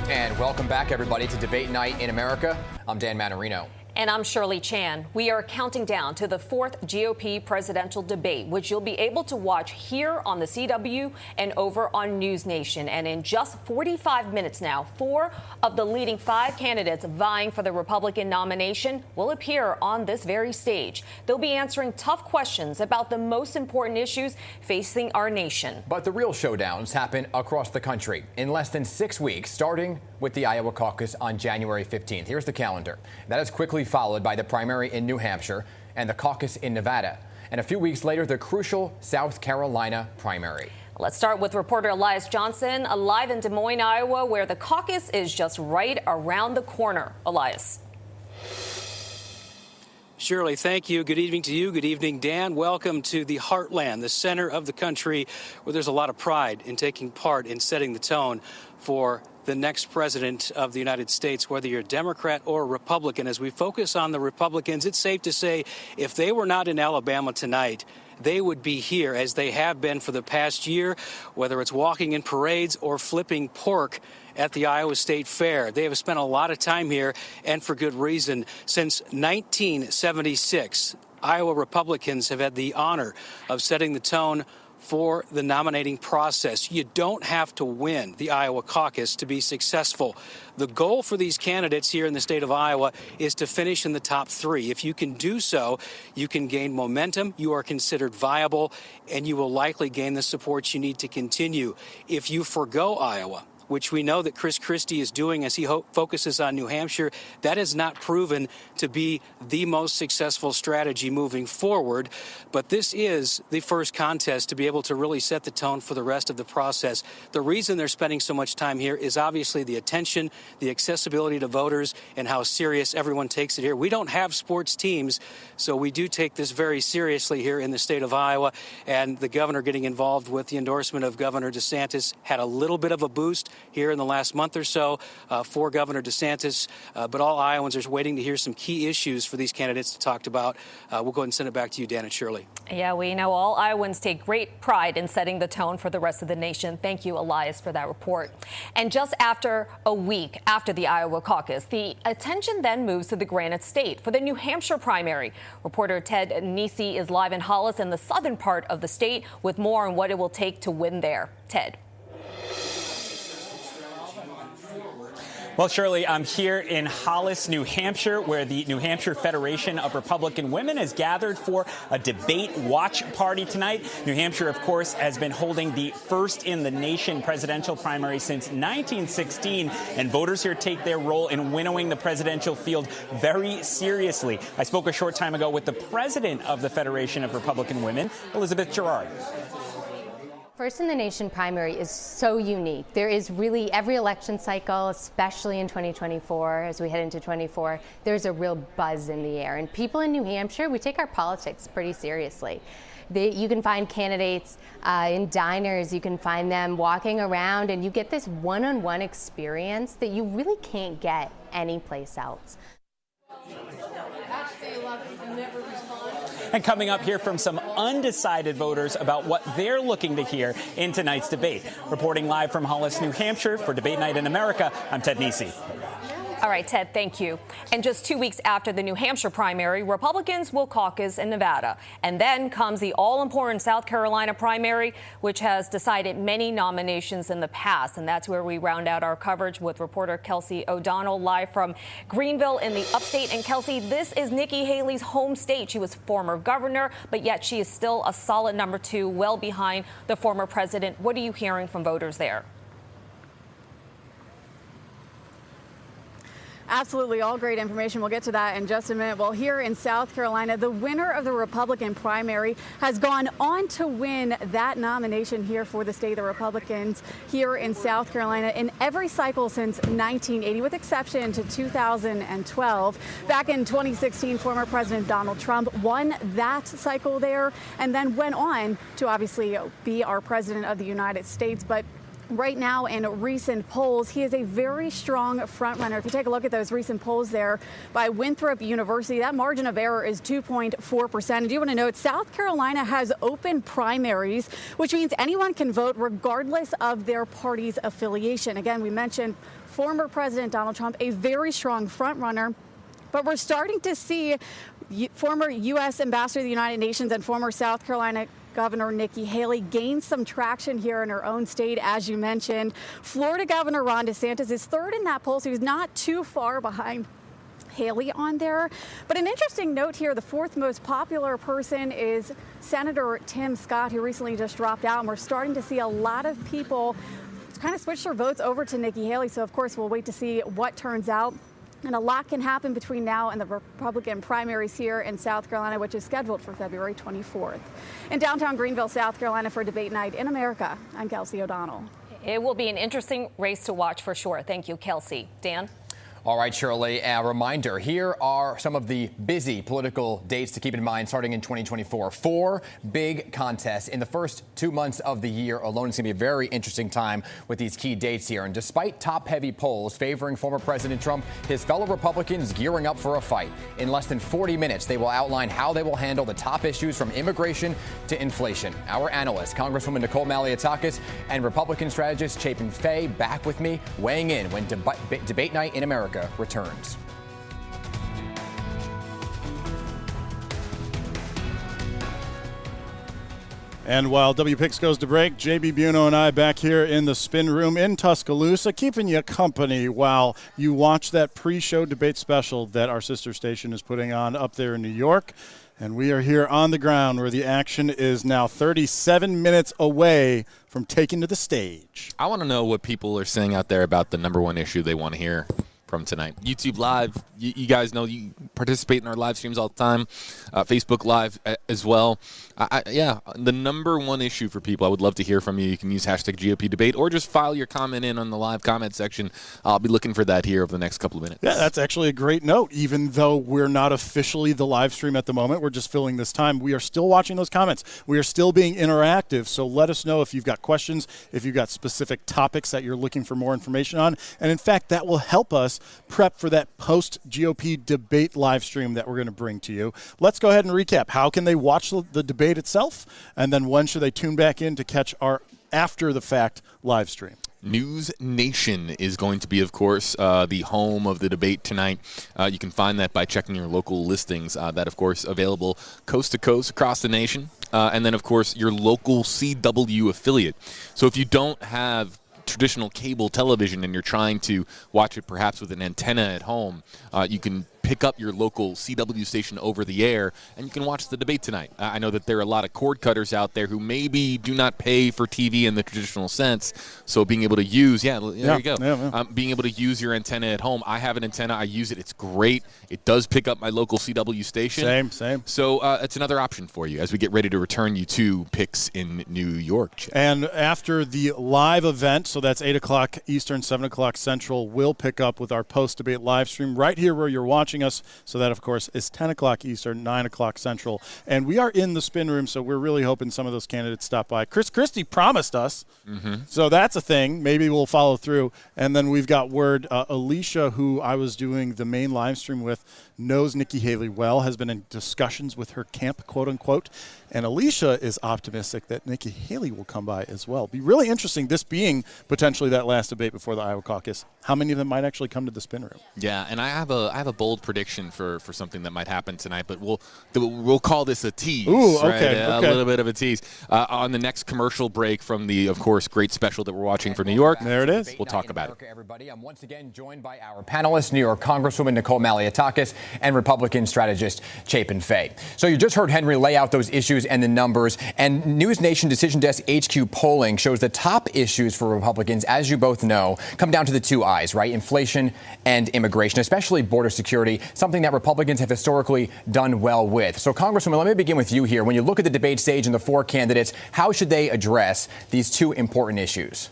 And welcome back, everybody, to Debate Night in America. I'm Dan Manarino. And I'm Shirley Chan. We are counting down to the 4th GOP presidential debate, which you'll be able to watch here on the CW and over on News Nation. And in just 45 minutes now, 4 of the leading 5 candidates vying for the Republican nomination will appear on this very stage. They'll be answering tough questions about the most important issues facing our nation. But the real showdowns happen across the country in less than 6 weeks, starting with the Iowa caucus on January 15th. Here's the calendar. That is quickly followed by the primary in New Hampshire and the caucus in Nevada. And a few weeks later, the crucial South Carolina primary. Let's start with reporter Elias Johnson, live in Des Moines, Iowa, where the caucus is just right around the corner. Elias. Shirley, thank you. Good evening to you. Good evening, Dan. Welcome to the heartland, the center of the country, where there's a lot of pride in taking part in setting the tone for the next president of the United States, whether you're a Democrat or a Republican. As we focus on the Republicans, it's safe to say if they were not in Alabama tonight, they would be here as they have been for the past year, whether it's walking in parades or flipping pork at the Iowa State Fair. They have spent a lot of time here, and for good reason. Since 1976, Iowa Republicans have had the honor of setting the tone for the nominating process. You don't have to win the Iowa caucus to be successful. The goal for these candidates here in the state of Iowa is to finish in the top 3. If you can do so, you can gain momentum, you are considered viable, and you will likely gain the support you need to continue. If you forgo Iowa, which we know that Chris Christie is doing as he focuses on New Hampshire, that has not proven to be the most successful strategy moving forward. But this is the first contest to be able to really set the tone for the rest of the process. The reason they're spending so much time here is obviously the attention, the accessibility to voters, and how serious everyone takes it here. We don't have sports teams, so we do take this very seriously here in the state of Iowa. And the governor getting involved with the endorsement of Governor DeSantis had a little bit of a boost here in the last month or so for Governor DeSantis. But all Iowans are waiting to hear some key issues for these candidates to talk about. We'll go ahead and send it back to you, Dan and Shirley. Yeah, we know all Iowans take great pride in setting the tone for the rest of the nation. Thank you, Elias, for that report. And just after a week after the Iowa caucus, the attention then moves to the Granite State for the New Hampshire primary. Reporter Ted Nesi is live in Hollis in the southern part of the state with more on what it will take to win there. Ted. Well, Shirley, I'm here in Hollis, New Hampshire, where the New Hampshire Federation of Republican Women has gathered for a debate watch party tonight. New Hampshire, of course, has been holding the first in the nation presidential primary since 1916, and voters here take their role in winnowing the presidential field very seriously. I spoke a short time ago with the president of the Federation of Republican Women, Elizabeth Girard. First in the nation primary is so unique. There is really every election cycle, especially in 2024, as we head into 24, there's a real buzz in the air. And people in New Hampshire, we take our politics pretty seriously. You can find candidates in diners, you can find them walking around, and you get this one-on-one experience that you really can't get anyplace else. And coming up here from some undecided voters about what they're looking to hear in tonight's debate. Reporting live from Hollis, New Hampshire for Debate Night in America, I'm Ted Nesi. All right, Ted, thank you. And just 2 weeks after the New Hampshire primary, Republicans will caucus in Nevada. And then comes the all-important South Carolina primary, which has decided many nominations in the past. And that's where we round out our coverage with reporter Kelsey O'Donnell live from Greenville in the upstate. And Kelsey, this is Nikki Haley's home state. She was former governor, but yet she is still a solid number 2, well behind the former president. What are you hearing from voters there? Absolutely, all great information. We'll get to that in just a minute. Well, here in South Carolina, the winner of the Republican primary has gone on to win that nomination here for the state of the Republicans here in South Carolina in every cycle since 1980, with exception to 2012. Back in 2016, former President Donald Trump won that cycle there and then went on to obviously be our president of the United States. But right now, in recent polls, he is a very strong frontrunner. If you take a look at those recent polls there by Winthrop University, that margin of error is 2.4%. And do you want to note, South Carolina has open primaries, which means anyone can vote regardless of their party's affiliation. Again, we mentioned former President Donald Trump, a very strong frontrunner. But we're starting to see former U.S. Ambassador to the United Nations and former South Carolina Governor Nikki Haley gained some traction here in her own state, as you mentioned. Florida Governor Ron DeSantis is third in that poll, so he's not too far behind Haley on there. But an interesting note here, the fourth most popular person is Senator Tim Scott, who recently just dropped out. And we're starting to see a lot of people kind of switch their votes over to Nikki Haley. So, of course, we'll wait to see what turns out. And a lot can happen between now and the Republican primaries here in South Carolina, which is scheduled for February 24th. In downtown Greenville, South Carolina for Debate Night in America, I'm Kelsey O'Donnell. It will be an interesting race to watch for sure. Thank you, Kelsey. Dan? All right, Shirley, a reminder, here are some of the busy political dates to keep in mind starting in 2024. 4 big contests in the first 2 months of the year alone. It's going to be a very interesting time with these key dates here. And despite top-heavy polls favoring former President Trump, his fellow Republicans gearing up for a fight. In less than 40 minutes, they will outline how they will handle the top issues from immigration to inflation. Our analyst, Congresswoman Nicole Malliotakis, and Republican strategist Chapin Fay back with me, weighing in when debate night in America returns. And while WPIX goes to break, JB Biunno and I back here in the spin room in Tuscaloosa, keeping you company while you watch that pre-show debate special that our sister station is putting on up there in New York. And we are here on the ground where the action is now 37 minutes away from taking to the stage. I want to know what people are saying out there about the number one issue they want to hear from tonight. YouTube Live, you guys know you participate in our live streams all the time. Facebook Live as well. Yeah, the number one issue for people, I would love to hear from you. You can use hashtag GOP debate or just file your comment in on the live comment section. I'll be looking for that here over the next couple of minutes. Yeah, that's actually a great note. Even though we're not officially the live stream at the moment, we're just filling this time. We are still watching those comments. We are still being interactive. So let us know if you've got questions, if you've got specific topics that you're looking for more information on. And in fact, that will help us prep for that post-GOP debate live stream that we're going to bring to you. Let's go ahead and recap. How can they watch the debate itself? And then when should they tune back in to catch our after-the-fact live stream? News Nation is going to be, of course, the home of the debate tonight. You can find that by checking your local listings. That, of course, available coast to coast across the nation. And then, of course, your local CW affiliate. So if you don't have traditional cable television and you're trying to watch it perhaps with an antenna at home, you can pick up your local CW station over the air, and you can watch the debate tonight. I know that there are a lot of cord cutters out there who maybe do not pay for TV in the traditional sense, so being able to use, there you go, being able to use your antenna at home. I have an antenna. I use it. It's great. It does pick up my local CW station. Same. So it's another option for you as we get ready to return you to picks in New York. Chip. And after the live event, so that's 8 o'clock Eastern, 7 o'clock Central, we'll pick up with our post-debate live stream right here where you're watching us. So that, of course, is 10 o'clock Eastern, 9 o'clock Central. And we are in the spin room, so we're really hoping some of those candidates stop by. Chris Christie promised us, so that's a thing. Maybe we'll follow through. And then we've got word, Alicia, who I was doing the main live stream with, knows Nikki Haley well, has been in discussions with her camp, quote-unquote. And Alicia is optimistic that Nikki Haley will come by as well. Be really interesting, this being potentially that last debate before the Iowa caucus, how many of them might actually come to the spin room. Yeah, and I have a bold prediction for something that might happen tonight, but we'll call this a tease. Ooh, right? okay. A little bit of a tease. On the next commercial break from the, of course, great special that we're watching for New York. There it is. We'll talk about it. Everybody, I'm once again joined by our panelists, New York Congresswoman Nicole Malliotakis and Republican strategist Chapin Fay. So you just heard Henry lay out those issues and the numbers, and News Nation Decision Desk HQ polling shows the top issues for Republicans, as you both know, come down to the two I's, right? Inflation and immigration, especially border security, something that Republicans have historically done well with. So, Congresswoman, let me begin with you here. When you look at the debate stage and the 4 candidates, how should they address these 2 important issues?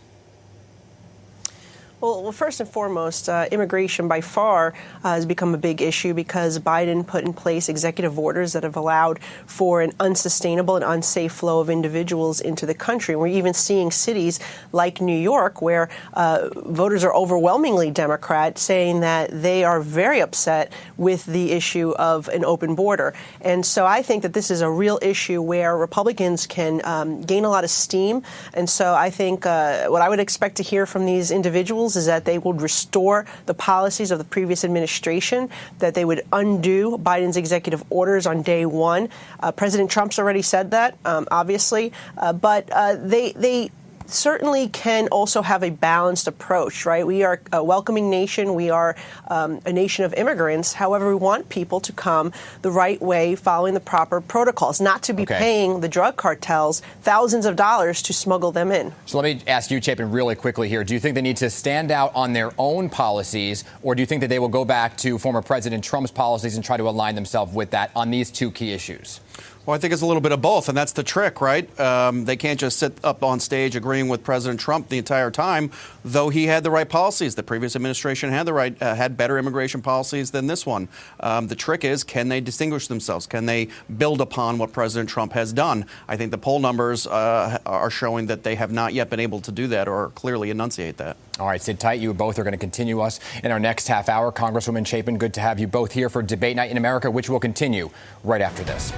Well, first and foremost, immigration by far has become a big issue because Biden put in place executive orders that have allowed for an unsustainable and unsafe flow of individuals into the country. We're even seeing cities like New York where voters are overwhelmingly Democrat, saying that they are very upset with the issue of an open border. And so I think that this is a real issue where Republicans can gain a lot of steam. And so I think what I would expect to hear from these individuals is that they would restore the policies of the previous administration, that they would undo Biden's executive orders on day one. President Trump's already said that, obviously, but they certainly can also have a balanced approach, right? We are a welcoming nation. We are a nation of immigrants. However, we want people to come the right way, following the proper protocols, not to be paying the drug cartels thousands of dollars to smuggle them in. So let me ask you, Chapin, really quickly here. Do you think they need to stand out on their own policies, or do you think that they will go back to former President Trump's policies and try to align themselves with that on these 2 key issues? Well, I think it's a little bit of both, and that's the trick, right? They can't just sit up on stage agreeing with President Trump the entire time, though he had the right policies. The previous administration had better immigration policies than this one. The trick is, can they distinguish themselves? Can they build upon what President Trump has done? I think the poll numbers are showing that they have not yet been able to do that or clearly enunciate that. All right, sit tight. You both are going to continue us in our next half hour. Congresswoman Chapin, good to have you both here for Debate Night in America, which will continue right after this.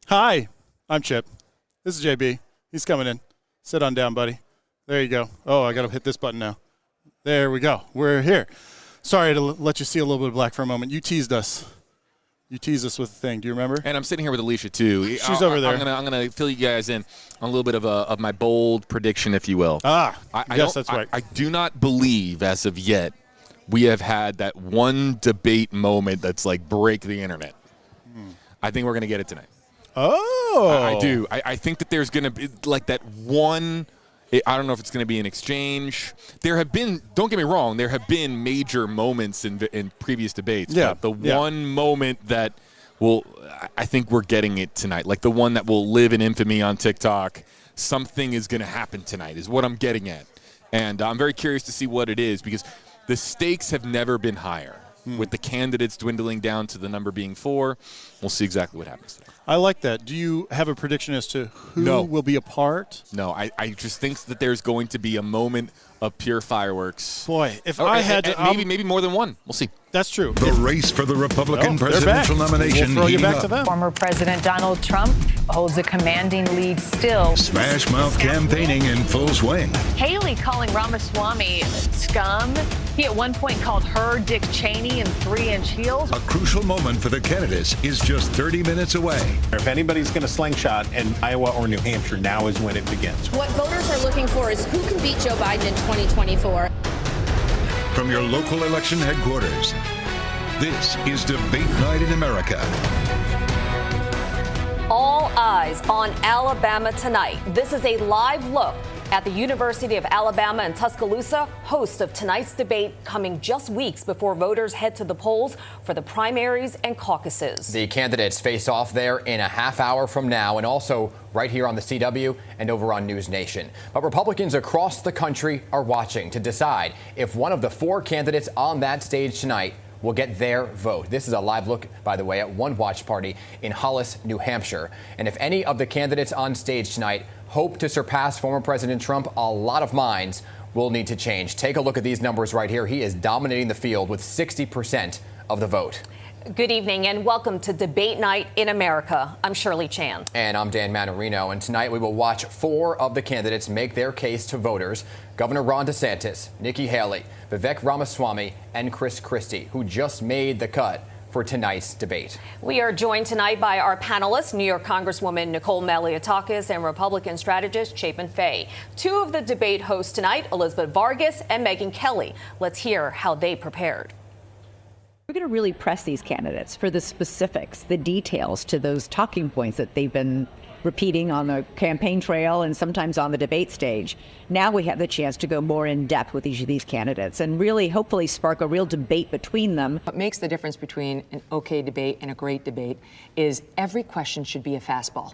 Hi, I'm Chip. This is JB. He's coming in. Sit on down, buddy. There you go. Oh, I got to hit this button now. There we go. We're here. Sorry to let you see a little bit of black for a moment. You teased us. You teased us with the thing. Do you remember? And I'm sitting here with Alicia, too. She's over there. I'm gonna fill you guys in on a little bit of my bold prediction, if you will. Yes, that's right. I do not believe, as of yet, we have had that one debate moment that's like break the internet. I think we're going to get it tonight. Oh. I do. I think that there's going to be like that one. I don't know if it's going to be an exchange. There have been, don't get me wrong, there have been major moments in previous debates. Yeah. But the one moment that I think we're getting it tonight, like the one that will live in infamy on TikTok, something is going to happen tonight is what I'm getting at. And I'm very curious to see what it is because the stakes have never been higher. With the candidates dwindling down to the number being 4, we'll see exactly what happens today. I like that. Do you have a prediction as to who will be a part? No, I just think that there's going to be a moment of pure fireworks. Boy, if I had to... maybe more than one. We'll see. That's true. The race for the Republican presidential nomination We'll throw you back heating to up. them. Former President Donald Trump holds a commanding lead still. Smash Mouth campaigning in full swing. Haley calling Ramaswamy scum. He at one point called her Dick Cheney and 3-inch heels. A crucial moment for the candidates is just 30 minutes away. If anybody's going to slingshot in Iowa or New Hampshire, now is when it begins. What voters are looking for is who can beat Joe Biden in 2024. From your local election headquarters, this is Debate Night in America. All eyes on Alabama tonight. This is a live look at the University of Alabama in Tuscaloosa, host of tonight's debate, coming just weeks before voters head to the polls for the primaries and caucuses. The candidates face off there in a half hour from now and also right here on the CW and over on News Nation. But Republicans across the country are watching to decide if one of the 4 candidates on that stage tonight will get their vote. This is a live look, by the way, at one watch party in Hollis, New Hampshire. And if any of the candidates on stage tonight hope to surpass former President Trump, a lot of minds will need to change. Take a look at these numbers right here. He is dominating the field with 60% of the vote. Good evening and welcome to Debate Night in America. I'm Shirley Chan. And I'm Dan Manarino. And tonight we will watch 4 of the candidates make their case to voters. Governor Ron DeSantis, Nikki Haley, Vivek Ramaswamy, and Chris Christie, who just made the cut for tonight's debate. We are joined tonight by our panelists, New York Congresswoman Nicole Malliotakis and Republican strategist Chapin Fay. 2 of the debate hosts tonight, Elizabeth Vargas and Megyn Kelly. Let's hear how they prepared. We're going to really press these candidates for the specifics, the details to those talking points that they've been repeating on the campaign trail and sometimes on the debate stage. Now we have the chance to go more in depth with each of these candidates and really hopefully spark a real debate between them. What makes the difference between an okay debate and a great debate is every question should be a fastball.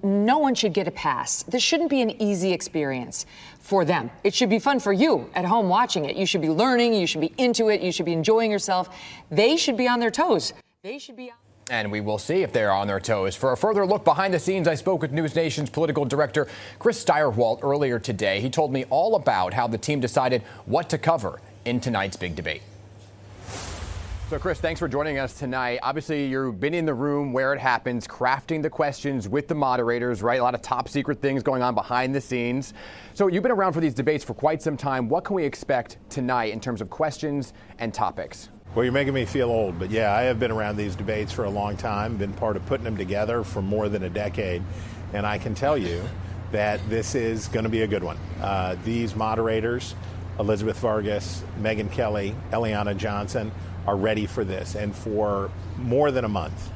No one should get a pass. This shouldn't be an easy experience for them. It should be fun for you at home watching it. You should be learning, you should be into it, you should be enjoying yourself. They should be on their toes. They should be And we will see if they're on their toes. For a further look behind the scenes, I spoke with News Nation's political director, Chris Steyerwalt, earlier today. He told me all about how the team decided what to cover in tonight's big debate. So, Chris, thanks for joining us tonight. Obviously, you've been in the room where it happens, crafting the questions with the moderators, right? A lot of top secret things going on behind the scenes. So you've been around for these debates for quite some time. What can we expect tonight in terms of questions and topics? Well, you're making me feel old, but yeah, I have been around these debates for a long time, been part of putting them together for more than a decade, and I can tell you that this is going to be a good one. These moderators, Elizabeth Vargas, Megyn Kelly, Eliana Johnson, are ready for this, and for more than a month,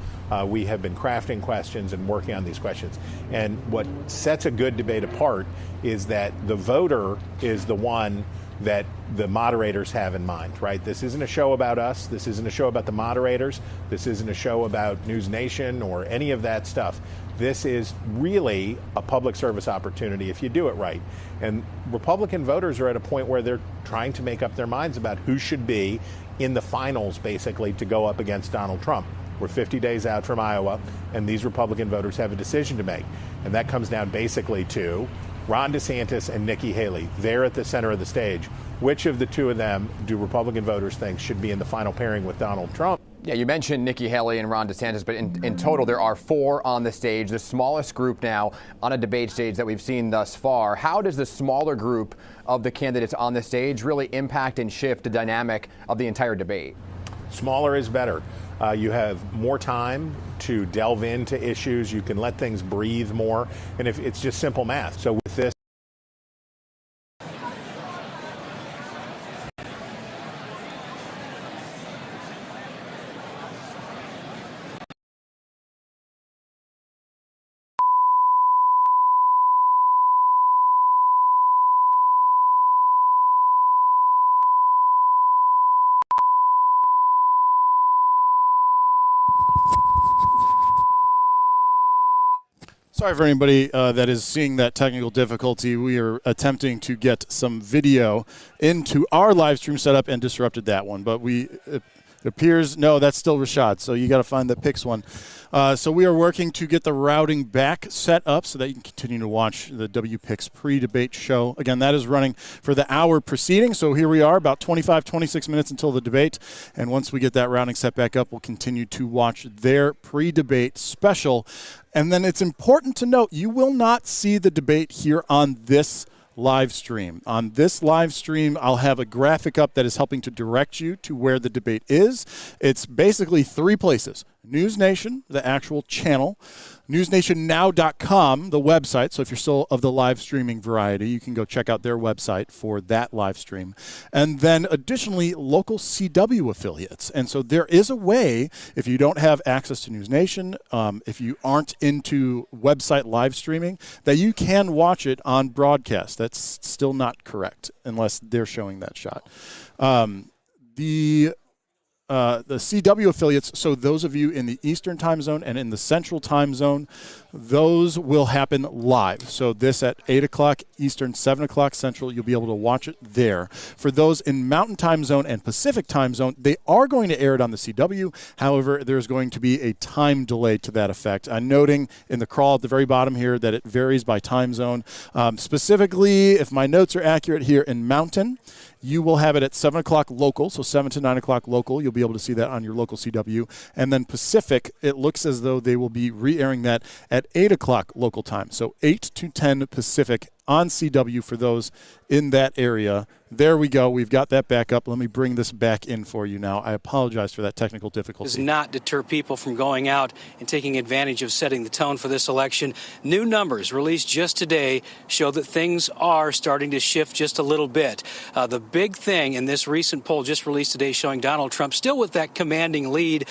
we have been crafting questions and working on these questions. And what sets a good debate apart is that the voter is the one that the moderators have in mind, right? This isn't a show about us. This isn't a show about the moderators. This isn't a show about News Nation or any of that stuff. This is really a public service opportunity if you do it right. And Republican voters are at a point where they're trying to make up their minds about who should be in the finals, basically, to go up against Donald Trump. We're 50 days out from Iowa, and these Republican voters have a decision to make. And that comes down basically to Ron DeSantis and Nikki Haley. They're at the center of the stage. Which of the two of them do Republican voters think should be in the final pairing with Donald Trump? Yeah, you mentioned Nikki Haley and Ron DeSantis, but in total there are 4 on the stage, the smallest group now on a debate stage that we've seen thus far. How does the smaller group of the candidates on the stage really impact and shift the dynamic of the entire debate? Smaller is better. You have more time to delve into issues. You can let things breathe more. And if it's just simple math. So with this, Sorry for anybody that is seeing that technical difficulty. We are attempting to get some video into our live stream setup and disrupted that one. But it appears, no, that's still Rashad. So you got to find the Picks one. So we are working to get the routing back set up so that you can continue to watch the WPIX pre-debate show. Again, that is running for the hour preceding. So here we are, about 25, 26 minutes until the debate. And once we get that routing set back up, we'll continue to watch their pre-debate special. And then it's important to note, you will not see the debate here on this live stream. On this live stream, I'll have a graphic up that is helping to direct you to where the debate is. It's basically 3 places. News Nation, the actual channel, newsnationnow.com, the website. So if you're still of the live streaming variety, you can go check out their website for that live stream. And then additionally, local CW affiliates. And so there is a way, if you don't have access to News Nation, if you aren't into website live streaming, that you can watch it on broadcast. That's still not correct unless they're showing that shot. The CW affiliates, so those of you in the Eastern time zone and in the Central time zone, those will happen live. So this at 8 o'clock Eastern, 7 o'clock Central, you'll be able to watch it there. For those in Mountain time zone and Pacific time zone, they are going to air it on the CW. However, there's going to be a time delay to that effect. I'm noting in the crawl at the very bottom here that it varies by time zone. Specifically, if my notes are accurate here in Mountain, you will have it at 7 o'clock local, so 7 to 9 o'clock local. You'll be able to see that on your local CW. And then Pacific, it looks as though they will be re-airing that at at 8 o'clock local time. So 8 to 10 Pacific on CW for those in that area. There we go. We've got that back up. Let me bring this back in for you now. I apologize for that technical difficulty. Does not deter people from going out and taking advantage of setting the tone for this election. New numbers released just today show that things are starting to shift just a little bit. The big thing in this recent poll just released today showing Donald Trump still with that commanding lead.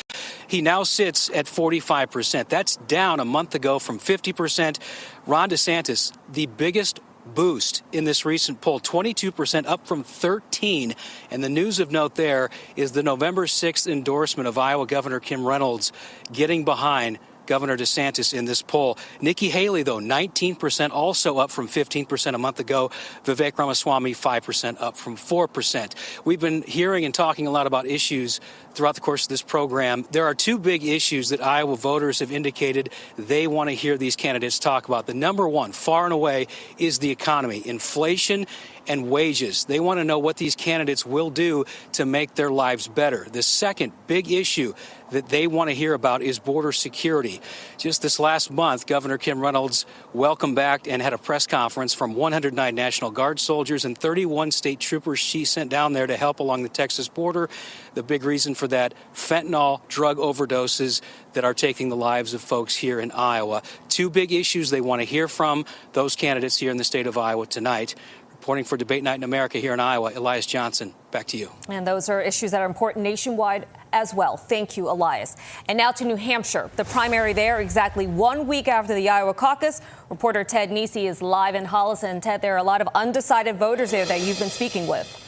He now sits at 45%. That's down a month ago from 50%. Ron DeSantis, the biggest boost in this recent poll, 22% up from 13. And the news of note there is the November 6th endorsement of Iowa Governor Kim Reynolds getting behind Governor DeSantis in this poll. Nikki Haley, though, 19%, also up from 15% a month ago. Vivek Ramaswamy, 5% up from 4%. We've been hearing and talking a lot about issues throughout the course of this program. There are two big issues that Iowa voters have indicated they want to hear these candidates talk about. The number one, far and away, is the economy, inflation and wages. They want to know what these candidates will do to make their lives better. The second big issue that they want to hear about is border security. Just this last month, Governor Kim Reynolds welcomed back and had a press conference from 109 National Guard soldiers and 31 state troopers she sent down there to help along the Texas border. The big reason for that, fentanyl drug overdoses that are taking the lives of folks here in Iowa. Two big issues they want to hear from those candidates here in the state of Iowa tonight. Reporting for Debate Night in America here in Iowa, Elias Johnson, back to you. And those are issues that are important nationwide as well. Thank you, Elias. And now to New Hampshire. The primary there exactly 1 week after the Iowa caucus. Reporter Ted Nesi is live in Hollis. And Ted, there are a lot of undecided voters there that you've been speaking with.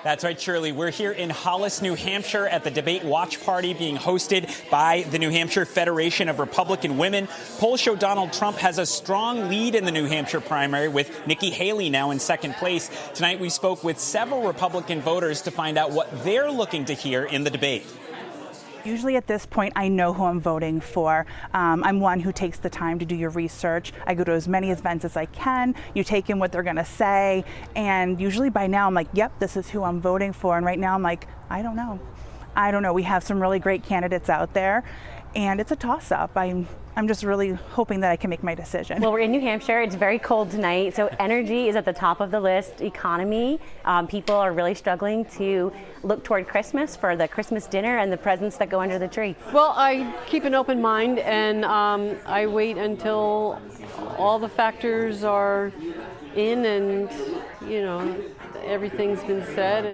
That's right, Shirley. We're here in Hollis, New Hampshire at the debate watch party being hosted by the New Hampshire Federation of Republican Women. Polls show Donald Trump has a strong lead in the New Hampshire primary, with Nikki Haley now in second place. Tonight, we spoke with several Republican voters to find out what they're looking to hear in the debate. Usually at this point, I know who I'm voting for. I'm one who takes the time to do your research. I go to as many events as I can. You take in what they're going to say. And usually by now I'm like, yep, this is who I'm voting for. And right now I'm like, I don't know. We have some really great candidates out there. And it's a toss-up. I'm just really hoping that I can make my decision. Well, we're in New Hampshire. It's very cold tonight, so energy is at the top of the list. Economy, people are really struggling to look toward Christmas for the Christmas dinner and the presents that go under the tree. Well, I keep an open mind, and I wait until all the factors are in and, everything's been said.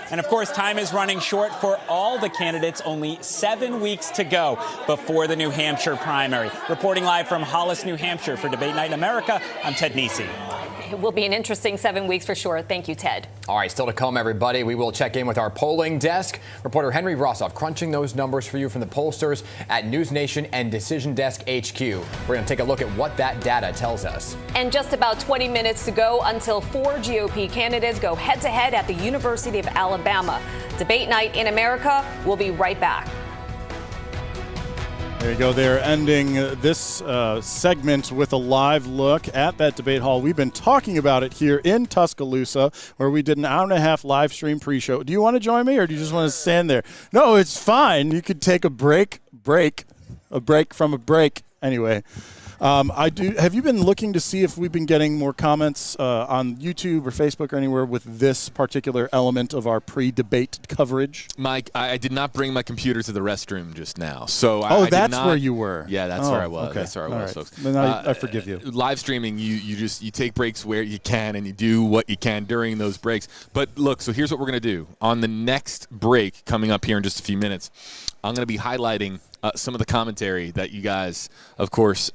And of course, time is running short for all the candidates. Only 7 weeks to go before the New Hampshire primary. Reporting live from Hollis, New Hampshire for Debate Night in America, I'm Ted Nesi. It will be an interesting 7 weeks for sure. Thank you, Ted. All right, still to come, everybody. We will check in with our polling desk. Reporter Henry Rossoff crunching those numbers for you from the pollsters at News Nation and Decision Desk HQ. We're going to take a look at what that data tells us. And just about 20 minutes to go until 4 GOP candidates go head-to-head at the University of Alabama. Debate Night in America. We'll be right back. There you go. They're ending this segment with a live look at that debate hall. We've been talking about it here in Tuscaloosa, where we did an hour-and-a-half live stream pre-show. Do you want to join me, or do you just want to stand there? No, it's fine. You could take a break from a break. Anyway, have you been looking to see if we've been getting more comments on YouTube or Facebook or anywhere with this particular element of our pre-debate coverage? Mike, I did not bring my computer to the restroom just now, so that's where you were. Yeah, that's where I was. Okay. That's where I was, right. folks. Then I forgive you. Live streaming, you take breaks where you can, and you do what you can during those breaks. But look, so here's what we're gonna do on the next break coming up here in just a few minutes. I'm gonna be highlighting some of the commentary that you guys, of course,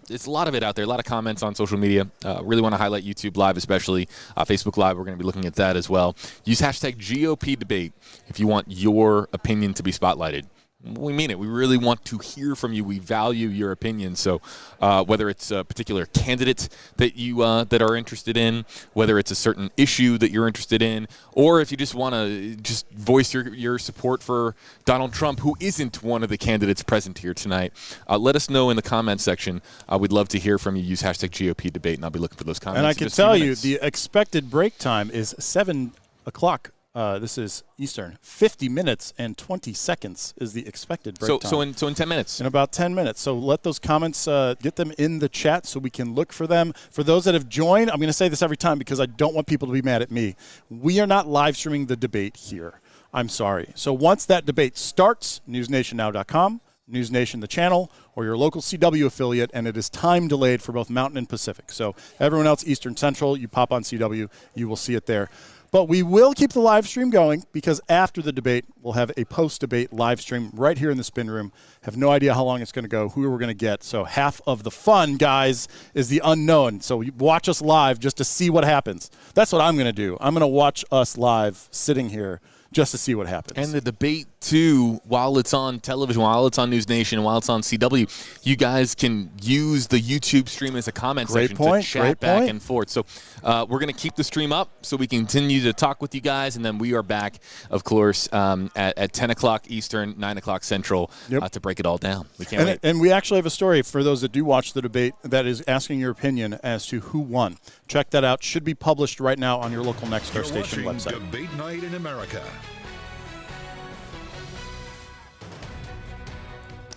it's a lot of it out there, a lot of comments on social media. Really want to highlight YouTube Live, especially Facebook Live. We're going to be looking at that as well. Use hashtag GOP debate if you want your opinion to be spotlighted. We mean it. We really want to hear from you. We value your opinion. So whether it's a particular candidate that you that are interested in, whether it's a certain issue that you're interested in, or if you just want to just voice your support for Donald Trump, who isn't one of the candidates present here tonight, let us know in the comment section. We'd love to hear from you. Use hashtag GOP debate, and I'll be looking for those comments. And I can tell you the expected break time is 7 o'clock This is Eastern. 50 minutes and 20 seconds is the expected break time. So in 10 minutes. In about 10 minutes. So let those comments, get them in the chat so we can look for them. For those that have joined, I'm going to say this every time because I don't want people to be mad at me. We are not live streaming the debate here. I'm sorry. So once that debate starts, newsnationnow.com, News Nation, the channel, or your local CW affiliate, and it is time delayed for both Mountain and Pacific. So everyone else, Eastern Central, you pop on CW, you will see it there. But we will keep the live stream going because after the debate, we'll have a post-debate live stream right here in the spin room. Have no idea how long it's going to go, who we're going to get. So half of the fun, guys, is the unknown. So you watch us live just to see what happens. That's what I'm going to do. I'm going to watch us live sitting here just to see what happens. And the debate, too, while it's on television, while it's on News Nation, while it's on CW, you guys can use the YouTube stream as a comment section to chat back and forth. So we're going to keep the stream up so we continue to talk with you guys, and then we are back, of course, at 10 o'clock Eastern, 9 o'clock Central to break it all down. We can't wait. And we actually have a story for those that do watch the debate that is asking your opinion as to who won. Check that out. Should be published right now on your local Next Star Station website. Debate Night in America.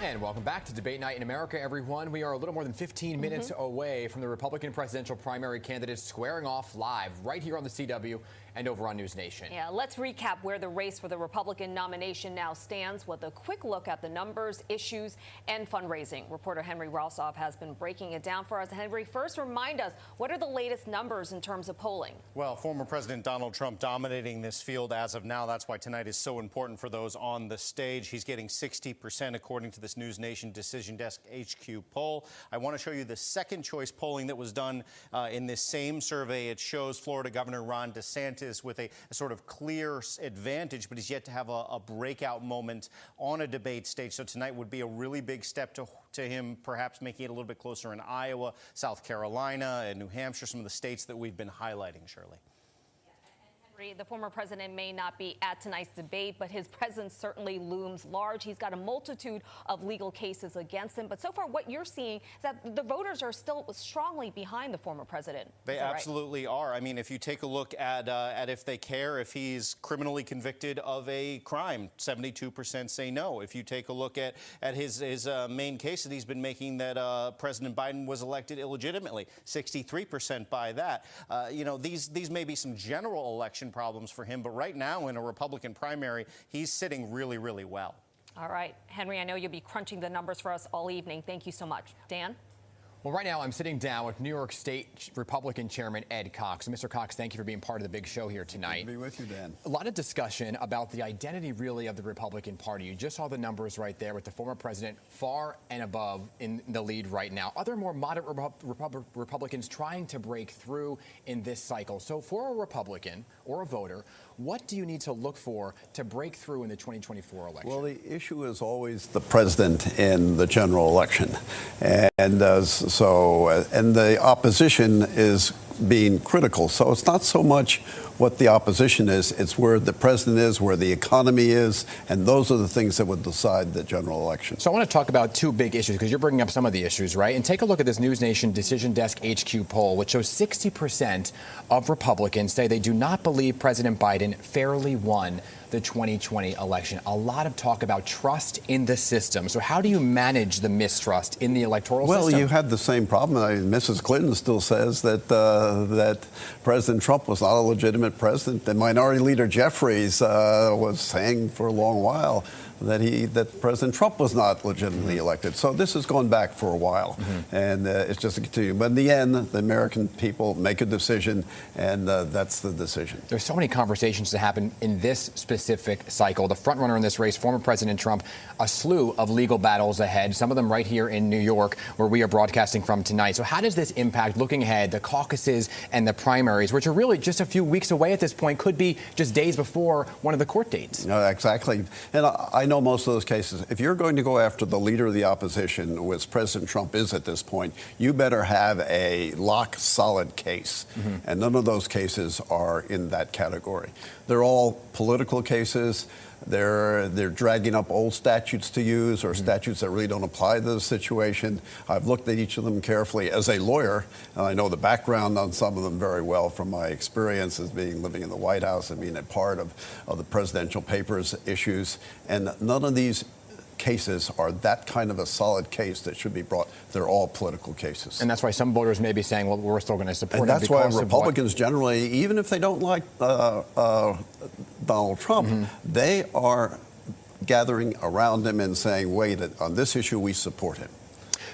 And welcome back to Debate Night in America, everyone. We are a little more than 15 minutes away from the Republican presidential primary candidates squaring off live right here on the CW and over on News Nation. Yeah, let's recap where the race for the Republican nomination now stands with a quick look at the numbers, issues, and fundraising. Reporter Henry Rossoff has been breaking it down for us. Henry, first remind us, what are the latest numbers in terms of polling? Well, former President Donald Trump dominating this field as of now. That's why tonight is so important for those on the stage. He's getting 60% according to this News Nation Decision Desk HQ poll. I want to show you the second choice polling that was done in this same survey. It shows Florida Governor Ron DeSantis with a sort of clear advantage, but he's yet to have a breakout moment on a debate stage. So tonight would be a really big step to him, perhaps making it a little bit closer in Iowa, South Carolina, and New Hampshire, some of the states that we've been highlighting, Shirley. The former president may not be at tonight's debate, but his presence certainly looms large. He's got a multitude of legal cases against him. But so far, what you're seeing is that the voters are still strongly behind the former president. They absolutely are. I mean, if you take a look at if they care, if he's criminally convicted of a crime, 72% say no. If you take a look at his main case that he's been making that President Biden was elected illegitimately, 63% buy that. These may be some general election problems for him, but right now in a Republican primary, he's sitting really, really well. All right, Henry, I know you'll be crunching the numbers for us all evening. Thank you so much. Dan? Well, right now I'm sitting down with New York State Republican Chairman Ed Cox. And Mr. Cox, thank you for being part of the big show here tonight. Good to be with you, Dan. A lot of discussion about the identity, really, of the Republican Party. You just saw the numbers right there with the former president far and above in the lead right now. Other more moderate Republicans trying to break through in this cycle. So for a Republican or a voter, what do you need to look for to break through in the 2024 election? Well, the issue is always the president in the general election. And the opposition is being critical. So it's not so much what the opposition is, it's where the president is, where the economy is, and those are the things that would decide the general election. So I want to talk about two big issues, because you're bringing up some of the issues, right? And take a look at this News Nation Decision Desk HQ poll, which shows 60% of Republicans say they do not believe President Biden fairly won the 2020 election. A lot of talk about trust in the system. So how do you manage the mistrust in the electoral system? Well, you had the same problem. Mrs. Clinton still says that that President Trump was not a legitimate president. The Minority Leader Jeffries was saying for a long while that President Trump was not legitimately elected. So this has gone back for a while, and it's just a continue. But in the end, the American people make a decision, and that's the decision. There's so many conversations that happen in this specific cycle. The front runner in this race, former President Trump, a slew of legal battles ahead, some of them right here in New York, where we are broadcasting from tonight. So how does this impact, looking ahead, the caucuses and the primaries, which are really just a few weeks away at this point, could be just days before one of the court dates? No, exactly. And I know most of those cases. If you're going to go after the leader of the opposition, which President Trump is at this point, you better have a solid case. And none of those cases are in that category. They're all political cases. They're dragging up old statutes to use or statutes that really don't apply to the situation. I've looked at each of them carefully as a lawyer, and I know the background on some of them very well from my experience as living in the White House and being a part of the presidential papers issues. And none of these cases are that kind of a solid case that should be brought. They're all political cases. And that's why some voters may be saying, well, we're still going to support and him. That's why Republicans generally, even if they don't like Donald Trump, they are gathering around him and saying, wait, on this issue, we support him.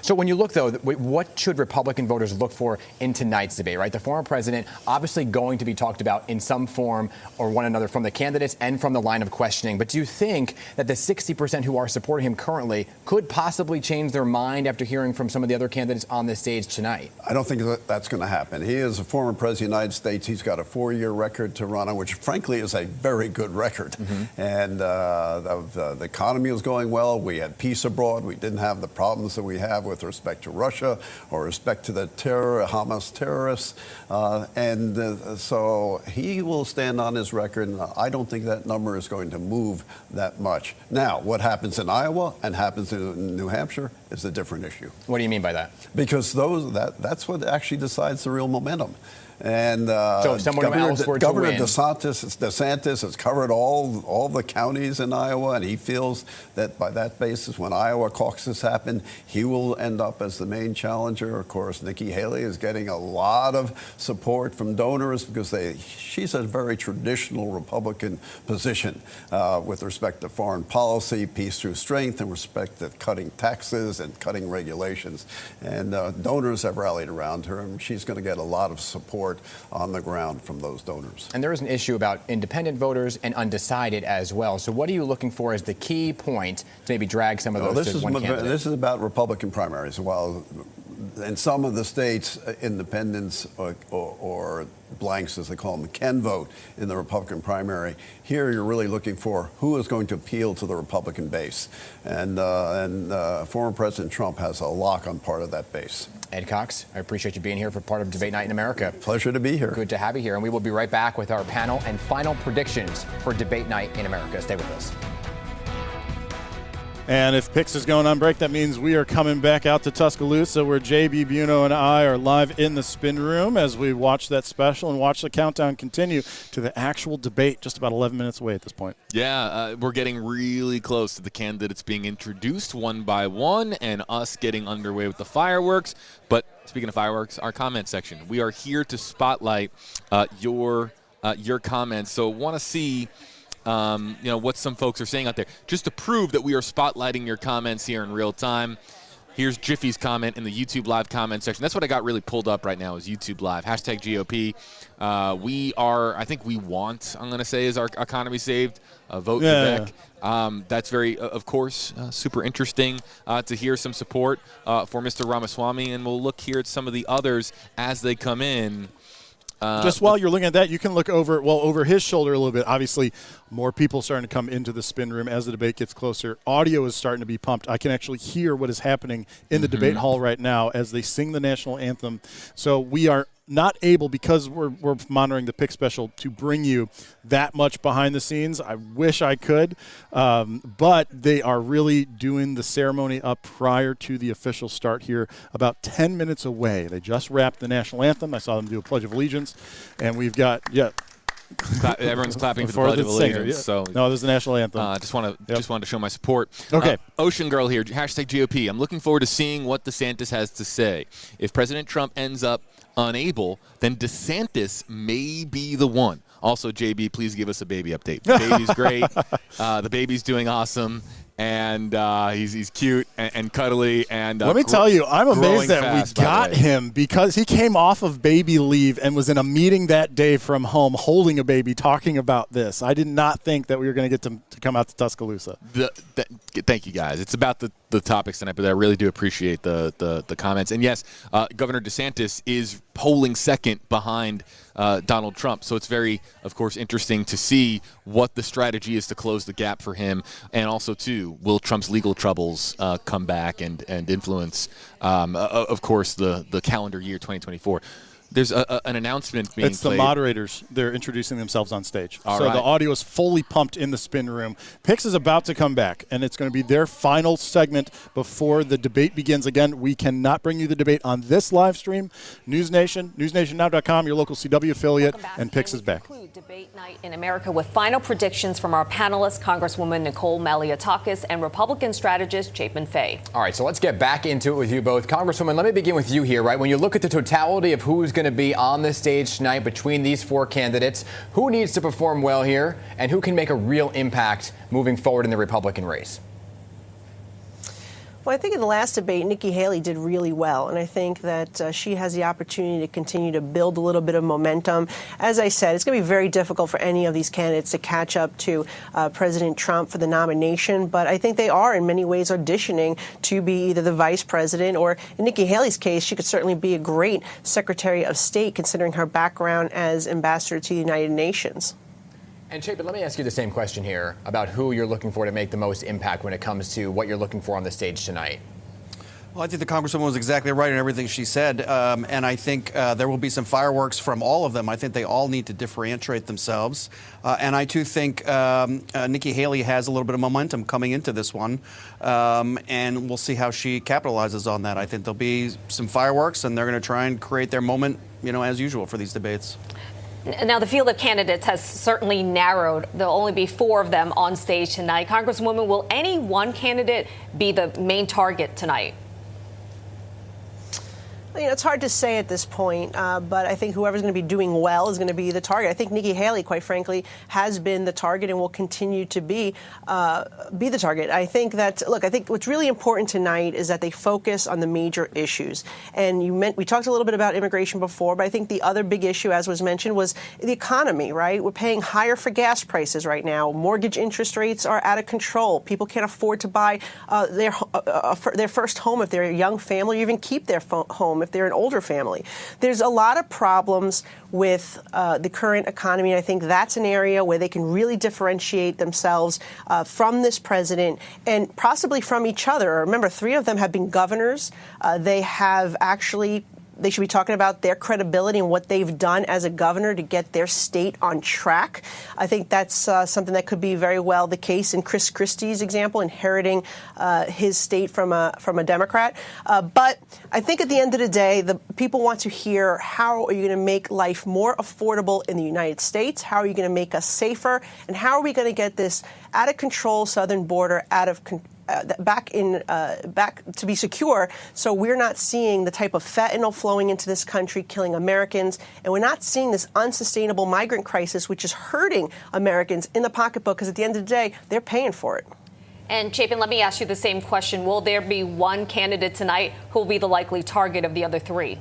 So when you look, though, what should Republican voters look for in tonight's debate, right? The former president obviously going to be talked about in some form or one another from the candidates and from the line of questioning. But do you think that the 60% who are supporting him currently could possibly change their mind after hearing from some of the other candidates on this stage tonight? I don't think that's going to happen. He is a former president of the United States. He's got a 4-year record to run on, which frankly is a very good record. And the economy was going well. We had peace abroad. We didn't have the problems that we have with respect to Russia or respect to the Hamas terrorists. So he will stand on his record, and I don't think that number is going to move that much. Now, what happens in Iowa and happens in New Hampshire is a different issue. What do you mean by that? Because that's what actually decides the real momentum. And so someone Governor DeSantis has covered all the counties in Iowa, and he feels that by that basis, when Iowa Caucuses happen, he will end up as the main challenger. Of course, Nikki Haley is getting a lot of support from donors because she's a very traditional Republican position with respect to foreign policy, peace through strength, and respect to cutting taxes and cutting regulations. And donors have rallied around her, and she's going to get a lot of support on the ground from those donors. And there is an issue about independent voters and undecided as well. So what are you looking for as the key point to maybe drag some of those to one candidate? This is about Republican primaries. While in some of the states, independents or blanks, as they call them, can vote in the Republican primary. Here, you're really looking for who is going to appeal to the Republican base. And former President Trump has a lock on part of that base. Ed Cox, I appreciate you being here for part of Debate Night in America. Pleasure to be here. Good to have you here. And we will be right back with our panel and final predictions for Debate Night in America. Stay with us. And if Pix is going on break, that means we are coming back out to Tuscaloosa, where JB Biunno and I are live in the spin room as we watch that special and watch the countdown continue to the actual debate, just about 11 minutes away at this point. Yeah, we're getting really close to the candidates being introduced one by one and us getting underway with the fireworks. But speaking of fireworks, our comment section. We are here to spotlight your comments. So want to see what some folks are saying out there. Just to prove that we are spotlighting your comments here in real time, here's Jiffy's comment in the YouTube Live comment section. That's what I got really pulled up right now is YouTube Live. Hashtag GOP. I'm going to say, is our economy saved? Vote Quebec. That's very, of course, super interesting to hear some support for Mr. Ramaswamy. And we'll look here at some of the others as they come in. Just while you're looking at that, you can look over his shoulder a little bit. Obviously, more people starting to come into the spin room as the debate gets closer. Audio is starting to be pumped. I can actually hear what is happening in the debate hall right now as they sing the national anthem. So we are not able, because we're monitoring the pick special, to bring you that much behind the scenes. I wish I could, but they are really doing the ceremony up prior to the official start here, about 10 minutes away. They just wrapped the national anthem. I saw them do a Pledge of Allegiance, and we've got, everyone's clapping for the Pledge of Allegiance. So no, there's the national anthem. Just wanted to show my support. Okay. Ocean Girl here, hashtag GOP. I'm looking forward to seeing what DeSantis has to say. If President Trump ends up unable, then DeSantis may be the one. Also, JB, please give us a baby update. The baby's great. The baby's doing awesome. And he's cute and cuddly. And let me tell you, I'm amazed that we got him, because he came off of baby leave and was in a meeting that day from home holding a baby talking about this. I did not think that we were going to get to come out to Tuscaloosa. Thank you, guys. It's about the topics tonight, but I really do appreciate the comments. And yes, Governor DeSantis is polling second behind Donald Trump. So it's very, of course, interesting to see what the strategy is to close the gap for him. And also, too, will Trump's legal troubles come back and influence, of course, the calendar year 2024? There's an announcement being It's played. the moderators. They're introducing themselves on stage. All so right. the audio is fully pumped in the spin room. Pix is about to come back, and it's going to be their final segment before the debate begins. Again, we cannot bring you the debate on this live stream. News Nation, newsnationnow.com, your local CW affiliate, and Pix is back. Debate night in America with final predictions from our panelists, Congresswoman Nicole Malliotakis and Republican strategist Chapin Fay. All right, so let's get back into it with you both. Congresswoman, let me begin with you here, right? When you look at the totality of who's going to be on the stage tonight between these four candidates, who needs to perform well here and who can make a real impact moving forward in the Republican race? Well, I think in the last debate, Nikki Haley did really well, and I think that she has the opportunity to continue to build a little bit of momentum. As I said, it's going to be very difficult for any of these candidates to catch up to President Trump for the nomination, but I think they are in many ways auditioning to be either the vice president or, in Nikki Haley's case, she could certainly be a great Secretary of State considering her background as ambassador to the United Nations. And Chapin, let me ask you the same question here about who you're looking for to make the most impact when it comes to what you're looking for on the stage tonight. Well, I think the Congresswoman was exactly right in everything she said, and I think there will be some fireworks from all of them. I think they all need to differentiate themselves, and I too think Nikki Haley has a little bit of momentum coming into this one, and we'll see how she capitalizes on that. I think there'll be some fireworks, and they're going to try and create their moment, as usual for these debates. Now, the field of candidates has certainly narrowed. There'll only be 4 of them on stage tonight. Congresswoman, will any one candidate be the main target tonight? It's hard to say at this point, but I think whoever's going to be doing well is going to be the target. I think Nikki Haley, quite frankly, has been the target and will continue to be the target. I think what's really important tonight is that they focus on the major issues. And we talked a little bit about immigration before, but I think the other big issue, as was mentioned, was the economy, right? We're paying higher for gas prices right now. Mortgage interest rates are out of control. People can't afford to buy their first home if they're a young family, or even keep their home if they're an older family. There's a lot of problems with the current economy, and I think that's an area where they can really differentiate themselves from this president and possibly from each other. Remember, 3 of them have been governors. They should be talking about their credibility and what they've done as a governor to get their state on track. I think that's something that could be very well the case in Chris Christie's example, inheriting his state from a Democrat. But I think at the end of the day, the people want to hear, how are you going to make life more affordable in the United States? How are you going to make us safer? And how are we going to get this out of control southern border back to be secure, so we're not seeing the type of fentanyl flowing into this country, killing Americans, and we're not seeing this unsustainable migrant crisis, which is hurting Americans in the pocketbook, because at the end of the day, they're paying for it. And Chapin, let me ask you the same question. Will there be one candidate tonight who will be the likely target of the other 3?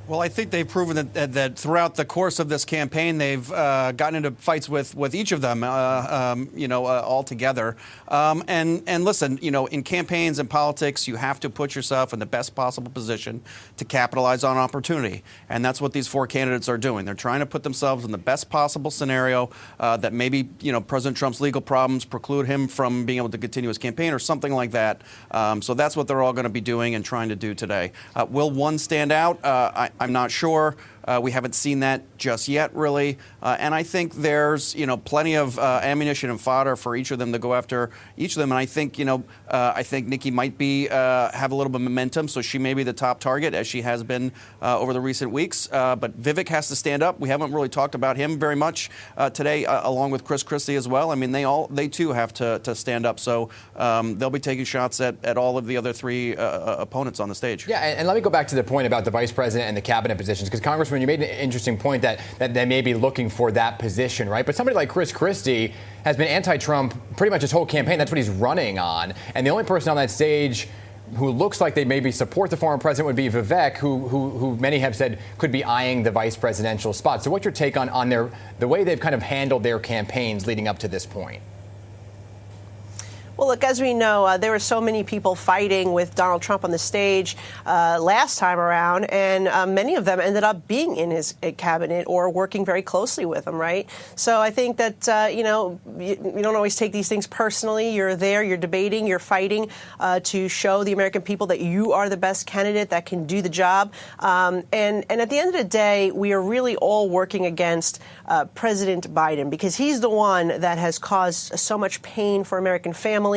Well, I think they've proven that throughout the course of this campaign, they've gotten into fights with each of them, all together. And listen, in campaigns and politics, you have to put yourself in the best possible position to capitalize on opportunity. And that's what these 4 candidates are doing. They're trying to put themselves in the best possible scenario that maybe, President Trump's legal problems preclude him from being able to continue his campaign or something like that. So that's what they're all going to be doing and trying to do today. Will one stand out? I'm not sure. We haven't seen that just yet, really. And I think there's, plenty of ammunition and fodder for each of them to go after each of them. And I think, Nikki might have a little bit of momentum, so she may be the top target, as she has been over the recent weeks. But Vivek has to stand up. We haven't really talked about him very much today, along with Chris Christie as well. I mean, they too have to stand up. So they'll be taking shots at all of the other 3 opponents on the stage. Yeah, and let me go back to the point about the vice president and the cabinet positions, because Congressman, you made an interesting point that they may be looking for that position, right? But somebody like Chris Christie has been anti-Trump pretty much his whole campaign. That's what he's running on. And the only person on that stage who looks like they maybe support the former president would be Vivek, who many have said could be eyeing the vice presidential spot. So what's your take on the way they've kind of handled their campaigns leading up to this point? Well, look, as we know, there were so many people fighting with Donald Trump on the stage last time around, and many of them ended up being in his cabinet or working very closely with him, right? So I think that, you don't always take these things personally. You're there, you're debating, you're fighting to show the American people that you are the best candidate that can do the job. And at the end of the day, we are really all working against President Biden because he's the one that has caused so much pain for American families.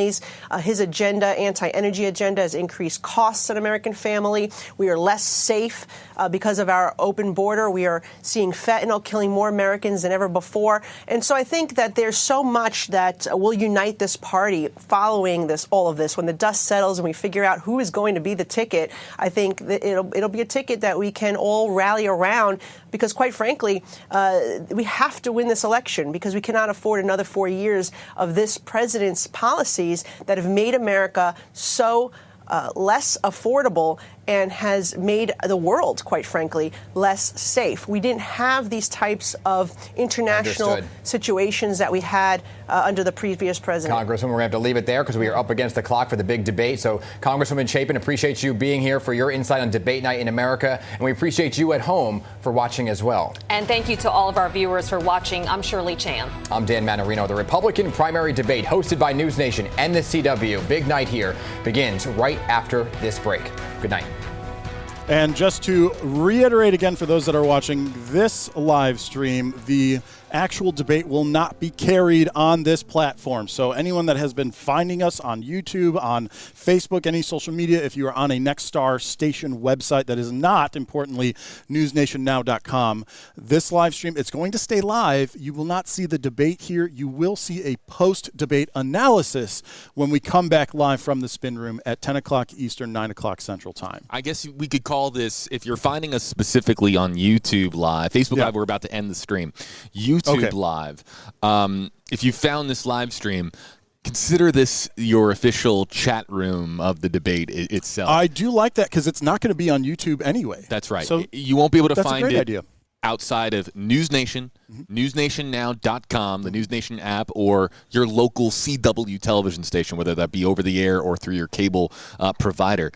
His agenda, anti-energy agenda, has increased costs on American family. We are less safe because of our open border. We are seeing fentanyl killing more Americans than ever before. And so I think that there's so much that will unite this party following all of this. When the dust settles and we figure out who is going to be the ticket, I think that it'll be a ticket that we can all rally around because, quite frankly, we have to win this election because we cannot afford another 4 years of this president's policies that have made America so less affordable and has made the world, quite frankly, less safe. We didn't have these types of international situations that we had under the previous president. Congresswoman, we're going to have to leave it there because we are up against the clock for the big debate. So, Congresswoman Chapin, appreciate you being here for your insight on debate night in America. And we appreciate you at home for watching as well. And thank you to all of our viewers for watching. I'm Shirley Chan. I'm Dan Manarino. The Republican primary debate hosted by News Nation and the CW. Big night here begins right after this break. Good night. And just to reiterate again for those that are watching this live stream, the actual debate will not be carried on this platform. So anyone that has been finding us on YouTube, on Facebook, any social media, if you are on a Nexstar station website that is not, importantly, newsnationnow.com, this live stream, it's going to stay live. You will not see the debate here. You will see a post-debate analysis when we come back live from the spin room at 10 o'clock Eastern, 9 o'clock Central Time. I guess we could call this, if you're finding us specifically on YouTube Live, Facebook Live, we're about to end the stream. YouTube Live. If you found this live stream, consider this your official chat room of the debate itself. I do like that because it's not going to be on YouTube anyway. That's right. So you won't be able to that's find a great it idea. Outside of News Nation, newsnationnow.com, the News Nation app, or your local CW television station, whether that be over the air or through your cable provider.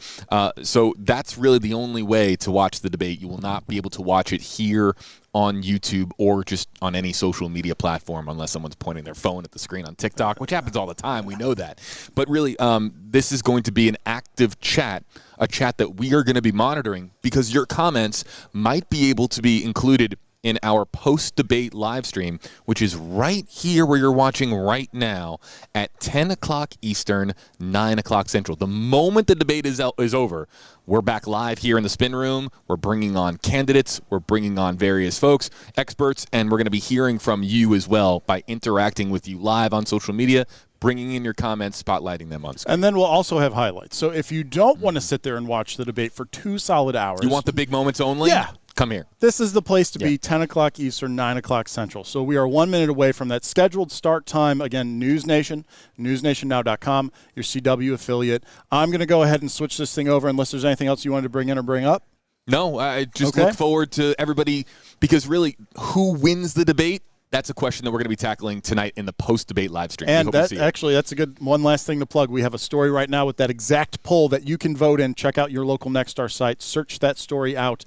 So that's really the only way to watch the debate. You will not be able to watch it here on YouTube or just on any social media platform unless someone's pointing their phone at the screen on TikTok, which happens all the time. We know that. But really, this is going to be an active chat, a chat that we are going to be monitoring because your comments might be able to be included in our post-debate live stream, which is right here where you're watching right now at 10 o'clock Eastern, 9 o'clock Central. The moment the debate is over, we're back live here in the spin room. We're bringing on candidates. We're bringing on various folks, experts, and we're going to be hearing from you as well by interacting with you live on social media, bringing in your comments, spotlighting them on screen. And then we'll also have highlights. So if you don't want to sit there and watch the debate for 2 solid hours. You want the big moments only? Yeah. Come here. This is the place to be, 10 o'clock Eastern, 9 o'clock Central. So we are 1 minute away from that scheduled start time. Again, News Nation, newsnationnow.com, your CW affiliate. I'm going to go ahead and switch this thing over unless there's anything else you wanted to bring in or bring up. No, I just look forward to everybody because really, who wins the debate? That's a question that we're going to be tackling tonight in the post-debate live stream. And that's a good one last thing to plug. We have a story right now with that exact poll that you can vote in. Check out your local Nexstar site. Search that story out.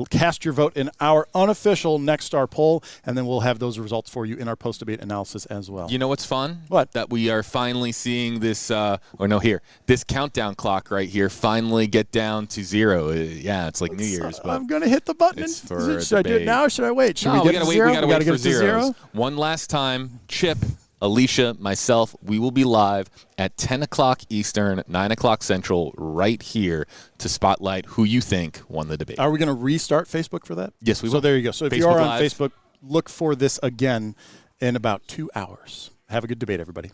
Cast your vote in our unofficial Nexstar poll, and then we'll have those results for you in our post-debate analysis as well. You know what's fun? What? That we are finally seeing this, this countdown clock right here finally get down to 0. Yeah, it's like New Year's. But I'm going to hit the button. Should I do it now or should I wait? Should we get to 0? We got to wait for get to 0. One last time, Chip, Alicia, myself, we will be live at 10 o'clock Eastern, 9 o'clock Central, right here to spotlight who you think won the debate. Are we going to restart Facebook for that? Yes, we will. So there you go. So if you are on Facebook, look for this again in about 2 hours. Have a good debate, everybody.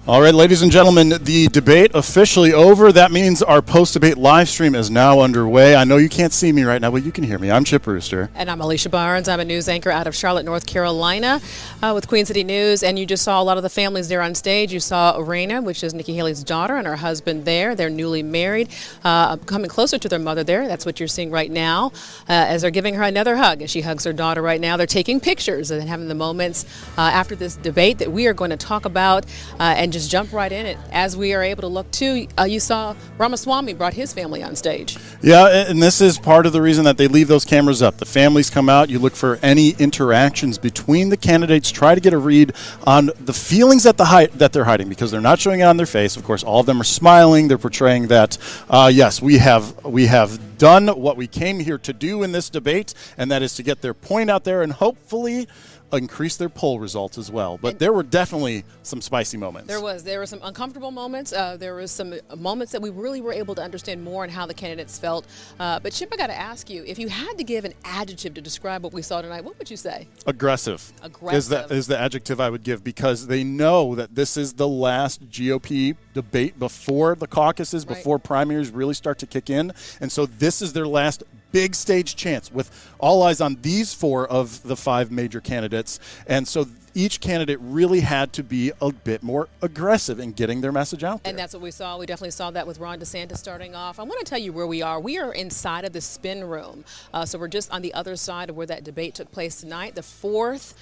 All right, ladies and gentlemen, the debate officially over. That means our post-debate live stream is now underway. I know you can't see me right now, but you can hear me. I'm Chip Brewster. And I'm Alicia Barnes. I'm a news anchor out of Charlotte, North Carolina with Queen City News. And you just saw a lot of the families there on stage. You saw Raina, which is Nikki Haley's daughter, and her husband there. They're newly married, coming closer to their mother there. That's what you're seeing right now as they're giving her another hug. As she hugs her daughter right now, they're taking pictures and having the moments after this debate that we are going to talk about and just jump right in it as we are able to look too. You saw Ramaswamy brought his family on stage. Yeah, and this is part of the reason that they leave those cameras up. The families come out. You look for any interactions between the candidates. Try to get a read on the feelings that they're hiding, because they're not showing it on their face. Of course, all of them are smiling. They're portraying that yes, we have done what we came here to do in this debate, and that is to get their point out there and hopefully increase their poll results as well. But there were definitely some spicy moments. There were some uncomfortable moments. There was some moments that we really were able to understand more on how the candidates felt. But Chip, I got to ask you, if you had to give an adjective to describe what we saw tonight, what would you say? Aggressive. Aggressive is the adjective I would give, because they know that this is the last GOP debate before the caucuses, before primaries really start to kick in. And so this is their last big stage chance, with all eyes on these 4 of the 5 major candidates. And so each candidate really had to be a bit more aggressive in getting their message out there. And that's what we saw. We definitely saw that with Ron DeSantis starting off. I want to tell you where we are. We are inside of the spin room. So we're just on the other side of where that debate took place tonight. The 4th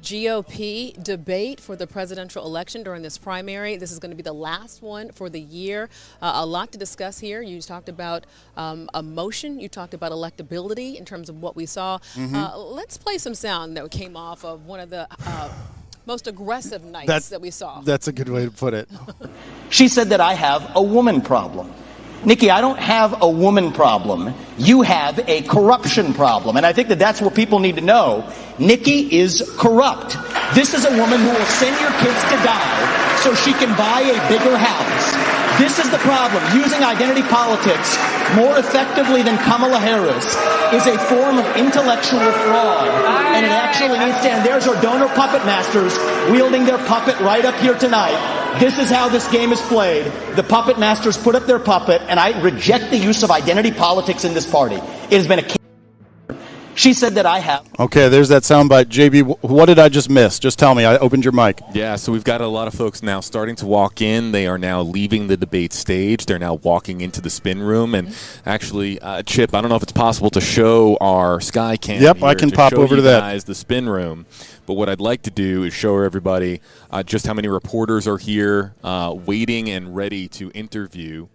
GOP debate for the presidential election during this primary. This is going to be the last one for the year. A lot to discuss here. You talked about emotion. You talked about electability in terms of what we saw. Let's play some sound that came off of one of the most aggressive nights that we saw. That's a good way to put it. She said that I have a woman problem. Nikki, I don't have a woman problem. You have a corruption problem. And I think that that's what people need to know. Nikki is corrupt. This is a woman who will send your kids to die so she can buy a bigger house. This is the problem. Using identity politics more effectively than Kamala Harris is a form of intellectual fraud. And it actually needs to end. There's our donor puppet masters wielding their puppet right up here tonight. This is how this game is played. The puppet masters put up their puppet, and I reject the use of identity politics in this party. It has been a... She said that I have... Okay, there's that soundbite. JB, what did I just miss? Just tell me. I opened your mic. Yeah, so we've got a lot of folks now starting to walk in. They are now leaving the debate stage. They're now walking into the spin room. And actually, Chip, I don't know if it's possible to show our sky cam. Yep, I can pop over to that. Guys, the spin room. But what I'd like to do is show everybody just how many reporters are here waiting and ready to interview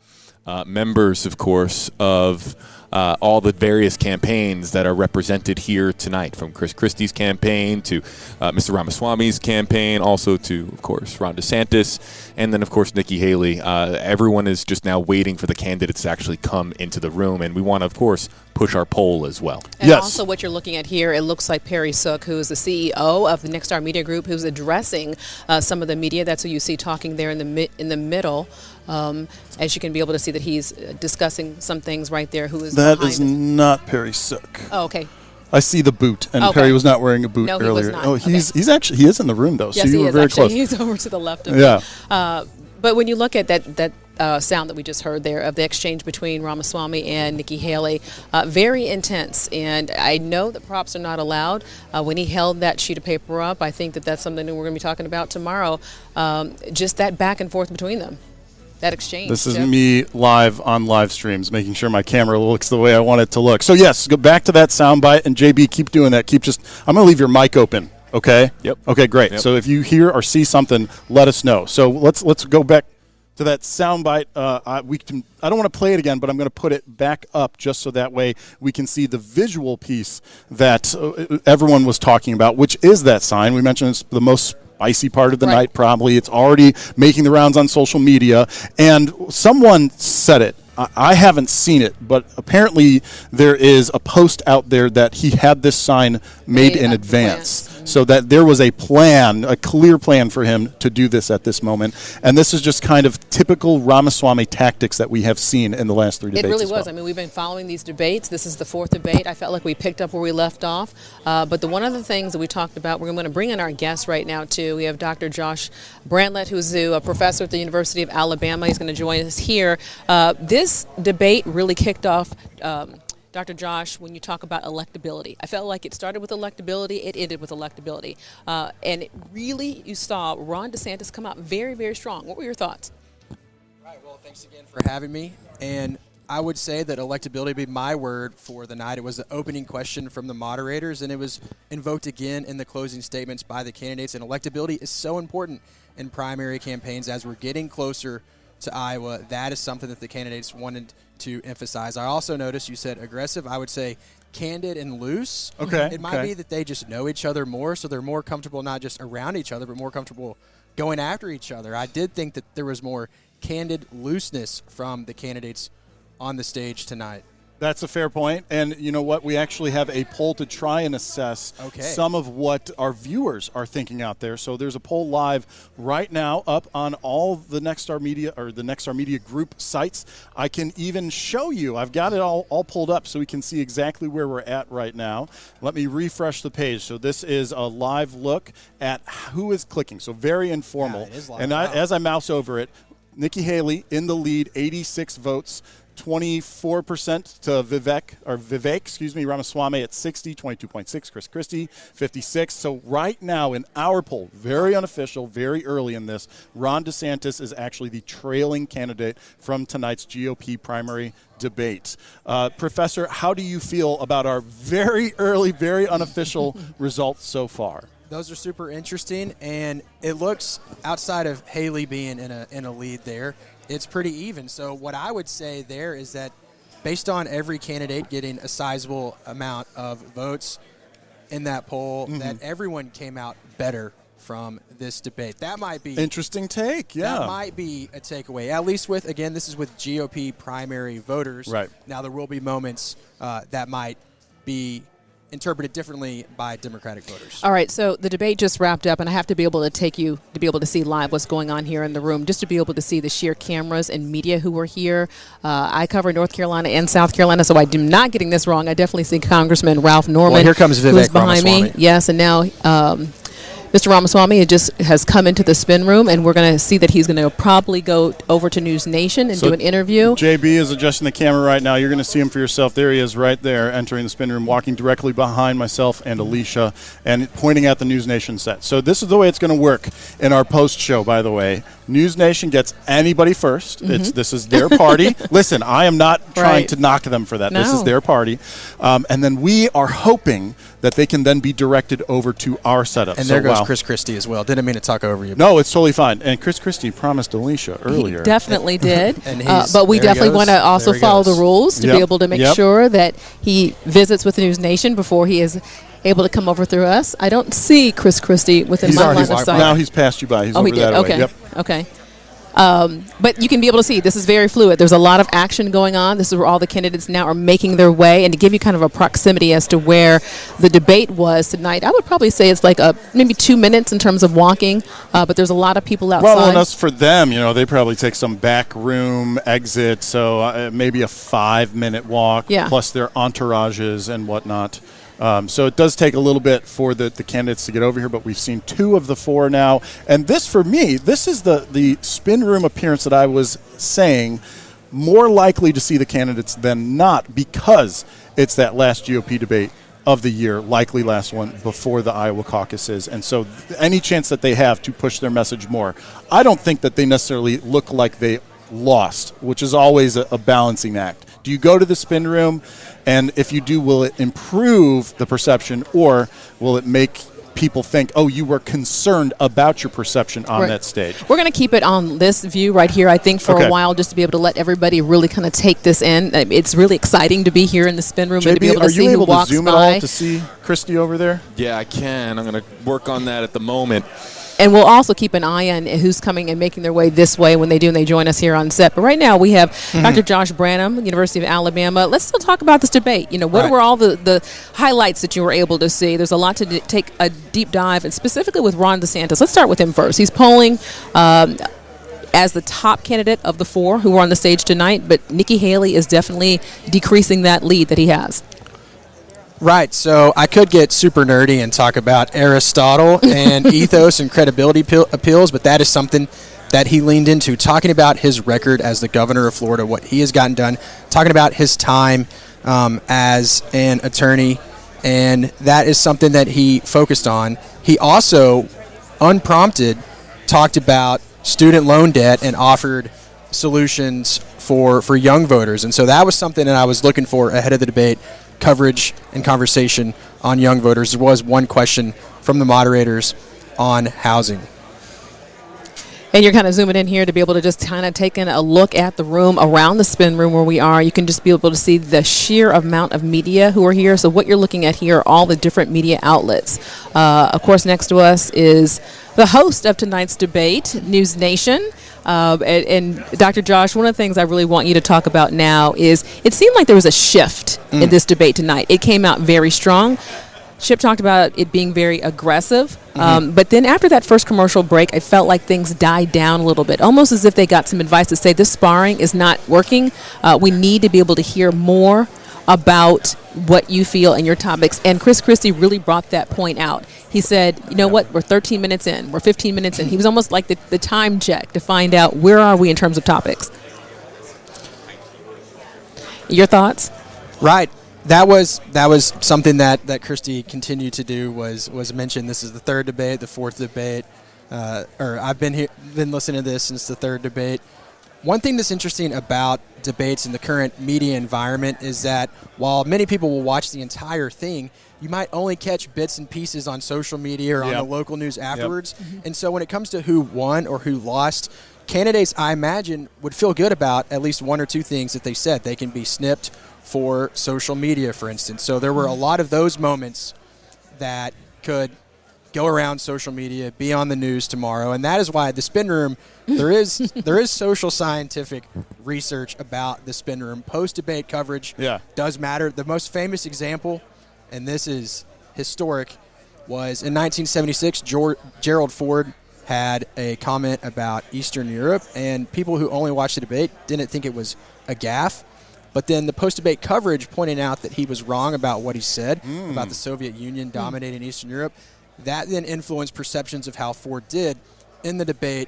members, of course, of all the various campaigns that are represented here tonight, from Chris Christie's campaign to Mr. Ramaswamy's campaign, also to, of course, Ron DeSantis, and then, of course, Nikki Haley. Everyone is just now waiting for the candidates to actually come into the room, and we want to, of course, push our poll as well. And also what you're looking at here, it looks like Perry Sook, who is the CEO of the Nexstar Media Group, who's addressing some of the media. That's who you see talking there in the middle. As you can be able to see that he's discussing some things right there. Who is that? Is not Perry Sook. Oh, okay. I see the boot, and Perry was not wearing a boot earlier. He was not. Oh, he's actually he is in the room though. Yes, so you were very close. He's over to the left of me. But when you look at that sound that we just heard there of the exchange between Ramaswamy and Nikki Haley, very intense. And I know that props are not allowed. When he held that sheet of paper up, I think that that's something that we're going to be talking about tomorrow. Just that back and forth between them. That exchange. This is me live on live streams, making sure my camera looks the way I want it to look. So yes, go back to that soundbite, and JB, keep doing that. I'm going to leave your mic open. Okay. Yep. Okay, great. Yep. So if you hear or see something, let us know. So let's go back to that soundbite. I don't want to play it again, but I'm going to put it back up just so that way we can see the visual piece that everyone was talking about, which is that sign. We mentioned it's the most spicy part of the night, probably. It's already making the rounds on social media. And someone said it. I haven't seen it, but apparently there is a post out there that he had this sign made in advance. So that there was a plan, a clear plan for him to do this at this moment. And this is just kind of typical Ramaswamy tactics that we have seen in the last 3 debates. It really as was. well. I mean, we've been following these debates. This is the fourth debate. I felt like we picked up where we left off. But one of the things that we talked about, we're going to bring in our guests right now, too. We have Dr. Josh Brantlett, who's a professor at the University of Alabama. He's going to join us here. This debate really kicked off, Dr. Josh, when you talk about electability. I felt like it started with electability, it ended with electability. And it really, you saw Ron DeSantis come out very, very strong. What were your thoughts? Right, well, thanks again for having me. And I would say that electability would be my word for the night. It was the opening question from the moderators, and it was invoked again in the closing statements by the candidates. And electability is so important in primary campaigns as we're getting closer to Iowa. That is something that the candidates wanted to emphasize. I also noticed you said aggressive. I would say candid and loose. Okay. It might be that they just know each other more, so they're more comfortable not just around each other, but more comfortable going after each other. I did think that there was more candid looseness from the candidates on the stage tonight. That's a fair point. And you know what? We actually have a poll to try and assess some of what our viewers are thinking out there. So there's a poll live right now up on all the Nexstar Media or the Nexstar Media Group sites. I can even show you. I've got it all pulled up so we can see exactly where we're at right now. Let me refresh the page. So this is a live look at who is clicking. So very informal. Yeah, it is live. And as I mouse over it, Nikki Haley in the lead, 86 votes. 24% to Vivek Ramaswamy at 60, 22.6, Chris Christie, 56. So right now in our poll, very unofficial, very early in this, Ron DeSantis is actually the trailing candidate from tonight's GOP primary debate. Professor, how do you feel about our very early, very unofficial results so far? Those are super interesting, and it looks, outside of Haley being in a lead there, it's pretty even. So what I would say there is that based on every candidate getting a sizable amount of votes in that poll, that everyone came out better from this debate. That might be interesting take. Yeah, that might be a takeaway. At least with, again, this is with GOP primary voters. Right now, there will be moments that might be interpreted differently by Democratic voters. All right, so the debate just wrapped up, and I have to be able to take you to be able to see live what's going on here in the room, just to be able to see the sheer cameras and media who were here. I cover North Carolina and South Carolina, so I'm not getting this wrong. I definitely see Congressman Ralph Norman. Well, here comes Vivek who's behind Ramaswamy. me. Yes, and now Mr. Ramaswamy has come into the spin room, and we're going to see that he's going to probably go over to News Nation and do an interview. JB is adjusting the camera right now. You're going to see him for yourself. There he is right there, entering the spin room, walking directly behind myself and Alicia, and pointing at the News Nation set. So this is the way it's going to work in our post show, by the way. News Nation gets anybody first. This is their party. Listen, I am not trying to knock them for that. No. This is their party. And then we are hoping that they can then be directed over to our setup. And there goes Chris Christie as well. Didn't mean to talk over you. No, it's totally fine. And Chris Christie promised Alicia earlier. He definitely did. And but we definitely want to also follow the rules to be able to make sure that he visits with the News Nation before he is able to come over through us. I don't see Chris Christie within my line of sight. Now he's passed you by. He's over he did. that Okay. way. Yep. Okay. But you can be able to see this is very fluid. There's a lot of action going on. This is where all the candidates now are making their way. And to give you kind of a proximity as to where the debate was tonight, I would probably say it's like maybe 2 minutes in terms of walking. But there's a lot of people outside. Well, and that's for them. They probably take some back room exit. So maybe a 5-minute walk plus their entourages and whatnot. So it does take a little bit for the candidates to get over here, but we've seen 2 of the 4 now. And this, for me, this is the spin room appearance that I was saying, more likely to see the candidates than not, because it's that last GOP debate of the year, likely last one before the Iowa caucuses. And so any chance that they have to push their message more, I don't think that they necessarily look like they lost, which is always a balancing act. Do you go to the spin room? And if you do, will it improve the perception, or will it make people think, oh, you were concerned about your perception on that stage? We're going to keep it on this view right here, I think, for a while, just to be able to let everybody really kind of take this in. It's really exciting to be here in the spin room and to be able to see who walks by. Are you able to zoom at all to see Christie over there? Yeah, I can. I'm going to work on that at the moment. And we'll also keep an eye on who's coming and making their way this way when they do, and they join us here on set. But right now we have Dr. Josh Branham, University of Alabama. Let's still talk about this debate. What were all the highlights that you were able to see? There's a lot to take a deep dive, and specifically with Ron DeSantis. Let's start with him first. He's polling as the top candidate of the four who were on the stage tonight, but Nikki Haley is definitely decreasing that lead that he has. Right, so I could get super nerdy and talk about Aristotle and ethos and credibility appeals, but that is something that he leaned into, talking about his record as the governor of Florida, what he has gotten done, talking about his time as an attorney, and that is something that he focused on. He also, unprompted, talked about student loan debt and offered solutions for young voters, and so that was something that I was looking for ahead of the debate. Coverage and conversation on young voters. There was one question from the moderators on housing. And you're kind of zooming in here to be able to just kind of take in a look at the room around the spin room where we are. You can just be able to see the sheer amount of media who are here. So what you're looking at here are all the different media outlets. Of course, next to us is the host of tonight's debate, News Nation. And Dr. Josh, one of the things I really want you to talk about now is it seemed like there was a shift in this debate tonight. It came out very strong. Chip talked about it being very aggressive. But then after that first commercial break, I felt like things died down a little bit, almost as if they got some advice to say this sparring is not working. We need to be able to hear more about what you feel and your topics. And Chris Christie really brought that point out. He said, you know what, we're 13 minutes in, we're 15 minutes in. He was almost like the time check to find out where are we in terms of topics. Your thoughts? Right. That was something that Christie continued to do was mention this is the third debate, the fourth debate, or I've been listening to this since the third debate. One thing that's interesting about debates in the current media environment is that while many people will watch the entire thing, you might only catch bits and pieces on social media or on the local news afterwards. And so when it comes to who won or who lost, candidates, I imagine, would feel good about at least one or two things that they said. They can be snipped for social media, for instance. So there were a lot of those moments that could go around social media, be on the news tomorrow, and that is why the spin room, there is social scientific research about the spin room. Post-debate coverage does matter. The most famous example, and this is historic, was in 1976, Gerald Ford had a comment about Eastern Europe, and people who only watched the debate didn't think it was a gaffe. But then the post-debate coverage pointing out that he was wrong about what he said about the Soviet Union dominating Eastern Europe. That then influenced perceptions of how Ford did in the debate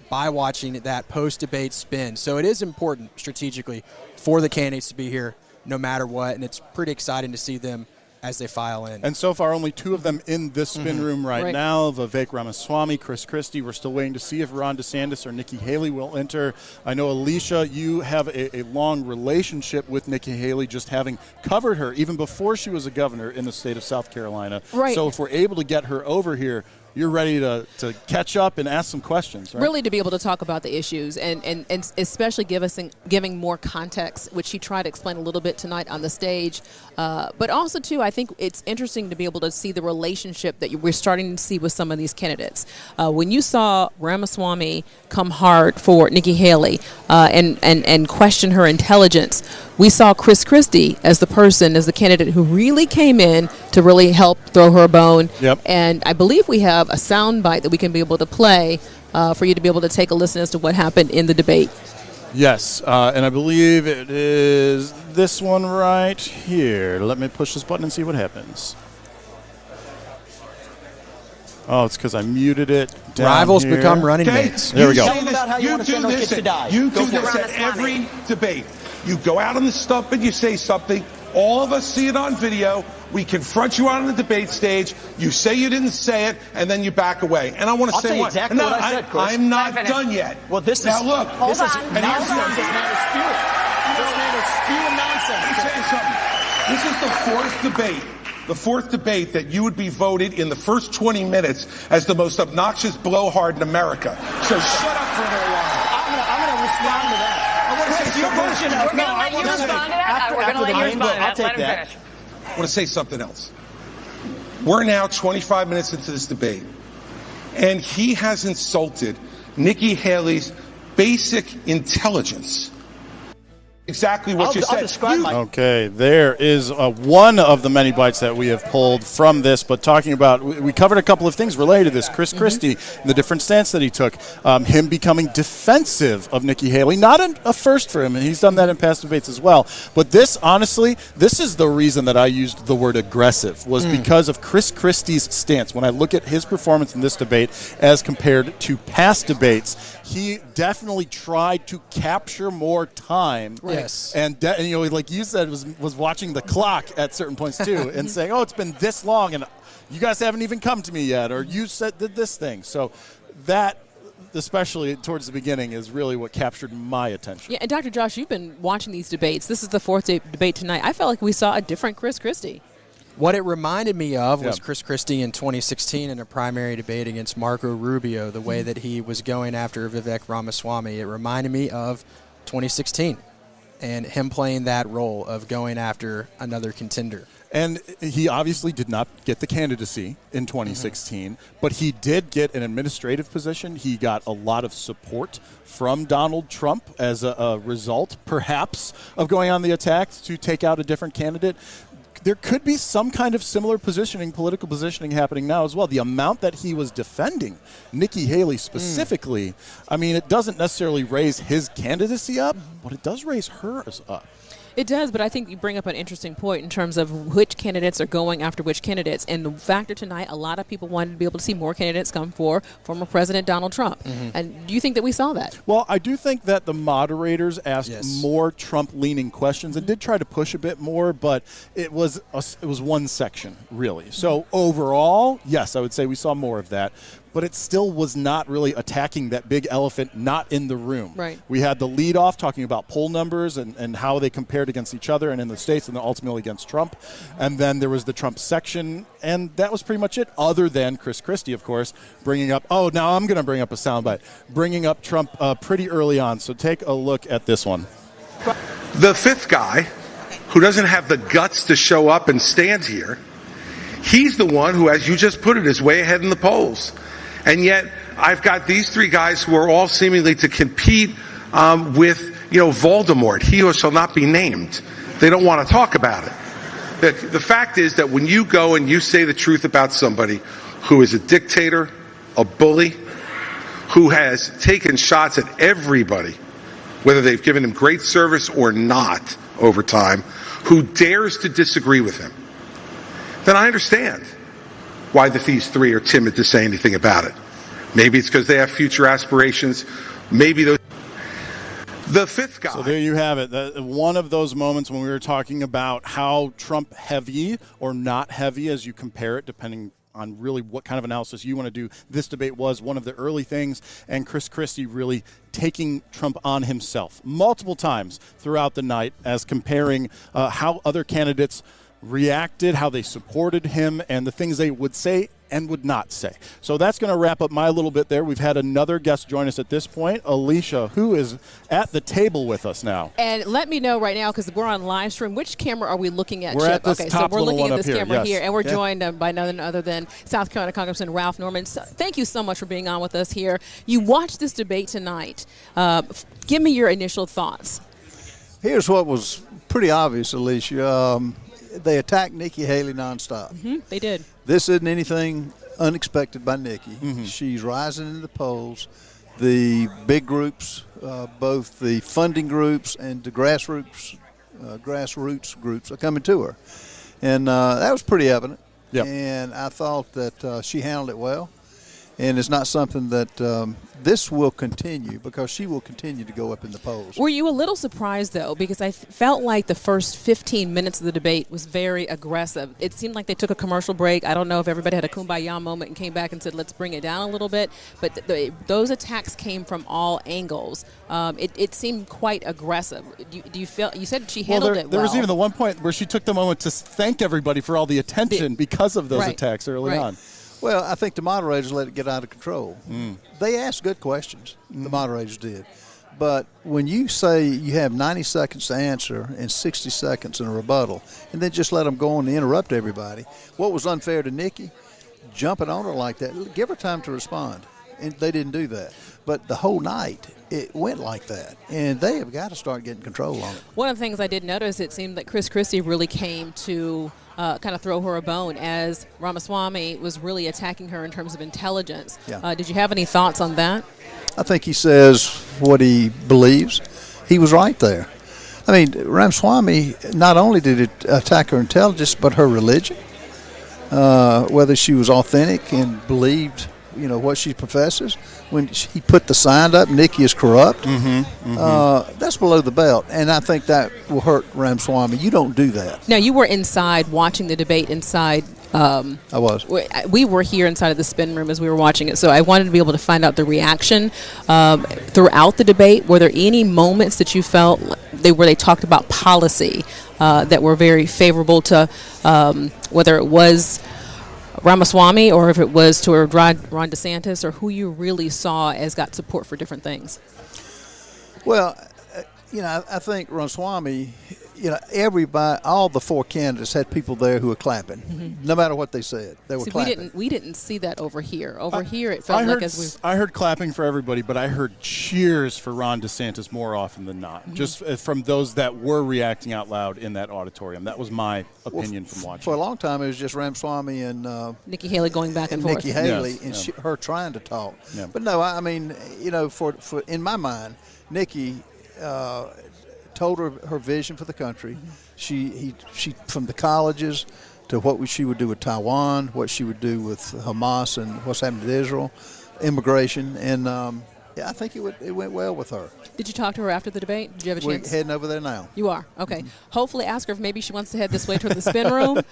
by watching that post-debate spin. So it is important strategically for the candidates to be here no matter what, and it's pretty exciting to see them as they file in. And so far, only two of them in this spin room right now, Vivek Ramaswamy, Chris Christie. We're still waiting to see if Ron DeSantis or Nikki Haley will enter. I know, Alicia, you have a long relationship with Nikki Haley, just having covered her even before she was a governor in the state of South Carolina. Right. So if we're able to get her over here, you're ready to catch up and ask some questions, right? Really to be able to talk about the issues and especially giving more context, which she tried to explain a little bit tonight on the stage. But also, too, I think it's interesting to be able to see the relationship that we're starting to see with some of these candidates. When you saw Ramaswamy come hard for Nikki Haley and question her intelligence, we saw Chris Christie as the candidate who really came in to really help throw her a bone. And I believe we have a sound bite that we can be able to play for you to be able to take a listen as to what happened in the debate. Yes, and I believe it is this one right here. Let me push this button and see what happens. Oh, it's because I muted it down Rivals here. become running mates. There we go. You do this at every debate. You go out on the stump and you say something. All of us see it on video. We confront you on the debate stage. You say you didn't say it, and then you back away. And I want to say what? Exactly what I said, Chris. I'm not done yet. Well, this now is look. This is nonsense. This man is spewing. This man is spewing nonsense. Let me tell you something. This is the fourth debate that you would be voted in the first 20 minutes as the most obnoxious blowhard in America. So shut up for a little while. I'm going to respond to that. We're going to let you respond to that. We're going to let you respond to that. I'll take that. I want to say something else. We're now 25 minutes into this debate, And he has insulted Nikki Haley's basic intelligence. Exactly what you said. Okay, there is one of the many bites that we have pulled from this, but talking about, we covered a couple of things related to this. Chris Christie, and the different stance that he took, him becoming defensive of Nikki Haley, not a first for him, and he's done that in past debates as well. But this, honestly, this is the reason that I used the word aggressive, was because of Chris Christie's stance. When I look at his performance in this debate as compared to past debates, he definitely tried to capture more time. Yes. And you know, like you said, was watching the clock at certain points too, and saying, "Oh, it's been this long, and you guys haven't even come to me yet," or "You did this thing." So that, especially towards the beginning, is really what captured my attention. Yeah, and Dr. Josh, you've been watching these debates. This is the fourth debate tonight. I felt like we saw a different Chris Christie. What it reminded me of was Chris Christie in 2016 in a primary debate against Marco Rubio, the way that he was going after Vivek Ramaswamy. It reminded me of 2016 and him playing that role of going after another contender. And he obviously did not get the candidacy in 2016, but he did get an administrative position. He got a lot of support from Donald Trump as a result, perhaps, of going on the attack to take out a different candidate. There could be some kind of similar political positioning happening now as well. The amount that he was defending Nikki Haley specifically, I mean, it doesn't necessarily raise his candidacy up, but it does raise hers up. It does, but I think you bring up an interesting point in terms of which candidates are going after which candidates. And the factor tonight, a lot of people wanted to be able to see more candidates come for former President Donald Trump. And do you think that we saw that? Well, I do think that the moderators asked more Trump-leaning questions and did try to push a bit more, but it was one section, really. So overall, yes, I would say we saw more of that. But it still was not really attacking that big elephant not in the room. Right. We had the lead-off talking about poll numbers and how they compared against each other and in the states and then ultimately against Trump. And then there was the Trump section, and that was pretty much it, other than Chris Christie, of course, bringing up, now I'm going to bring up a soundbite, bringing up Trump pretty early on. So take a look at this one. The fifth guy, who doesn't have the guts to show up and stand here, he's the one who, as you just put it, is way ahead in the polls. And yet, I've got these three guys who are all seemingly to compete with, Voldemort, he who shall not be named. They don't want to talk about it. The fact is that when you go and you say the truth about somebody who is a dictator, a bully, who has taken shots at everybody, whether they've given him great service or not over time, who dares to disagree with him, then I understand why these three are timid to say anything about it. Maybe it's because they have future aspirations. Maybe those. The fifth guy. So there you have it. One of those moments when we were talking about how Trump heavy or not heavy as you compare it, depending on really what kind of analysis you want to do. This debate was one of the early things, and Chris Christie really taking Trump on himself multiple times throughout the night as comparing how other candidates reacted, how they supported him, and the things they would say and would not say. So that's going to wrap up my little bit there. We've had another guest join us at this point, Alicia, who is at the table with us now. And let me know right now, because we're on live stream, which camera are we looking at, We're Chip? at this top so we're little looking one at this up here, camera yes. here, and we're Yeah. joined by none other than South Carolina Congressman Ralph Norman. So thank you so much for being on with us here. You watched this debate tonight. Give me your initial thoughts. Here's what was pretty obvious, Alicia. They attacked Nikki Haley nonstop. They did. This isn't anything unexpected by Nikki. She's rising in the polls. The big groups, both the funding groups and the grassroots groups are coming to her. And that was pretty evident. Yep. And I thought that she handled it well. And it's not something that this will continue, because she will continue to go up in the polls. Were you a little surprised, though, because I felt like the first 15 minutes of the debate was very aggressive. It seemed like they took a commercial break. I don't know if everybody had a kumbaya moment and came back and said, let's bring it down a little bit. But those attacks came from all angles. It seemed quite aggressive. Do you feel? You said she handled it well. There was even the one point where she took the moment to thank everybody for all the attention because of those attacks early on. Well, I think the moderators let it get out of control. They asked good questions, the moderators did. But when you say you have 90 seconds to answer and 60 seconds in a rebuttal, and then just let them go on and interrupt everybody, what was unfair to Nikki jumping on her like that. Give her time to respond. And they didn't do that. But the whole night, it went like that. And they have got to start getting control on it. One of the things I did notice, it seemed that Chris Christie really came to kind of throw her a bone as Ramaswamy was really attacking her in terms of intelligence. Yeah. Did you have any thoughts on that? I think he says what he believes. He was right there. I mean, Ramaswamy not only did it attack her intelligence, but her religion, whether she was authentic and believed, what she professes. When he put the sign up, Nikki is corrupt, that's below the belt. And I think that will hurt Ramaswamy. You don't do that. Now, you were inside watching the debate inside. I was. We were here inside of the spin room as we were watching it, so I wanted to be able to find out the reaction throughout the debate. Were there any moments that you felt where they talked about policy that were very favorable to whether it was Ramaswamy or if it was to Ron DeSantis, or who you really saw as got support for different things? Well, I think Ramaswamy, everybody, all the four candidates had people there who were clapping, no matter what they said. They were clapping. We didn't see that over here. Over here, it felt like I heard clapping for everybody, but I heard cheers for Ron DeSantis more often than not, just from those that were reacting out loud in that auditorium. That was my opinion from watching. For a long time, it was just Ramaswamy and Nikki Haley going back and forth. Nikki Haley and her trying to talk. Yeah. But no, I mean, for in my mind, Nikki told her vision for the country. She from the colleges to what she would do with Taiwan, what she would do with Hamas and what's happening to Israel, immigration, and I think it went well with her. Did you talk to her after the debate? Did you have a chance? We're heading over there now. You are? Okay. Hopefully ask her if maybe she wants to head this way toward the spin room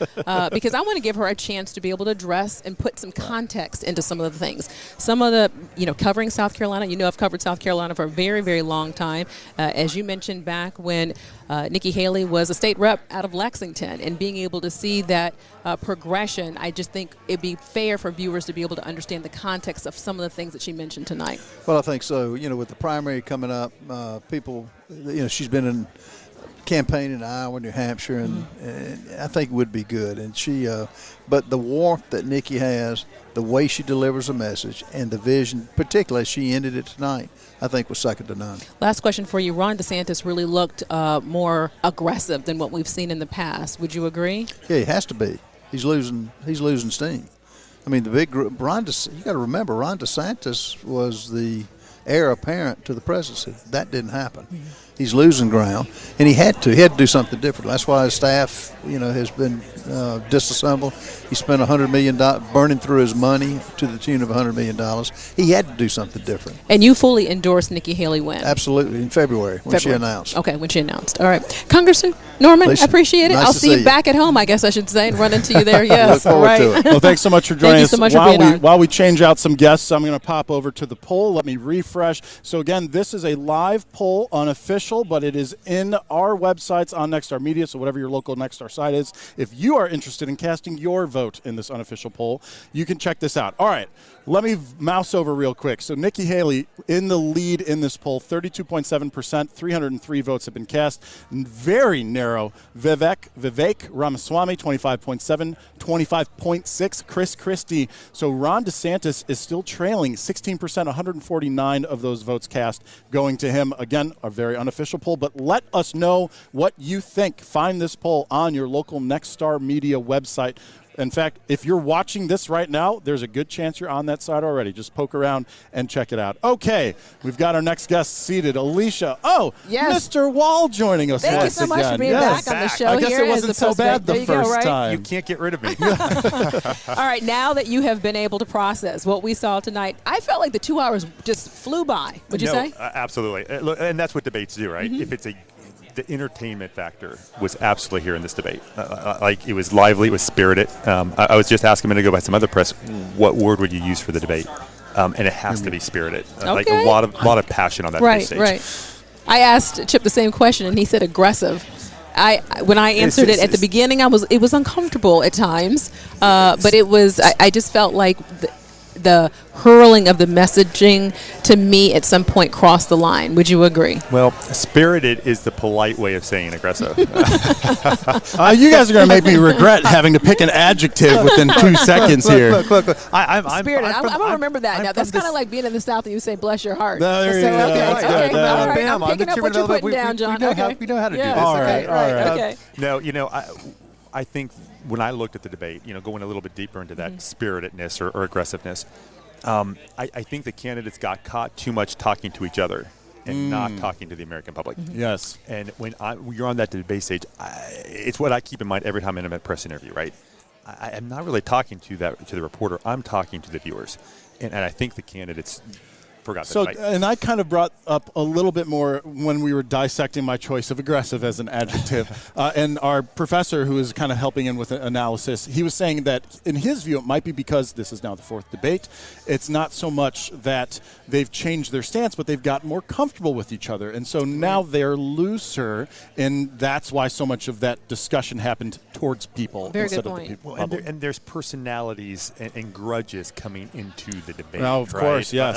because I want to give her a chance to be able to address and put some context into some of the things. Some of the, covering South Carolina, I've covered South Carolina for a very, very long time. As you mentioned back when Nikki Haley was a state rep out of Lexington, and being able to see that progression, I just think it'd be fair for viewers to be able to understand the context of some of the things that she mentioned tonight. Well, I think so. With the primary coming up, people, she's been in campaign in Iowa, New Hampshire, and I think it would be good. And she, but the warmth that Nikki has, the way she delivers a message, and the vision, particularly as she ended it tonight, I think was second to none. Last question for you. Ron DeSantis really looked more aggressive than what we've seen in the past. Would you agree? Yeah, he has to be. He's losing steam. I mean, the big group, you got to remember, Ron DeSantis was the heir apparent to the presidency. That didn't happen. He's losing ground, and he had to do something different. That's why his staff, has been disassembled. He spent $100 million burning through his money to the tune of $100 million. He had to do something different. And you fully endorsed Nikki Haley win? Absolutely, in February when she announced. Okay, when she announced. All right. Congressman Norman, I appreciate it. Nice I'll see you back at home, I guess I should say, and run into you there. Yes. Look forward to it. Well, thanks so much for joining us. Thank you so much for being on. While we change out some guests, I'm going to pop over to the poll. Let me refresh. So, again, this is a live poll, unofficial, but it is in our websites on Nexstar Media, so whatever your local Nexstar site is. If you are interested in casting your vote in this unofficial poll, you can check this out. All right, let me mouse over real quick. So Nikki Haley in the lead in this poll, 32.7%, 303 votes have been cast. Very narrow. Vivek Ramaswamy, 25.7, 25.6. Chris Christie. So Ron DeSantis is still trailing 16%, 149 of those votes cast going to him. Again, a very unofficial poll, but let us know what you think. Find this poll on your local Nexstar Media website. In fact, if you're watching this right now, there's a good chance you're on that site already. Just poke around and check it out. Okay, we've got our next guest seated, Alicia. Oh, yes. Mr. Wall joining us. Thank you so much for being back on the show. I guess it wasn't so bad the first time. You can't get rid of me. All right, now that you have been able to process what we saw tonight, I felt like the 2 hours just flew by. Would you say? Absolutely. And that's what debates do, right? If it's the entertainment factor was absolutely here in this debate. It was lively, it was spirited. I was just asking a minute ago by some other press, what word would you use for the debate? And it has to be spirited. Like a lot of passion on that stage. Right. I asked Chip the same question, and he said aggressive. When I answered it at the beginning, it was uncomfortable at times, but it was. I just felt like the hurling of the messaging, to me, at some point crossed the line. Would you agree? Well, spirited is the polite way of saying aggressive. You guys are going to make me regret having to pick an adjective within 2 seconds here. Look. I'm Spirited. I'm going to remember that. Now, that's kind of like being in the South and you say, bless your heart. No, there you go. Okay. Good. All right. Alabama. I'm picking up what you're putting down, John. We know how to do this. All right. Okay. No, I think when I looked at the debate, going a little bit deeper into that spiritedness or aggressiveness, I think the candidates got caught too much talking to each other and not talking to the American public. Yes. And when you're on that debate stage, it's what I keep in mind every time I'm in a press interview, right? I'm not really talking to the reporter. I'm talking to the viewers. And I think the candidates forgot that. So, and I kind of brought up a little bit more when we were dissecting my choice of aggressive as an adjective. And our professor, who is kind of helping in with analysis, he was saying that in his view, it might be because this is now the fourth debate. It's not so much that they've changed their stance, but they've got more comfortable with each other. And so now they're looser, and that's why so much of that discussion happened towards people instead of the people. Well, and there's personalities and grudges coming into the debate. Well, of course, yes.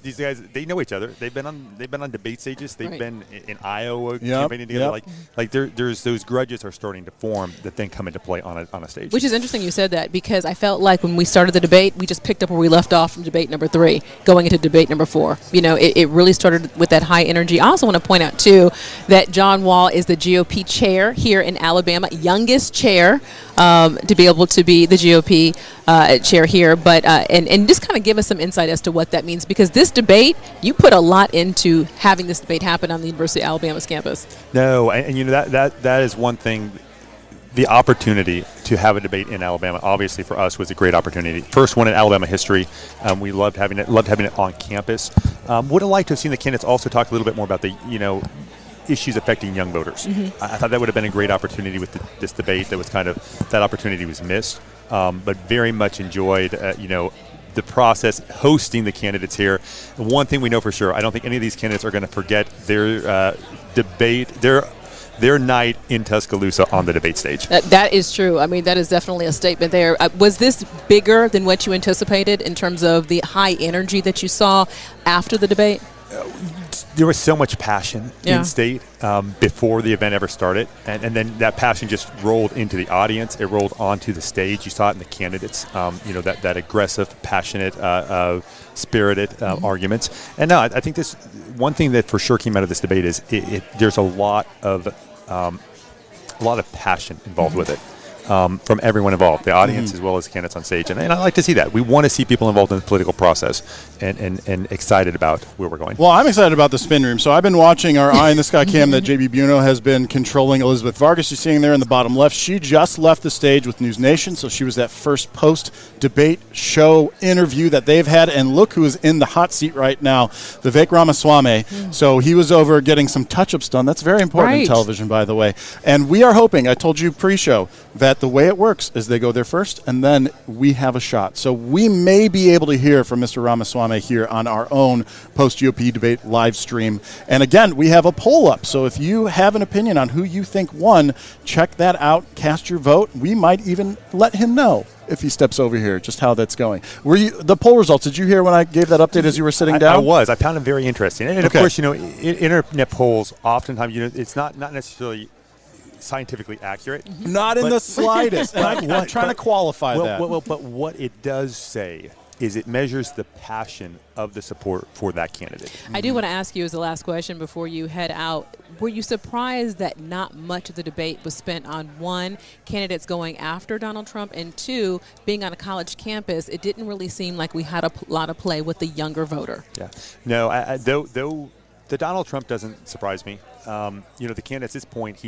These guys, they know each other. They've been on debate stages. They've been in Iowa campaigning together. Like there's those grudges are starting to form that then come into play on a stage. Which is interesting you said that, because I felt like when we started the debate, we just picked up where we left off from debate number 3, going into debate number 4. It really started with that high energy. I also want to point out, too, that John Wall is the GOP chair here in Alabama, youngest chair to be able to be the GOP chair here. But and just kind of give us some insight as to what that means, because this debate, you put a lot into having this debate happen on the University of Alabama's campus. No, and that is one thing. The opportunity to have a debate in Alabama, obviously for us, was a great opportunity. First one in Alabama history. We loved having it on campus. Would have liked to have seen the candidates also talk a little bit more about the issues affecting young voters. I thought that would have been a great opportunity with this debate. That opportunity was missed, but very much enjoyed the process hosting the candidates here. One thing we know for sure, I don't think any of these candidates are going to forget their debate, their night in Tuscaloosa on the debate stage. That is true. I mean, that is definitely a statement there. Was this bigger than what you anticipated in terms of the high energy that you saw after the debate? There was so much passion in state before the event ever started, and then that passion just rolled into the audience. It rolled onto the stage. You saw it in the candidates, that aggressive, passionate, spirited arguments. And no, I think this one thing that for sure came out of this debate is there's a lot of passion involved with it. From everyone involved, the audience as well as the candidates on stage. And I like to see that. We want to see people involved in the political process and excited about where we're going. Well, I'm excited about the spin room. So I've been watching our Eye in the Sky cam that JB Biunno has been controlling. Elizabeth Vargas, you're seeing there in the bottom left. She just left the stage with News Nation, so she was that first post-debate show interview that they've had. And look who is in the hot seat right now, Vivek Ramaswamy. So he was over getting some touch-ups done. That's very important in television, by the way. And we are hoping, I told you pre-show, that the way it works is they go there first, and then we have a shot. So we may be able to hear from Mr. Ramaswamy here on our own post-GOP debate live stream. And again, we have a poll up. So if you have an opinion on who you think won, check that out. Cast your vote. We might even let him know if he steps over here, just how that's going. The poll results, did you hear when I gave that update as you were sitting down? I was. I found them very interesting. And of course, internet polls, oftentimes, it's not necessarily scientifically accurate. Not in the slightest. And I'm trying to qualify that. But what it does say is it measures the passion of the support for that candidate. I do want to ask you as the last question before you head out, were you surprised that not much of the debate was spent on, one, candidates going after Donald Trump, and two, being on a college campus, it didn't really seem like we had a lot of play with the younger voter? Yeah. No, though the Donald Trump doesn't surprise me. The candidates at this point,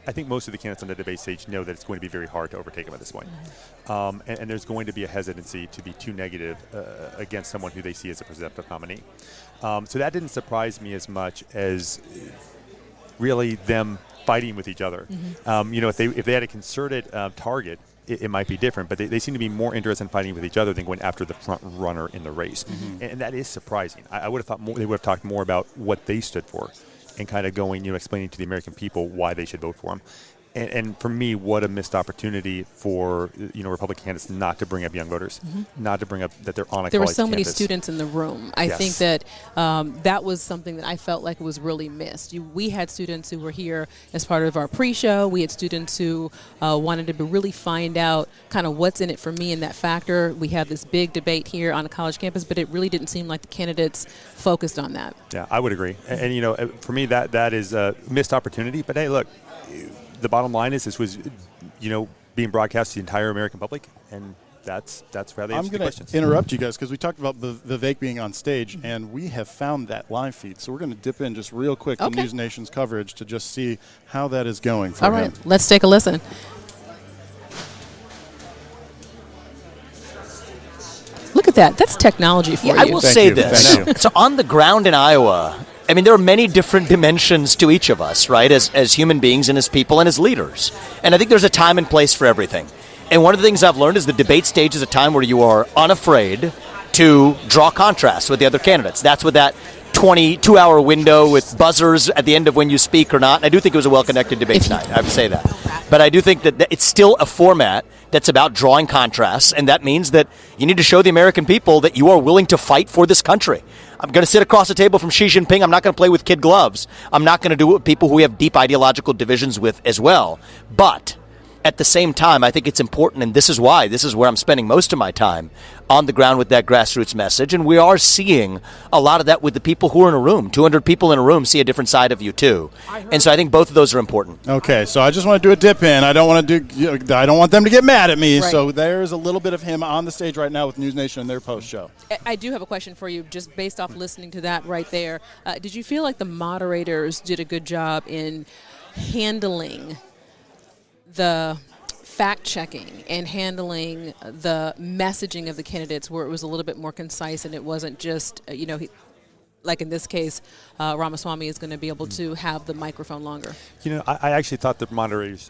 I think most of the candidates on the debate stage know that it's going to be very hard to overtake him at this point. And there's going to be a hesitancy to be too negative against someone who they see as a presumptive nominee. So that didn't surprise me as much as really them fighting with each other. If they had a concerted target, it might be different, but they seem to be more interested in fighting with each other than going after the front runner in the race. And that is surprising. I would have thought they would have talked more about what they stood for and kind of going, explaining to the American people why they should vote for him. And for me, what a missed opportunity for Republican candidates not to bring up young voters, not to bring up that they're on a There were college so many campus. students in the room. I Yes. think that that was something that I felt like was really missed. We had students who were here as part of our pre-show. We had students who wanted to really find out kind of what's in it for me in that factor. We have this big debate here on a college campus, but it really didn't seem like the candidates focused on that. Yeah, I would agree. And for me, that is a missed opportunity. But hey, look, the bottom line is this was, being broadcast to the entire American public, and that's how they answer the questions. I'm going to interrupt you guys because we talked about Vivek being on stage, and we have found that live feed. So we're going to dip in just real quick to News Nation's coverage to just see how that is going for him. All right, let's take a listen. Look at that. That's technology for you. I will say this. So on the ground in Iowa, I mean, there are many different dimensions to each of us, right, as human beings and as people and as leaders. And I think there's a time and place for everything. And one of the things I've learned is the debate stage is a time where you are unafraid to draw contrasts with the other candidates. That's what that 22-hour window with buzzers at the end of when you speak or not. And I do think it was a well-connected debate tonight. I would say that. But I do think that it's still a format that's about drawing contrasts, and that means that you need to show the American people that you are willing to fight for this country. I'm going to sit across the table from Xi Jinping. I'm not going to play with kid gloves. I'm not going to do it with people who we have deep ideological divisions with as well. But at the same time, I think it's important, and this is where I'm spending most of my time on the ground with that grassroots message. And we are seeing a lot of that with the people who are in a room. 200 people in a room see a different side of you too. And so I think both of those are important. Okay, so I just want to do a dip in. I don't want them to get mad at me. Right. So there's a little bit of him on the stage right now with News Nation and their post show. I do have a question for you, just based off listening to that right there. Did you feel like the moderators did a good job in handling the fact-checking and handling the messaging of the candidates where it was a little bit more concise and it wasn't just, like in this case, Ramaswamy is going to be able to have the microphone longer? I actually thought the moderators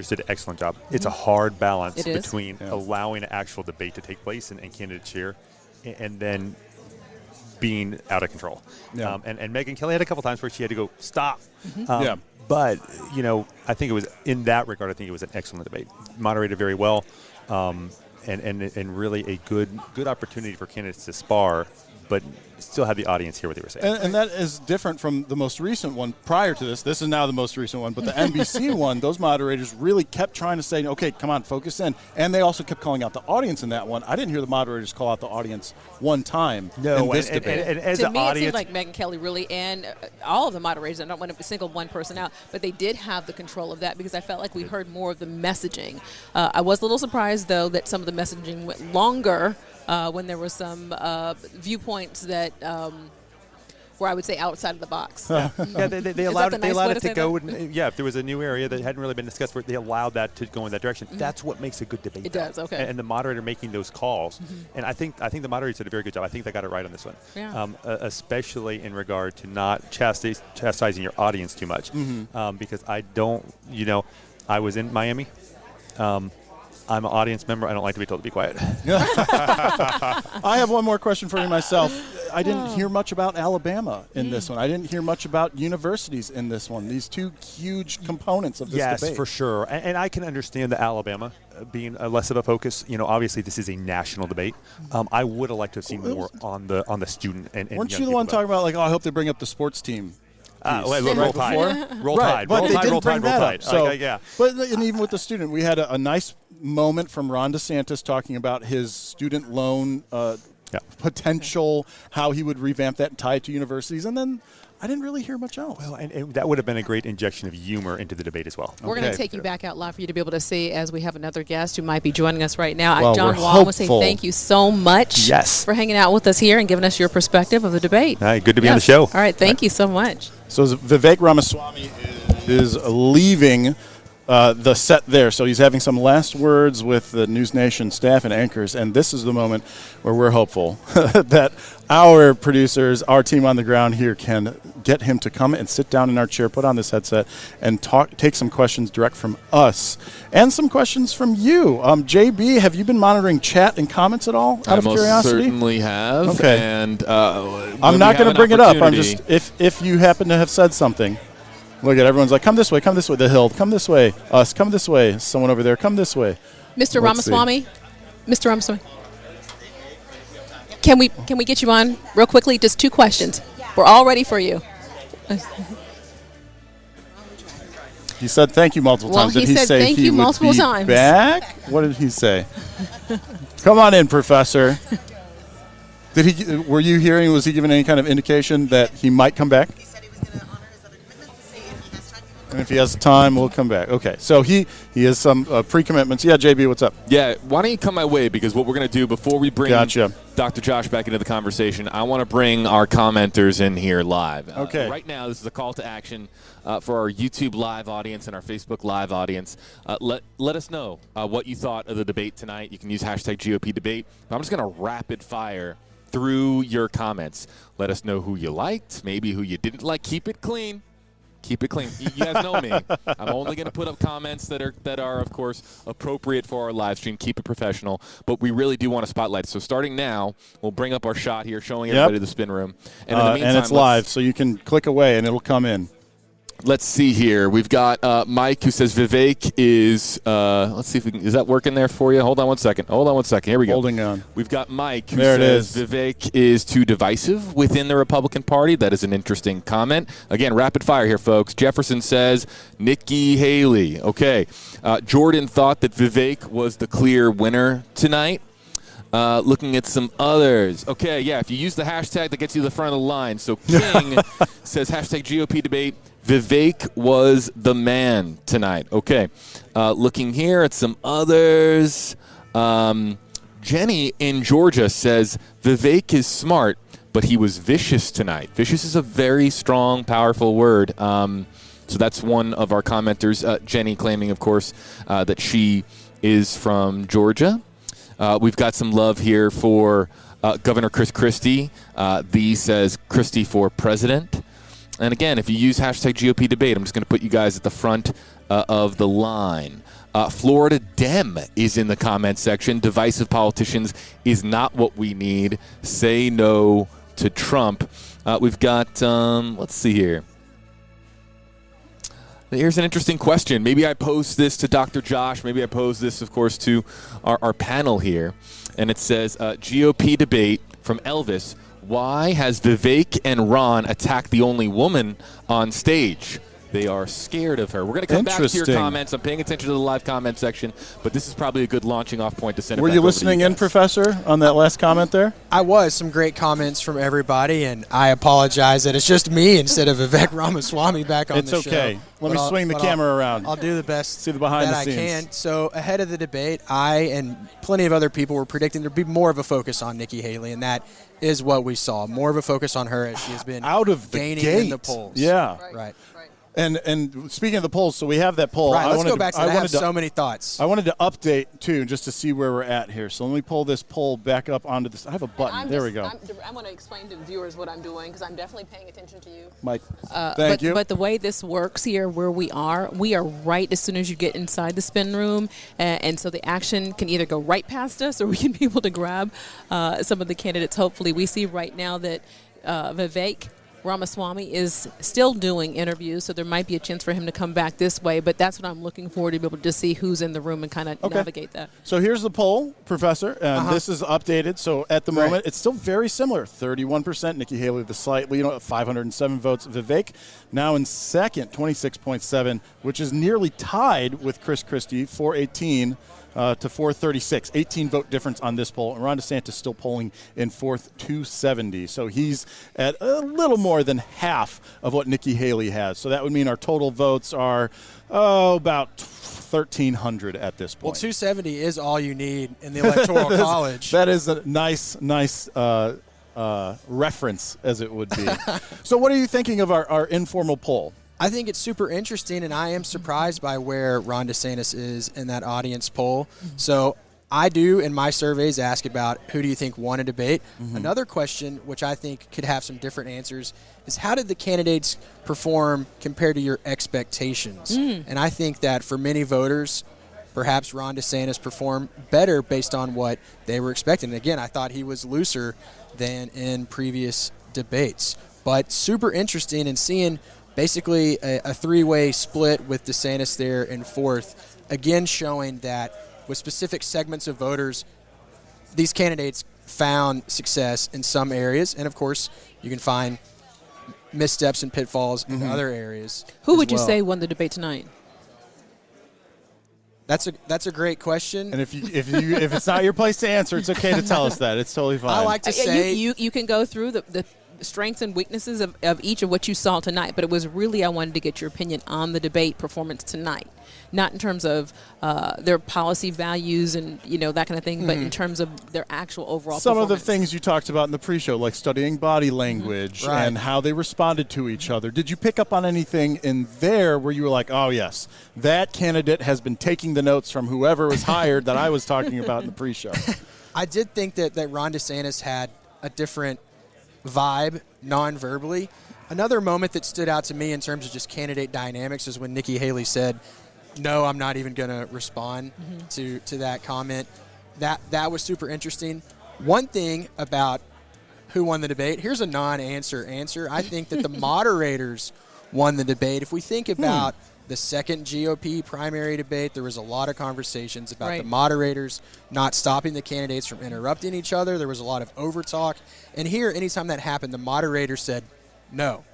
did an excellent job. It's a hard balance It is. between allowing an actual debate to take place and candidates cheer, and then being out of control. Yeah. And Megyn Kelly had a couple times where she had to go, stop. Yeah. But, I think it was, in that regard, I think it was an excellent debate. Moderated very well, and really a good opportunity for candidates to spar, but still have the audience hear what they were saying. And that is different from the most recent one prior to this. This is now the most recent one, but the NBC one, those moderators really kept trying to say, okay, come on, focus in. And they also kept calling out the audience in that one. I didn't hear the moderators call out the audience one time in this debate. And as to an me, audience, it seemed like Megyn Kelly really, and all of the moderators, I don't want to single one person out, but they did have the control of that because I felt like we heard more of the messaging. I was a little surprised, though, that some of the messaging went longer when there were some viewpoints that were, I would say, outside of the box. Yeah, they allowed it to go. If there was a new area that hadn't really been discussed, they allowed that to go in that direction. That's what makes a good debate. It does, okay. And the moderator making those calls, and I think the moderators did a very good job. I think they got it right on this one, especially in regard to not chastising your audience too much, because I don't. I was in Miami. I'm an audience member. I don't like to be told to be quiet. I have one more question for you myself. I didn't hear much about Alabama in this one. I didn't hear much about universities in this one. These two huge components of this debate. Yes, for sure. And I can understand the Alabama being less of a focus. Obviously this is a national debate. I would have liked to have seen more on the student and weren't young you the one people talking about I hope they bring up the sports team? Roll Tide. Roll Tide. But they didn't bring that up. So, yeah. But and even with the student, we had a nice moment from Ron DeSantis talking about his student loan potential, how he would revamp that and tie it to universities, and then I didn't really hear much else. Well, and that would have been a great injection of humor into the debate as well. We're going to take you back out live for you to be able to see as we have another guest who might be joining us right now. Well, John Wall, I want to say thank you so much for hanging out with us here and giving us your perspective of the debate. All right, good to be on the show. All right, thank you so much. So Vivek Ramaswamy is leaving the set there. So he's having some last words with the News Nation staff and anchors, and this is the moment where we're hopeful that our producers, our team on the ground here, can get him to come and sit down in our chair, put on this headset, and take some questions direct from us and some questions from you. JB, have you been monitoring chat and comments at all, out of curiosity? I most certainly have. Okay. And I'm not going to bring it up. I'm just if you happen to have said something. Look at everyone's like, come this way, the hill, come this way, us, come this way, someone over there, come this way. Mr. Let's Ramaswamy, Mr. Ramaswamy, can we get you on real quickly? Just 2 questions. We're all ready for you. He said thank you multiple times. Did he said say thank he you would multiple be times. back? What did he say? Come on in, Professor. Were you hearing? Was he giving any kind of indication that he might come back? And if he has time, we'll come back. Okay, so he has some pre-commitments. Yeah, JB, what's up? Yeah, why don't you come my way? Because what we're going to do before we bring Dr. Josh back into the conversation, I want to bring our commenters in here live. Okay. Right now, this is a call to action for our YouTube Live audience and our Facebook Live audience. Let us know what you thought of the debate tonight. You can use hashtag GOP debate. I'm just going to rapid fire through your comments. Let us know who you liked, maybe who you didn't like. Keep it clean. Keep it clean. You guys know me. I'm only going to put up comments that are, of course, appropriate for our live stream. Keep it professional. But we really do want to spotlight. So starting now, we'll bring up our shot here, showing everybody the spin room. And in the meantime, and it's live, so you can click away and it'll come in. Let's see here. We've got Mike who says Vivek is, let's see if we can, is that working there for you? Hold on one second. Here we go. Holding on. We've got Mike who says Vivek is too divisive within the Republican Party. That is an interesting comment. Again, rapid fire here, folks. Jefferson says Nikki Haley. Okay. Jordan thought that Vivek was the clear winner tonight. Looking at some others. Okay, yeah, if you use the hashtag, that gets you to the front of the line. So King says hashtag GOP debate. Vivek was the man tonight. Okay. Looking here at some others. Jenny in Georgia says Vivek is smart, but he was vicious tonight. Vicious is a very strong, powerful word. So that's one of our commenters. Jenny claiming, of course, that she is from Georgia. We've got some love here for Governor Chris Christie. Thee says Christie for president. And again, if you use hashtag GOP debate, I'm just going to put you guys at the front of the line. Florida Dem is in the comment section. Divisive politicians is not what we need. Say no to Trump. We've got, let's see here. Here's an interesting question. Maybe I pose this to Dr. Josh. Maybe I pose this, of course, to our panel here. And it says, GOP debate from Elvis. Why has Vivek and Ron attacked the only woman on stage? They are scared of her. We're going to come back to your comments. I'm paying attention to the live comment section, but this is probably a good launching off point to send it back over to you. Were you listening in, Professor, on that last comment there? I was. Some great comments from everybody, and I apologize that it's just me instead of Vivek Ramaswamy back on the show. It's okay. Let me swing the camera around. I'll do the best See the behind that the I scenes. can. So ahead of the debate, I and plenty of other people were predicting there'd be more of a focus on Nikki Haley, and that is what we saw. More of a focus on her as she has been out of the gaining gate in the polls. Yeah. Right. And speaking of the polls, so we have that poll. Right, let's go back to that. I have so many thoughts. I wanted to update, too, just to see where we're at here. So let me pull this poll back up onto this. I have a button. There we go. I want to explain to the viewers what I'm doing because I'm definitely paying attention to you. Mike, thank you. But the way this works here where we are right as soon as you get inside the spin room. And so the action can either go right past us or we can be able to grab some of the candidates. Hopefully we see right now that Vivek Ramaswamy is still doing interviews, so there might be a chance for him to come back this way, but that's what I'm looking for, to be able to see who's in the room and kind of navigate that. So here's the poll, Professor, and this is updated. So at the moment, it's still very similar. 31%, Nikki Haley, the slight lead, 507 votes. Vivek now in second, 26.7, which is nearly tied with Chris Christie, 418 to 436. 18-vote difference on this poll. And Ron DeSantis still polling in fourth, 270. So he's at a little more than half of what Nikki Haley has. So that would mean our total votes are about 1,300 at this point. Well, 270 is all you need in the Electoral College. That is a nice reference, as it would be. So what are you thinking of our informal poll? I think it's super interesting, and I am surprised by where Ron DeSantis is in that audience poll. So I do, in my surveys, ask about who do you think won a debate. Another question, which I think could have some different answers, is how did the candidates perform compared to your expectations? And I think that for many voters, perhaps Ron DeSantis performed better based on what they were expecting. And again, I thought he was looser than in previous debates. But super interesting in seeing basically a three-way split with DeSantis there in fourth, again showing that with specific segments of voters, these candidates found success in some areas, and of course you can find missteps and pitfalls in other areas. Who would you say won the debate tonight? That's a great question. And if it's not your place to answer, it's okay to tell us that. It's totally fine. I like to say you can go through the strengths and weaknesses of each of what you saw tonight, but it was really, I wanted to get your opinion on the debate performance tonight. Not in terms of their policy values and that kind of thing, but in terms of their actual overall Some performance. of the things you talked about in the pre-show, like studying body language Right. and how they responded to each other. Did you pick up on anything in there where you were like, oh, yes, that candidate has been taking the notes from whoever was hired that I was talking about in the pre-show? I did think that Ron DeSantis had a different vibe non-verbally. Another moment that stood out to me in terms of just candidate dynamics is when Nikki Haley said, no, I'm not even going to respond to that comment. That was super interesting. One thing about who won the debate, here's a non-answer answer. I think that the moderators won the debate. If we think about the second GOP primary debate, there was a lot of conversations about the moderators not stopping the candidates from interrupting each other. There was a lot of overtalk. And here, anytime that happened, the moderator said no.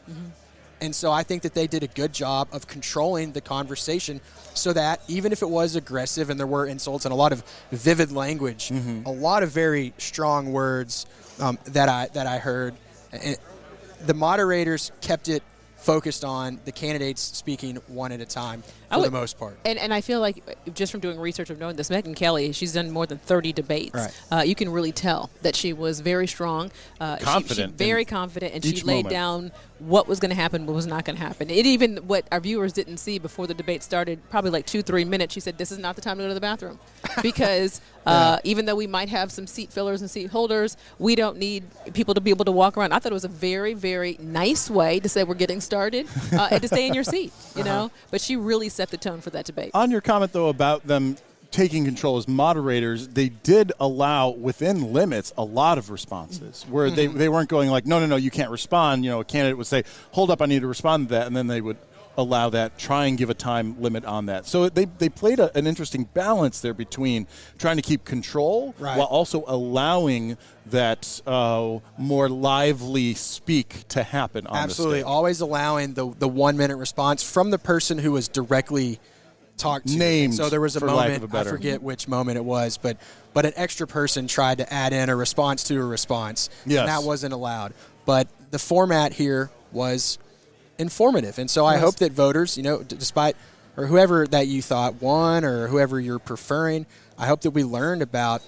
And so I think that they did a good job of controlling the conversation so that even if it was aggressive and there were insults and a lot of vivid language, a lot of very strong words that I heard, the moderators kept it focused on the candidates speaking one at a time for the most part. And I feel like just from doing research of knowing this, Megyn Kelly, she's done more than 30 debates. Right. You can really tell that she was very strong. Confident. Very confident, and she laid moment. down what was going to happen, what was not going to happen. It even, what our viewers didn't see before the debate started, probably like 2-3 minutes, she said, this is not the time to go to the bathroom. Because even though we might have some seat fillers and seat holders, we don't need people to be able to walk around. I thought it was a very, very nice way to say we're getting started and to stay in your seat, you know. But she really set the tone for that debate. On your comment, though, about them taking control as moderators, they did allow within limits a lot of responses where they weren't going like, no, you can't respond. A candidate would say, hold up, I need to respond to that, and then they would allow that, try and give a time limit on that. So they played an interesting balance there between trying to keep control while also allowing that more lively speak to happen on Absolutely. the stage. Always allowing the 1 minute response from the person who was directly talked to. Named, so there was a for lack of moment, a better. I forget which moment it was, but an extra person tried to add in a response to a response. Yes. And that wasn't allowed. But the format here was informative. And so I hope that voters, despite, or whoever that you thought won or whoever you're preferring, I hope that we learned about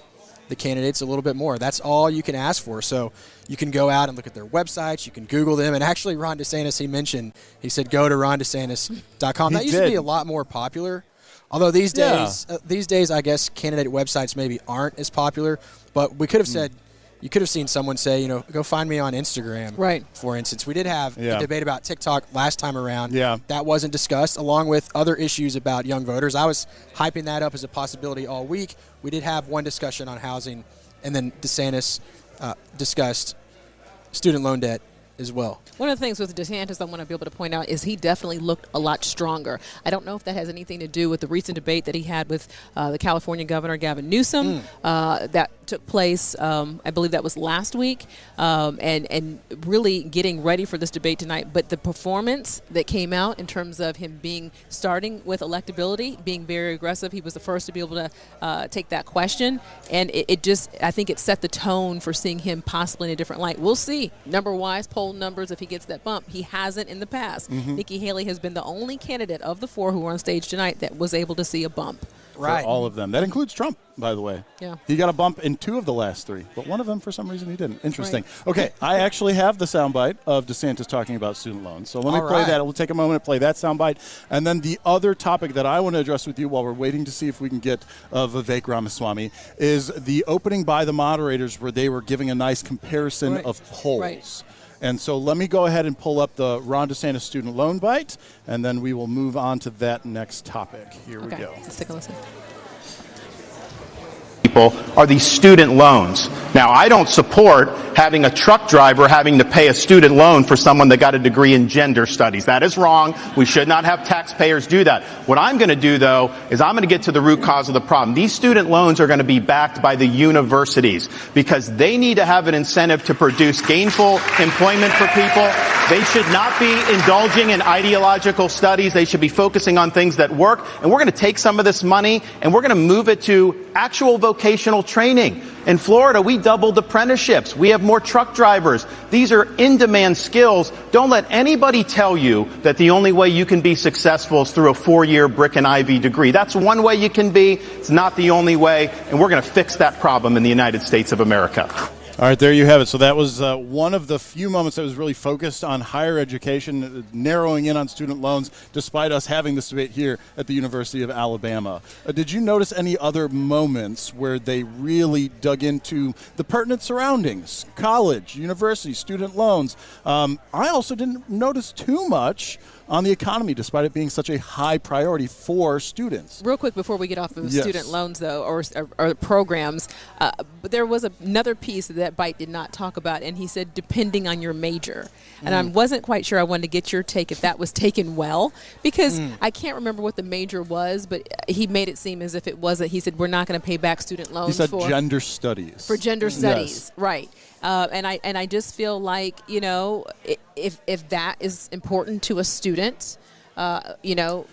the candidates a little bit more. That's all you can ask for. So you can go out and look at their websites. You can Google them. And actually, Ron DeSantis, he said, go to rondesantis.com. That used to be a lot more popular. Although these days, I guess candidate websites maybe aren't as popular. But we could have said, you could have seen someone say, go find me on Instagram. Right. For instance, we did have a debate about TikTok last time around. Yeah. That wasn't discussed, along with other issues about young voters. I was hyping that up as a possibility all week. We did have one discussion on housing, and then DeSantis discussed student loan debt as well. One of the things with DeSantis I want to be able to point out is he definitely looked a lot stronger. I don't know if that has anything to do with the recent debate that he had with the California governor, Gavin Newsom, that took place, I believe that was last week, and really getting ready for this debate tonight. But the performance that came out in terms of him starting with electability, being very aggressive, he was the first to be able to take that question. And I think it set the tone for seeing him possibly in a different light. We'll see. Number-wise, poll numbers, if he gets that bump. He hasn't in the past. Nikki Haley has been the only candidate of the four who were on stage tonight that was able to see a bump. For all of them. That includes Trump, by the way. Yeah. He got a bump in 2 of the last 3, but one of them, for some reason, he didn't. Interesting. Okay, I actually have the soundbite of DeSantis talking about student loans. So let me play that. We'll take a moment to play that soundbite. And then the other topic that I want to address with you while we're waiting to see if we can get Vivek Ramaswamy is the opening by the moderators where they were giving a nice comparison of polls. Right. And so let me go ahead and pull up the Ron DeSantis student loan bite, and then we will move on to that next topic. Here we go. Let's take a listen. people are these student loans. Now, I don't support having a truck driver having to pay a student loan for someone that got a degree in gender studies. That is wrong. We should not have taxpayers do that. What I'm going to do, though, is I'm going to get to the root cause of the problem. These student loans are going to be backed by the universities because they need to have an incentive to produce gainful employment for people. They should not be indulging in ideological studies. They should be focusing on things that work. And we're going to take some of this money and we're going to move it to actual vocational training. In Florida, we doubled apprenticeships. We have more truck drivers. These are in-demand skills. Don't let anybody tell you that the only way you can be successful is through a 4-year brick and ivy degree. That's one way you can be. It's not the only way, and we're going to fix that problem in the United States of America. All right, there you have it. So that was one of the few moments that was really focused on higher education, narrowing in on student loans, despite us having this debate here at the University of Alabama. Did you notice any other moments where they really dug into the pertinent surroundings, college, university, student loans? I also didn't notice too much on the economy, despite it being such a high priority for students. Real quick before we get off of Yes. student loans, though, or programs, but there was another piece that Bite did not talk about, and he said, depending on your major. And I wasn't quite sure. I wanted to get your take if that was taken well, because I can't remember what the major was, but he made it seem as if it wasn't. He said, we're not going to pay back student loans He said gender studies. for gender studies, Yes. right? And I just feel like, you know, if that is important to a student, you know,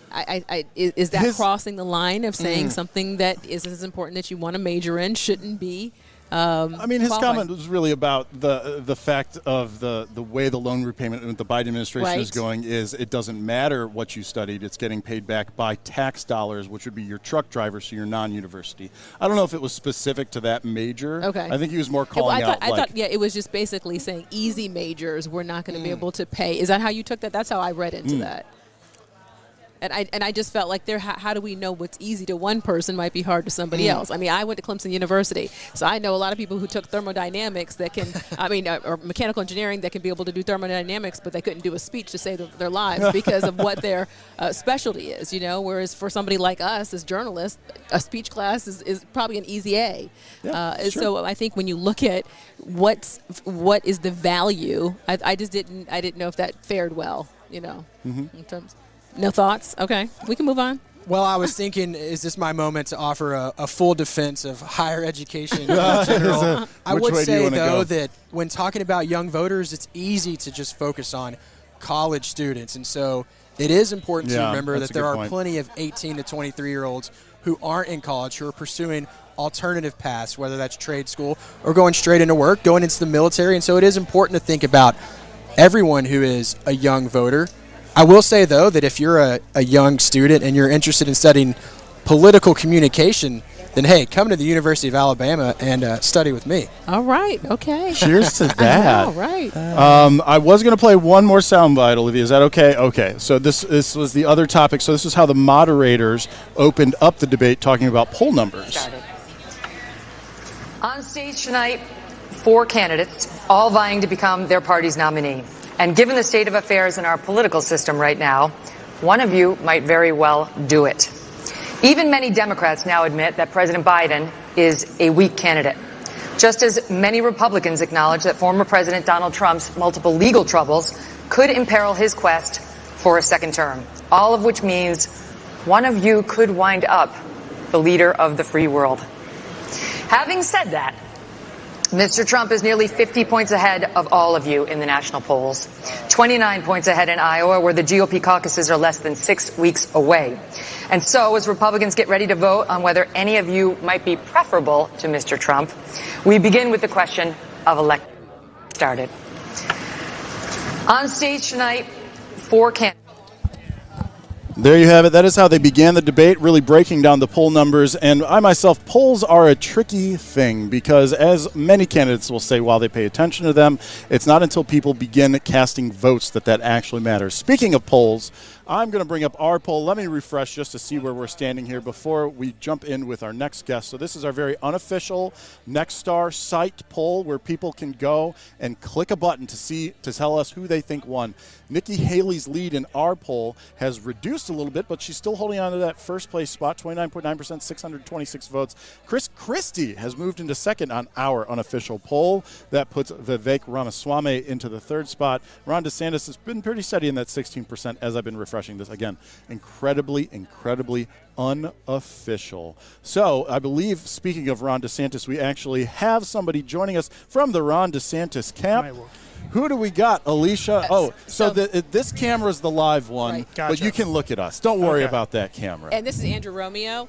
is that crossing the line of saying something that is as important that you want to major in shouldn't be? I mean, his comment was really about the fact of the way the loan repayment with the Biden administration is going is it doesn't matter what you studied. It's getting paid back by tax dollars, which would be your truck driver, so your non-university. I don't know if it was specific to that major. Okay. I think he was more calling out. I thought, yeah, it was just basically saying easy majors we're not going to be able to pay. Is that how you took that? That's how I read into that. And I just felt like how do we know what's easy to one person might be hard to somebody else? I mean, I went to Clemson University, so I know a lot of people who took thermodynamics that can, or mechanical engineering that can be able to do thermodynamics, but they couldn't do a speech to save their lives because of what their specialty is, you know, whereas for somebody like us as journalists, a speech class is probably an easy A. Yeah, So I think when you look at what is the value, I didn't know if that fared well, you know, in terms. No thoughts? Okay. We can move on. Well, I was thinking, is this my moment to offer a full defense of higher education in general? I would say, though, that when talking about young voters, it's easy to just focus on college students. And so it is important to remember that there are plenty of 18 to 23-year-olds who aren't in college, who are pursuing alternative paths, whether that's trade school or going straight into work, going into the military. And so it is important to think about everyone who is a young voter. I will say, though, that if you're a young student and you're interested in studying political communication, then, hey, come to the University of Alabama and study with me. All right. Okay. Cheers to that. All right. I was going to play one more soundbite, Olivia. Is that okay? Okay. So this was the other topic. So this is how the moderators opened up the debate talking about poll numbers. On stage tonight, 4 candidates, all vying to become their party's nominee. And given the state of affairs in our political system right now, one of you might very well do it. Even many Democrats now admit that President Biden is a weak candidate, just as many Republicans acknowledge that former President Donald Trump's multiple legal troubles could imperil his quest for a second term, all of which means one of you could wind up the leader of the free world. Having said that, Mr. Trump is nearly 50 points ahead of all of you in the national polls, 29 points ahead in Iowa, where the GOP caucuses are less than 6 weeks away. And so, as Republicans get ready to vote on whether any of you might be preferable to Mr. Trump, we begin with the question of election. Started. On stage tonight, 4 candidates. There you have it. That is how they began the debate, really breaking down the poll numbers. And I myself, polls are a tricky thing because, as many candidates will say while they pay attention to them, it's not until people begin casting votes that actually matters. Speaking of polls, I'm going to bring up our poll. Let me refresh just to see where we're standing here before we jump in with our next guest. So this is our very unofficial Nexstar site poll where people can go and click a button to tell us who they think won. Nikki Haley's lead in our poll has reduced a little bit, but she's still holding on to that first place spot, 29.9%, 626 votes. Chris Christie has moved into second on our unofficial poll. That puts Vivek Ramaswamy into the third spot. Ron DeSantis has been pretty steady in that 16% as I've been refreshing this. Again, incredibly unofficial. So I believe, speaking of Ron DeSantis, we actually have somebody joining us from the Ron DeSantis camp. Who do we got, Alicia? Oh, so this camera is the live one, Right. but you can look at us. Don't worry about that camera. And this is Andrew Romeo.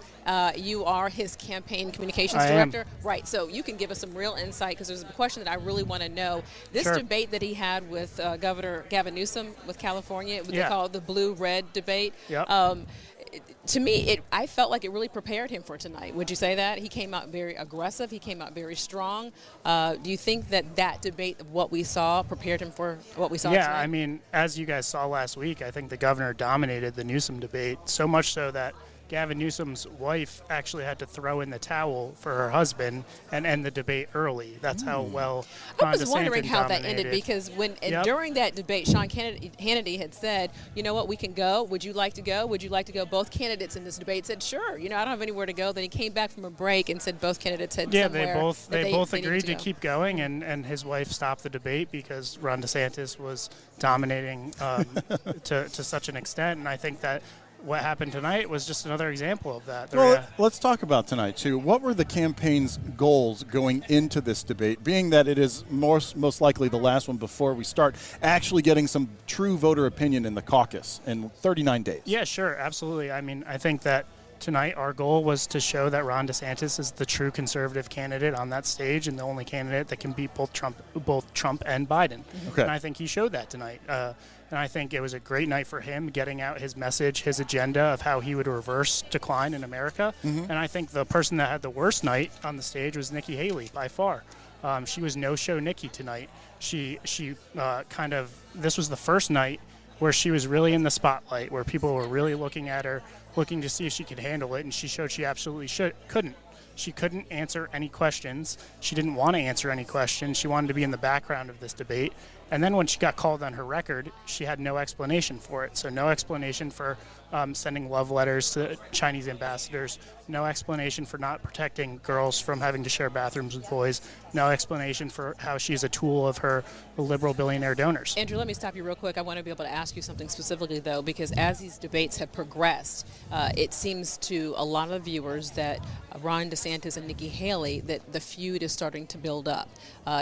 You are his campaign communications I am. director. Right, so you can give us some real insight, because there's a question that I really want to know. This debate that he had with Governor Gavin Newsom with California, what they call the blue-red debate. Yep. To me, I felt like it really prepared him for tonight. Would you say that? He came out very aggressive. He came out very strong. Do you think that debate of what we saw prepared him for what we saw tonight? Yeah, I mean, as you guys saw last week, I think the governor dominated the Newsom debate, so much so that Gavin Newsom's wife actually had to throw in the towel for her husband and end the debate early. That's how well I was DeSantis wondering how that dominated. ended, because during that debate, Sean Hannity had said, you know what, we can go. Would you like to go? Would you like to go? Both candidates in this debate said, sure. I don't have anywhere to go. Then he came back from a break and said both candidates had somewhere. They both agreed to go. keep going, and his wife stopped the debate because Ron DeSantis was dominating to such an extent. And I think that what happened tonight was just another example of that. Well, let's talk about tonight, too. What were the campaign's goals going into this debate, being that it is most likely the last one before we start actually getting some true voter opinion in the caucus in 39 days? Yeah, sure, absolutely. I mean, I think that tonight our goal was to show that Ron DeSantis is the true conservative candidate on that stage and the only candidate that can beat both Trump and Biden. Okay. And I think he showed that tonight. And I think it was a great night for him, getting out his message, his agenda of how he would reverse decline in America. And I think the person that had the worst night on the stage was Nikki Haley, by far. She was no-show Nikki tonight. She this was the first night where she was really in the spotlight, where people were really looking at her, looking to see if she could handle it, and she showed she absolutely couldn't. She couldn't answer any questions. She didn't want to answer any questions. She wanted to be in the background of this debate. And then when she got called on her record, she had no explanation for it. So no explanation for sending love letters to Chinese ambassadors, no explanation for not protecting girls from having to share bathrooms with boys, no explanation for how she's a tool of her liberal billionaire donors. Andrew, let me stop you real quick. I want to be able to ask you something specifically, though, because as these debates have progressed, it seems to a lot of viewers that Ron DeSantis and Nikki Haley, that the feud is starting to build up.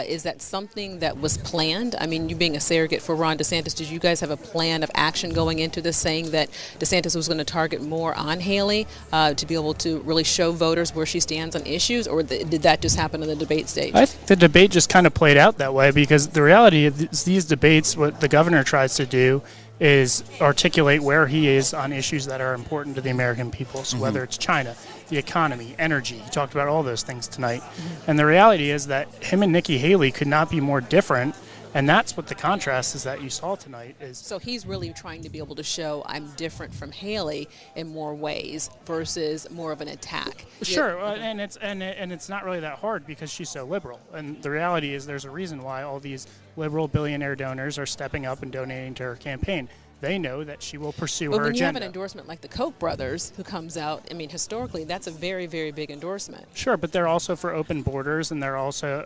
Is that something that was planned? I mean, you being a surrogate for Ron DeSantis, did you guys have a plan of action going into this, saying that DeSantis was going to target more on Haley to be able to really show voters where she stands on issues, or did that just happen on the debate stage? I think the debate just kind of played out that way, because the reality of these debates, what the governor tries to do is articulate where he is on issues that are important to the American people. So whether it's China, the economy, energy, he talked about all those things tonight. And the reality is that him and Nikki Haley could not be more different. And that's what the contrast is that you saw tonight. So he's really trying to be able to show I'm different from Haley in more ways versus more of an attack. Sure, and it's not really that hard because she's so liberal. And the reality is there's a reason why all these liberal billionaire donors are stepping up and donating to her campaign. They know that she will pursue her agenda. But when you have an endorsement like the Koch brothers who comes out, I mean, historically, that's a very, very big endorsement. Sure, but they're also for open borders, and they're also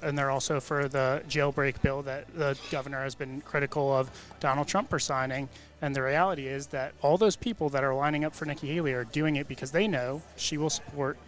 for the jailbreak bill that the governor has been critical of Donald Trump for signing. And the reality is that all those people that are lining up for Nikki Haley are doing it because they know she will support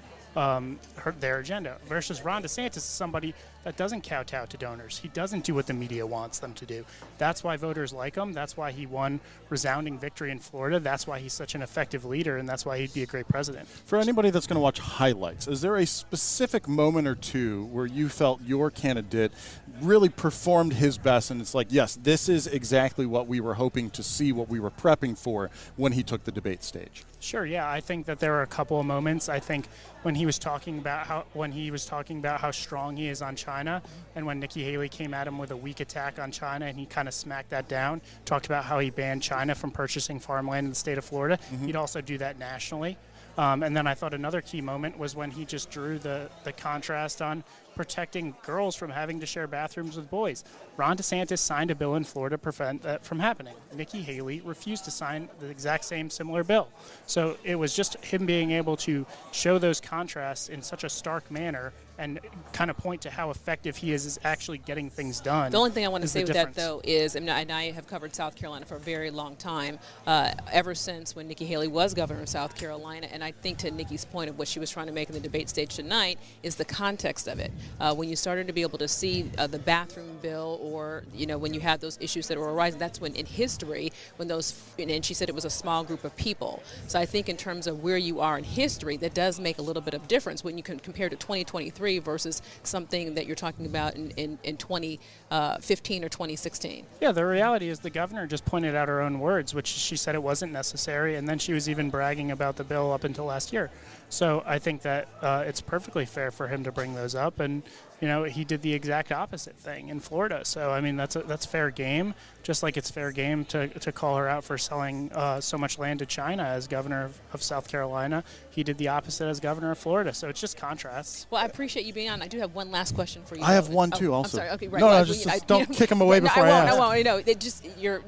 their agenda, versus Ron DeSantis is somebody that doesn't kowtow to donors. He doesn't do what the media wants them to do. That's why voters like him. That's why he won resounding victory in Florida. That's why he's such an effective leader, and that's why he'd be a great president. For anybody that's going to watch highlights, is there a specific moment or two where you felt your candidate really performed his best, and it's like, yes, this is exactly what we were hoping to see, what we were prepping for when he took the debate stage? Sure, yeah. I think that there were a couple of moments. I think when he was talking about how strong he is on China, and when Nikki Haley came at him with a weak attack on China, and he kind of smacked that down, talked about how he banned China from purchasing farmland in the state of Florida. He'd also do that nationally. And then I thought another key moment was when he just drew the contrast on protecting girls from having to share bathrooms with boys. Ron DeSantis signed a bill in Florida to prevent that from happening. Nikki Haley refused to sign the exact same similar bill. So it was just him being able to show those contrasts in such a stark manner and kind of point to how effective he is actually getting things done. The only thing I want to say with that, though, is, and I have covered South Carolina for a very long time, ever since when Nikki Haley was governor of South Carolina, and I think to Nikki's point of what she was trying to make in the debate stage tonight is the context of it. When you started to be able to see the bathroom bill, or, when you had those issues that were arising, that's when in history, when those, and she said it was a small group of people. So I think in terms of where you are in history, that does make a little bit of difference when you can compare to 2023 versus something that you're talking about in 2015 or 2016. Yeah, the reality is the governor just pointed out her own words, which she said it wasn't necessary, and then she was even bragging about the bill up until last year. So I think that it's perfectly fair for him to bring those up, and he did the exact opposite thing in Florida. So I mean that's fair game, just like it's fair game to call her out for selling so much land to China as governor of South Carolina. He did the opposite as governor of Florida. So it's just contrasts. Well, I appreciate you being on. I do have one last question for you. I have one too. Also, I'm sorry. Okay, right. No, just don't kick him away before I ask. I won't. No, it just you're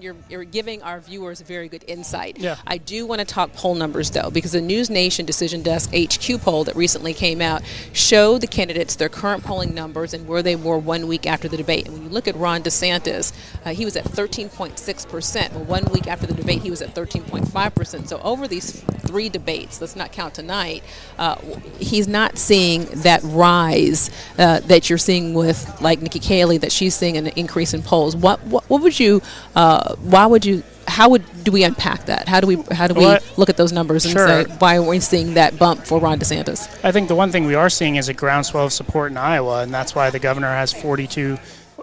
giving our viewers a very good insight. Yeah. I do want to talk poll numbers though, because the News Nation Decision Desk HQ poll that recently came out showed the candidates their current polling numbers and where they were 1 week after the debate. And when you look at Ron DeSantis, he was at 13.6%. Well, 1 week after the debate, he was at 13.5%. So over these 3 debates, let's not count tonight, he's not seeing that rise that you're seeing with like Nikki Haley, that she's seeing an increase in polls. What would you? Why would you? How do we unpack that? How do we look at those numbers and say why aren't we seeing that bump for Ron DeSantis? I think the one thing we are seeing is a groundswell of support in Iowa, and that's why the governor has 42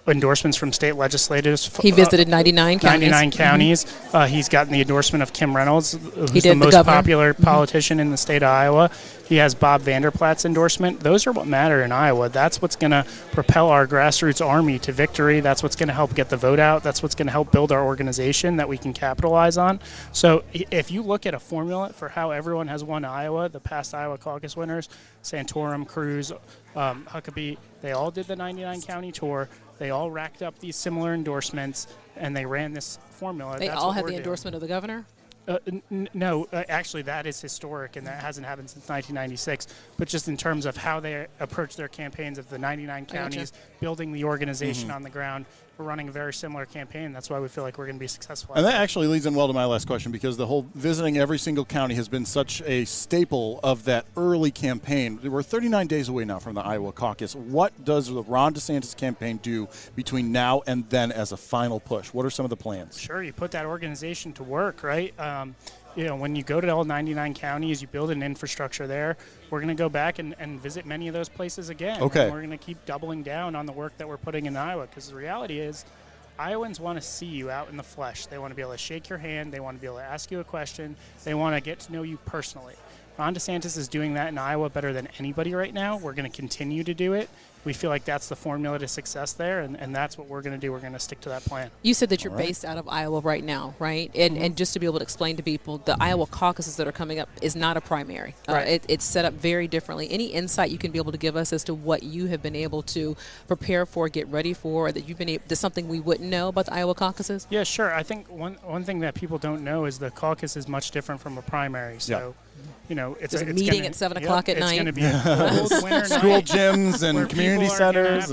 endorsements from state legislators. He visited 99 counties. 99 counties. He's gotten the endorsement of Kim Reynolds, who's the most popular politician in the state of Iowa. He has Bob Vanderplaat's endorsement. Those are what matter in Iowa. That's what's going to propel our grassroots army to victory. That's what's going to help get the vote out. That's what's going to help build our organization that we can capitalize on. So if you look at a formula for how everyone has won Iowa, the past Iowa caucus winners, Santorum, Cruz, Huckabee, they all did the 99 county tour. They all racked up these similar endorsements, and they ran this formula. They all had the endorsement of the governor? No, actually, that is historic, and that hasn't happened since 1996. But just in terms of how they approach their campaigns of the 99 counties, building the organization on the ground, we're running a very similar campaign. That's why we feel like we're going to be successful. And that actually leads in well to my last question, because the whole visiting every single county has been such a staple of that early campaign. We're 39 days away now from the Iowa caucus. What does the Ron DeSantis campaign do between now and then as a final push? What are some of the plans? Sure, you put that organization to work, right? When you go to all 99 counties, you build an infrastructure there. We're going to go back and visit many of those places again. Okay. And we're going to keep doubling down on the work that we're putting in Iowa, because the reality is Iowans want to see you out in the flesh. They want to be able to shake your hand. They want to be able to ask you a question. They want to get to know you personally. Ron DeSantis is doing that in Iowa better than anybody right now. We're going to continue to do it. We feel like that's the formula to success there, and that's what we're going to do. We're going to stick to that plan. You said that you're based out of Iowa right now, right? And just to be able to explain to people, the Iowa caucuses that are coming up is not a primary. Right. It's set up very differently. Any insight you can be able to give us as to what you have been able to prepare for, get ready for, or that you've been able, there's something we wouldn't know about the Iowa caucuses? Yeah, sure. I think one thing that people don't know is the caucus is much different from a primary. So, it's a meeting at 7 o'clock at night. It's going to be a cold winter School night gyms and community centers.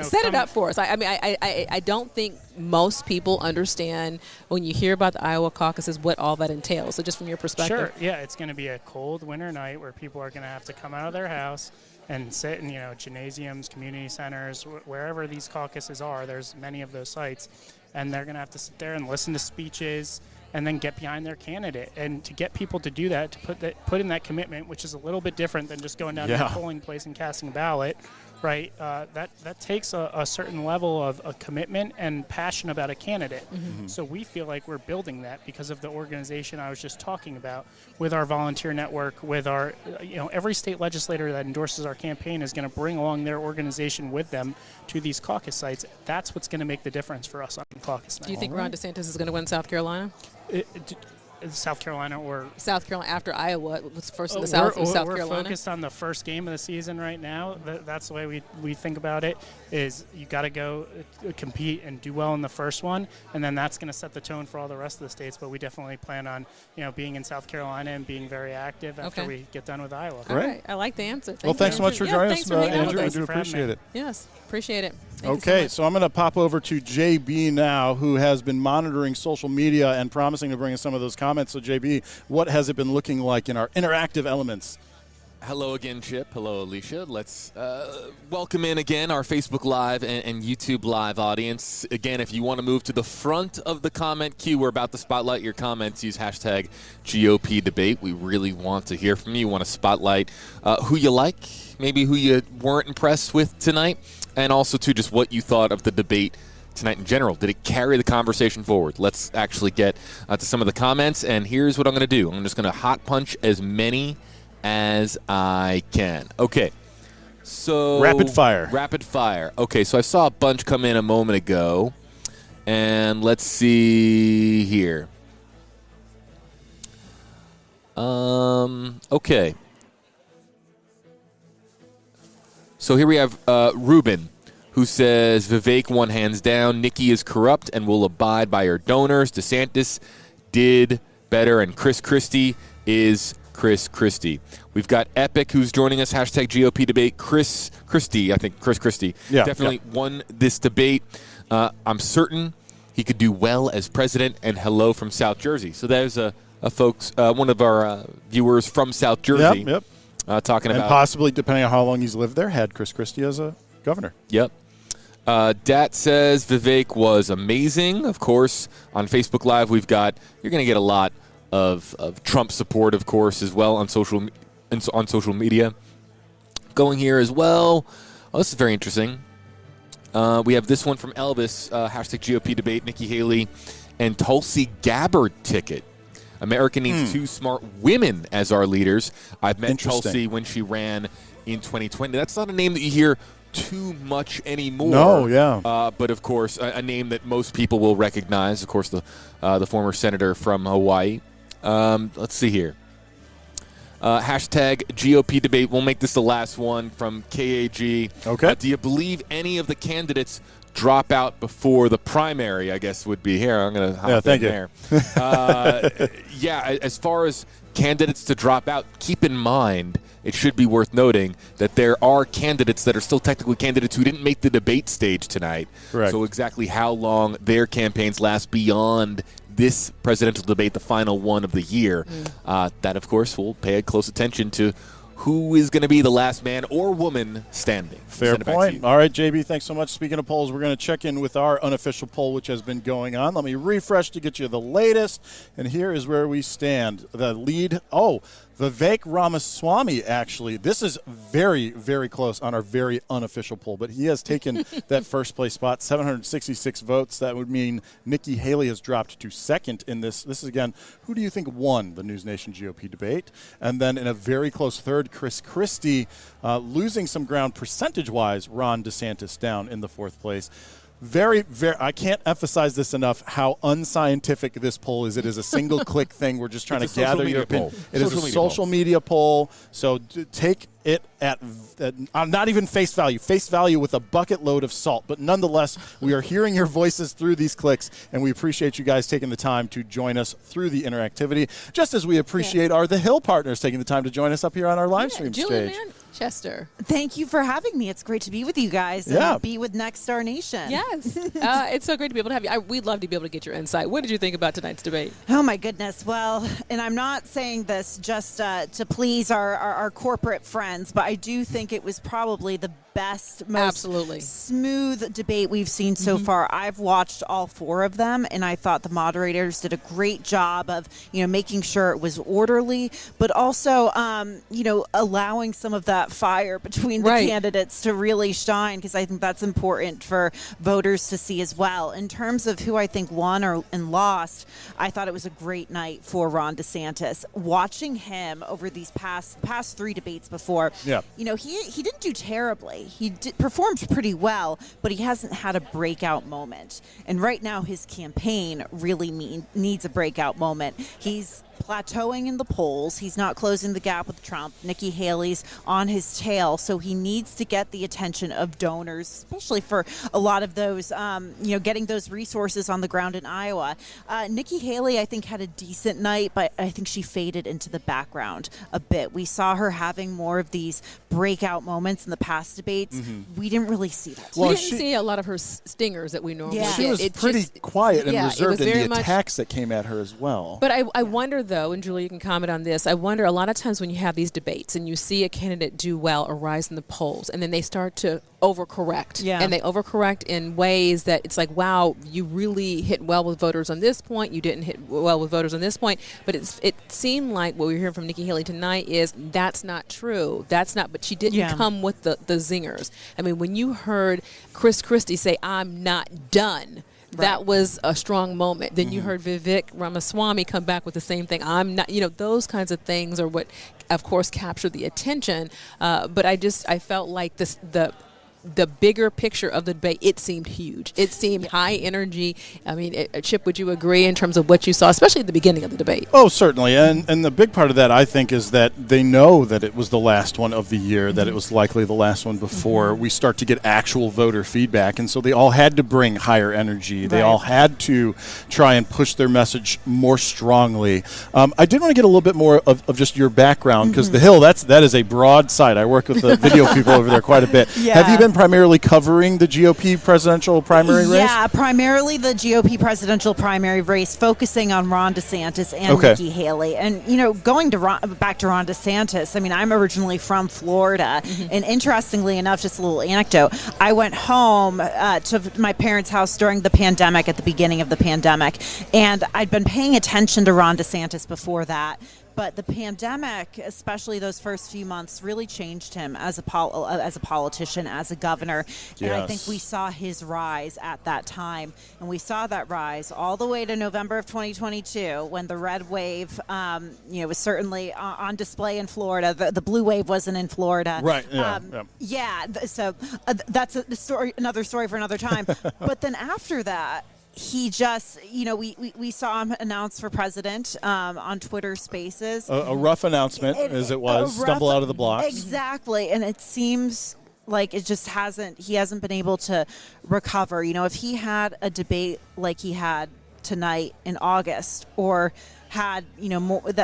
Set it up for us. I don't think most people understand when you hear about the Iowa caucuses what all that entails. So just from your perspective. Sure. Yeah, it's going to be a cold winter night where people are going to have to come out of their house and sit in gymnasiums, community centers, wherever these caucuses are. There's many of those sites, and they're going to have to sit there and listen to speeches and then get behind their candidate. And to get people to do that, to put in that commitment, which is a little bit different than just going down to the polling place and casting a ballot, right? That takes a certain level of a commitment and passion about a candidate. So we feel like we're building that because of the organization I was just talking about, with our volunteer network, with our, every state legislator that endorses our campaign is going to bring along their organization with them to these caucus sites. That's what's going to make the difference for us on caucus night. Do you think Ron DeSantis is going to win South Carolina? South Carolina or South Carolina after Iowa was first in the South and South Carolina. We're focused on the first game of the season right now. That's the way we think about it. Is you got to go compete and do well in the first one, and then that's going to set the tone for all the rest of the states. But we definitely plan on being in South Carolina and being very active after we get done with Iowa. All right, I like the answer. Thanks so much for joining us, Andrew. I do appreciate it. Yes, appreciate it. Okay, so I'm going to pop over to JB now, who has been monitoring social media and promising to bring us some of those comments. So, JB, what has it been looking like in our interactive elements? Hello again, Chip. Hello, Alicia. Let's welcome in again our Facebook Live and YouTube Live audience. Again, if you want to move to the front of the comment queue, we're about to spotlight your comments. Use hashtag GOP debate. We really want to hear from you. Want to spotlight who you like, maybe who you weren't impressed with tonight, and also, too, just what you thought of the debate tonight in general. Did it carry the conversation forward? Let's actually get to some of the comments, and here's what I'm going to do. I'm just going to hot punch as many as I can. Okay, so rapid fire. Okay, so I saw a bunch come in a moment ago, and let's see here. Okay. So here we have Ruben, who says Vivek won hands down. Nikki is corrupt and will abide by her donors. DeSantis did better, and Chris Christie is Chris Christie. We've got Epic, who's joining us. Hashtag GOP debate. Chris Christie definitely won this debate. I'm certain he could do well as president. And hello from South Jersey. So there's one of our viewers from South Jersey. Yep. Talking about possibly, depending on how long he's lived there, had Chris Christie as a governor. Yep. Dat says Vivek was amazing. Of course, on Facebook Live, you're going to get a lot of Trump support, of course, as well on social media. Going here as well. Oh, this is very interesting. We have this one from Elvis. Hashtag GOP debate. Nikki Haley and Tulsi Gabbard ticket. America needs two smart women as our leaders. I've met Tulsi when she ran in 2020. That's not a name that you hear too much anymore. No, yeah. But, of course, a name that most people will recognize. Of course, the former senator from Hawaii. Let's see here. Hashtag GOP debate. We'll make this the last one from KAG. Okay. Do you believe any of the candidates drop out before the primary, I guess, would be here? I'm going to hop in there. As far as candidates to drop out, keep in mind, it should be worth noting that there are candidates that are still technically candidates who didn't make the debate stage tonight. Correct. So exactly how long their campaigns last beyond this presidential debate, the final one of the year, that, of course, will pay close attention to who is going to be the last man or woman standing. Fair point. All right, JB, thanks so much. Speaking of polls, we're going to check in with our unofficial poll, which has been going on. Let me refresh to get you the latest. And here is where we stand. The lead, Vivek Ramaswamy, actually. This is very, very close on our very unofficial poll, but he has taken that first place spot, 766 votes. That would mean Nikki Haley has dropped to second in this. This is, again, who do you think won the News Nation GOP debate? And then in a very close third, Chris Christie, losing some ground percentage-wise, Ron DeSantis down in the fourth place. Very, very. I can't emphasize this enough how unscientific this poll is. It is a single-click thing. We're just trying to gather your opinion. It is a social media poll. So take it at not even face value with a bucket load of salt. But nonetheless, we are hearing your voices through these clicks, and we appreciate you guys taking the time to join us through the interactivity, just as we appreciate our The Hill partners taking the time to join us up here on our live stream stage. Chester. Thank you for having me. It's great to be with you guys and be with Next Star Nation. Yes. It's so great to be able to have you. We'd love to be able to get your insight. What did you think about tonight's debate? Oh, my goodness. Well, and I'm not saying this just to please our corporate friends, but I do think it was probably the best, most smooth debate we've seen so far. I've watched all four of them, and I thought the moderators did a great job of, making sure it was orderly, but also, allowing some of that fire between the candidates to really shine, because I think that's important for voters to see as well. In terms of who I think won and lost, I thought it was a great night for Ron DeSantis. Watching him over these past three debates before, he didn't do terribly. He performed pretty well, but he hasn't had a breakout moment. And right now, his campaign really needs a breakout moment. He's plateauing in the polls. He's not closing the gap with Trump. Nikki Haley's on his tail, so he needs to get the attention of donors, especially for a lot of those, getting those resources on the ground in Iowa. Nikki Haley, I think, had a decent night, but I think she faded into the background a bit. We saw her having more of these breakout moments in the past debates. We didn't really see that. Well, we didn't see a lot of her stingers that we normally get. She was pretty quiet and reserved in the attacks that came at her as well. But I wonder, though, and Julie, you can comment on this, I wonder a lot of times when you have these debates and you see a candidate do well or rise in the polls, and then they start to overcorrect. Yeah. And they overcorrect in ways that it's like, wow, you really hit well with voters on this point. You didn't hit well with voters on this point. But it seemed like what we were hearing from Nikki Haley tonight is that's not true. That's not, but she didn't come with the zingers. I mean, when you heard Chris Christie say, I'm not done, that was a strong moment. Then you heard Vivek Ramaswamy come back with the same thing. I'm not, those kinds of things are what, of course, captured the attention. But I felt like the bigger picture of the debate, it seemed huge. It seemed high energy. I mean, Chip, would you agree in terms of what you saw, especially at the beginning of the debate? Oh, certainly. And the big part of that, I think, is that they know that it was the last one of the year, that it was likely the last one before we start to get actual voter feedback. And so they all had to bring higher energy. They all had to try and push their message more strongly. I did want to get a little bit more of just your background, because the Hill, that is a broad site. I work with the video people over there quite a bit. Have you been primarily covering the GOP presidential primary race? Yeah, primarily the GOP presidential primary race, focusing on Ron DeSantis and Nikki Haley. And, going back to Ron DeSantis, I mean, I'm originally from Florida. And interestingly enough, just a little anecdote, I went home to my parents' house during the pandemic, at the beginning of the pandemic. And I'd been paying attention to Ron DeSantis before that. But the pandemic, especially those first few months, really changed him as a politician, as a governor. And I think we saw his rise at that time. And we saw that rise all the way to November of 2022, when the red wave, was certainly on display in Florida. The blue wave wasn't in Florida. Right. So that's another story for another time. But then after that, he just, we saw him announce for president on Twitter Spaces. A rough announcement, as it was, stumble out of the blocks. Exactly, and it seems like it just he hasn't been able to recover. If he had a debate like he had tonight in August, or had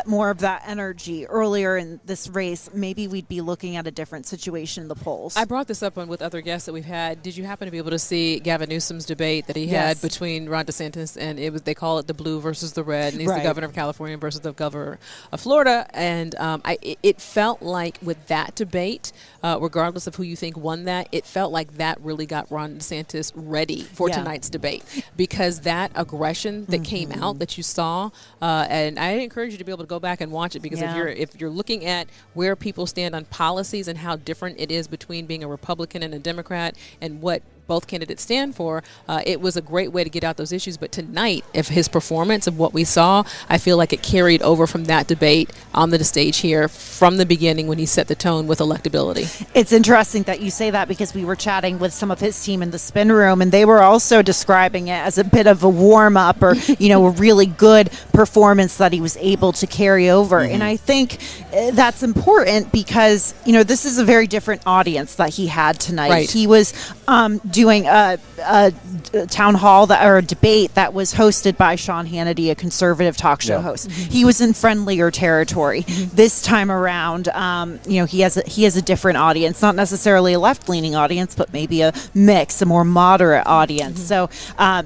more of that energy earlier in this race, maybe we'd be looking at a different situation in the polls. I brought this up with other guests that we've had. Did you happen to be able to see Gavin Newsom's debate that he had between Ron DeSantis and they call it the blue versus the red, and he's the governor of California versus the governor of Florida, and it felt like with that debate, regardless of who you think won that, it felt like that really got Ron DeSantis ready for tonight's debate, because that aggression that came out that you saw, and I encourage you to be able to go back and watch it, because if you're looking at where people stand on policies and how different it is between being a Republican and a Democrat and what both candidates stand for, it was a great way to get out those issues. But tonight, if his performance of what we saw, I feel like it carried over from that debate on the stage here from the beginning, when he set the tone with electability. It's interesting that you say that, because we were chatting with some of his team in the spin room, and they were also describing it as a bit of a warm-up, or a really good performance that he was able to carry over. And I think that's important, because this is a very different audience that he had tonight. He was doing a town hall or a debate that was hosted by Sean Hannity, a conservative talk show host. He was in friendlier territory. This time around, he has a different audience, not necessarily a left-leaning audience, but maybe a mix, a more moderate audience. So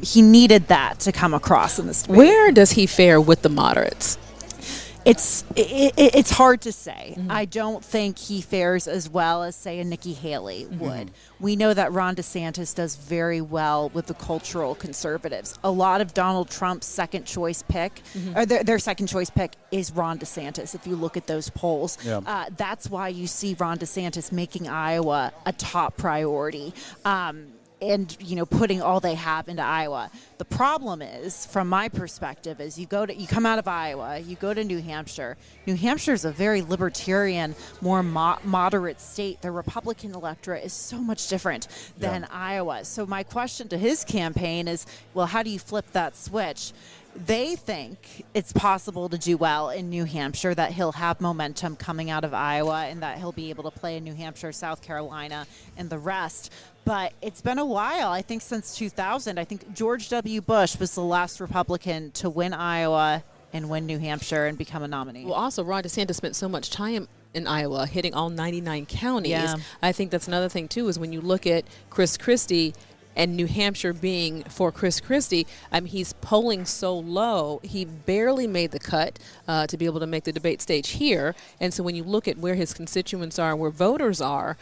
he needed that to come across in this debate. Where does he fare with the moderates? It's hard to say. I don't think he fares as well as, say, a Nikki Haley would. We know that Ron DeSantis does very well with the cultural conservatives. A lot of Donald Trump's second choice pick, or their second choice pick, is Ron DeSantis. If you look at those polls, that's why you see Ron DeSantis making Iowa a top priority. and putting all they have into Iowa. The problem is, from my perspective, is you come out of Iowa, you go to New Hampshire. New Hampshire is a very libertarian, more moderate state. The Republican electorate is so much different than Iowa. So my question to his campaign is, well, how do you flip that switch? They think it's possible to do well in New Hampshire, that he'll have momentum coming out of Iowa, and that he'll be able to play in New Hampshire, South Carolina, and the rest. But it's been a while, I think since 2000. I think George W. Bush was the last Republican to win Iowa and win New Hampshire and become a nominee. Well, also, Ron DeSantis spent so much time in Iowa, hitting all 99 counties. Yeah. I think that's another thing, too, is when you look at Chris Christie and New Hampshire being for Chris Christie, he's polling so low, he barely made the cut to be able to make the debate stage here. And so when you look at where his constituents are, where voters are,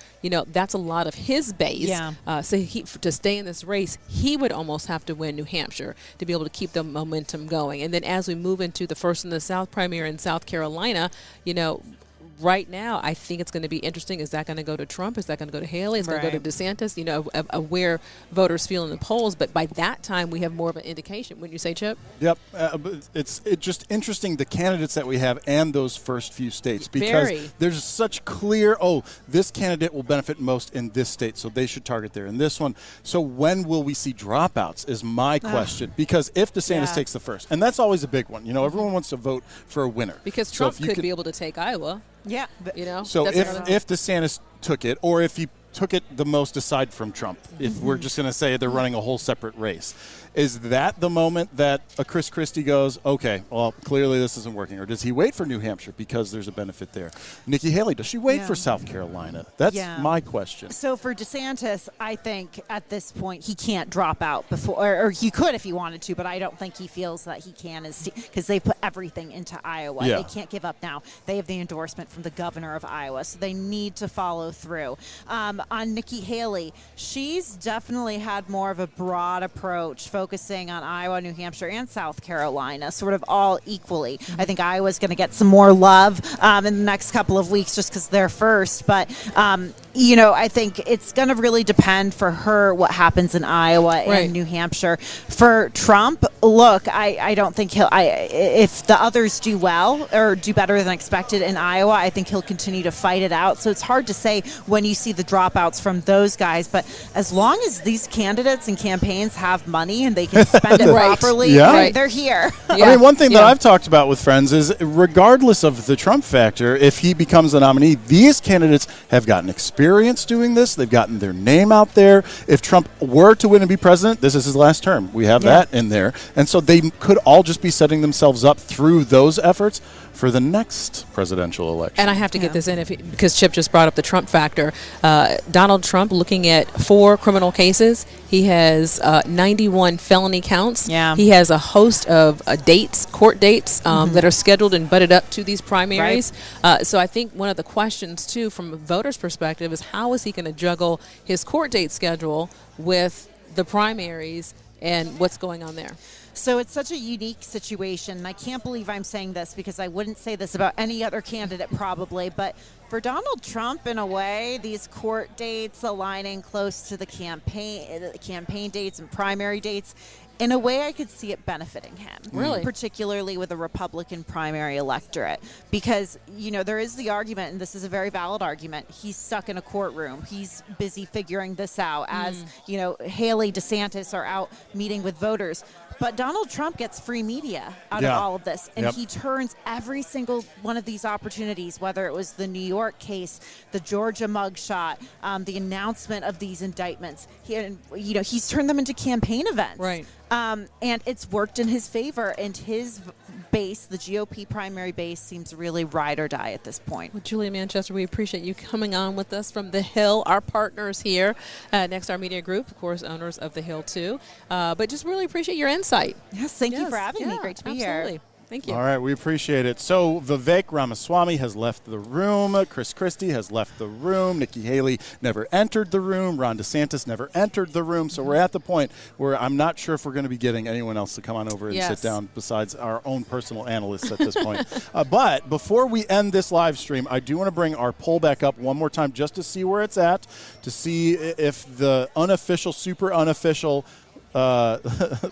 that's a lot of his base. Yeah. So to stay in this race, he would almost have to win New Hampshire to be able to keep the momentum going. And then as we move into the first in the South primary in South Carolina, right now, I think it's going to be interesting. Is that going to go to Trump? Is that going to go to Haley? Is it going to go to DeSantis? Where voters feel in the polls. But by that time, we have more of an indication. Wouldn't you say, Chip? Yep. It's just interesting, the candidates that we have and those first few states. Because there's such clear, this candidate will benefit most in this state, so they should target there in this one. So when will we see dropouts is my question. Because if DeSantis takes the first, and that's always a big one. Everyone wants to vote for a winner. Because Trump could be able to take Iowa. Yeah. So if DeSantis took it, or if he took it the most aside from Trump, if we're just going to say they're running a whole separate race, is that the moment that a Chris Christie goes, okay, well, clearly this isn't working? Or does he wait for New Hampshire because there's a benefit there? Nikki Haley, does she wait for South Carolina? That's my question. So for DeSantis, I think at this point he can't drop out before, or he could if he wanted to, but I don't think he feels that he can, because they put everything into Iowa. Yeah. They can't give up now. They have the endorsement from the governor of Iowa, so they need to follow through. On Nikki Haley, she's definitely had more of a broad approach, focusing on Iowa, New Hampshire, and South Carolina, sort of all equally. I think Iowa's going to get some more love in the next couple of weeks just because they're first. But, I think it's going to really depend for her what happens in Iowa and New Hampshire. For Trump, look, I don't think if the others do well or do better than expected in Iowa, I think he'll continue to fight it out. So it's hard to say when you see the dropouts from those guys. But as long as these candidates and campaigns have money and they can spend it properly, they're here. One thing that I've talked about with friends is, regardless of the Trump factor, if he becomes the nominee, these candidates have gotten experience doing this. They've gotten their name out there. If Trump were to win and be president, this is his last term. We have that in there. And so they could all just be setting themselves up through those efforts for the next presidential election. And I have to get this in because Chip just brought up the Trump factor. Donald Trump, looking at 4 criminal cases, he has 91 felony counts. Yeah. He has a host of court dates that are scheduled and butted up to these primaries. So I think one of the questions, too, from a voter's perspective is how is he going to juggle his court date schedule with the primaries and what's going on there? So it's such a unique situation, and I can't believe I'm saying this because I wouldn't say this about any other candidate probably, but for Donald Trump, in a way, these court dates aligning close to the campaign dates and primary dates, in a way, I could see it benefiting him. Really? Particularly with a Republican primary electorate. Because, there is the argument, and this is a very valid argument, he's stuck in a courtroom. He's busy figuring this out as, Haley, DeSantis are out meeting with voters. But Donald Trump gets free media out of all of this. And he turns every single one of these opportunities, whether it was the New York case, the Georgia mugshot, the announcement of these indictments, he's turned them into campaign events. Right. And it's worked in his favor, and his base, the GOP primary base, seems really ride or die at this point. Well, Julia Manchester, we appreciate you coming on with us from The Hill, our partners here at Nexstar Media Group, of course, owners of The Hill, too. But just really appreciate your insight. Yes, thank you for having me. Great to be here. Thank you. All right, we appreciate it. So Vivek Ramaswamy has left the room. Chris Christie has left the room. Nikki Haley never entered the room. Ron DeSantis never entered the room. So we're at the point where I'm not sure if we're going to be getting anyone else to come on over and sit down besides our own personal analysts at this point. But before we end this live stream, I do want to bring our poll back up one more time just to see where it's at, to see if the unofficial, super unofficial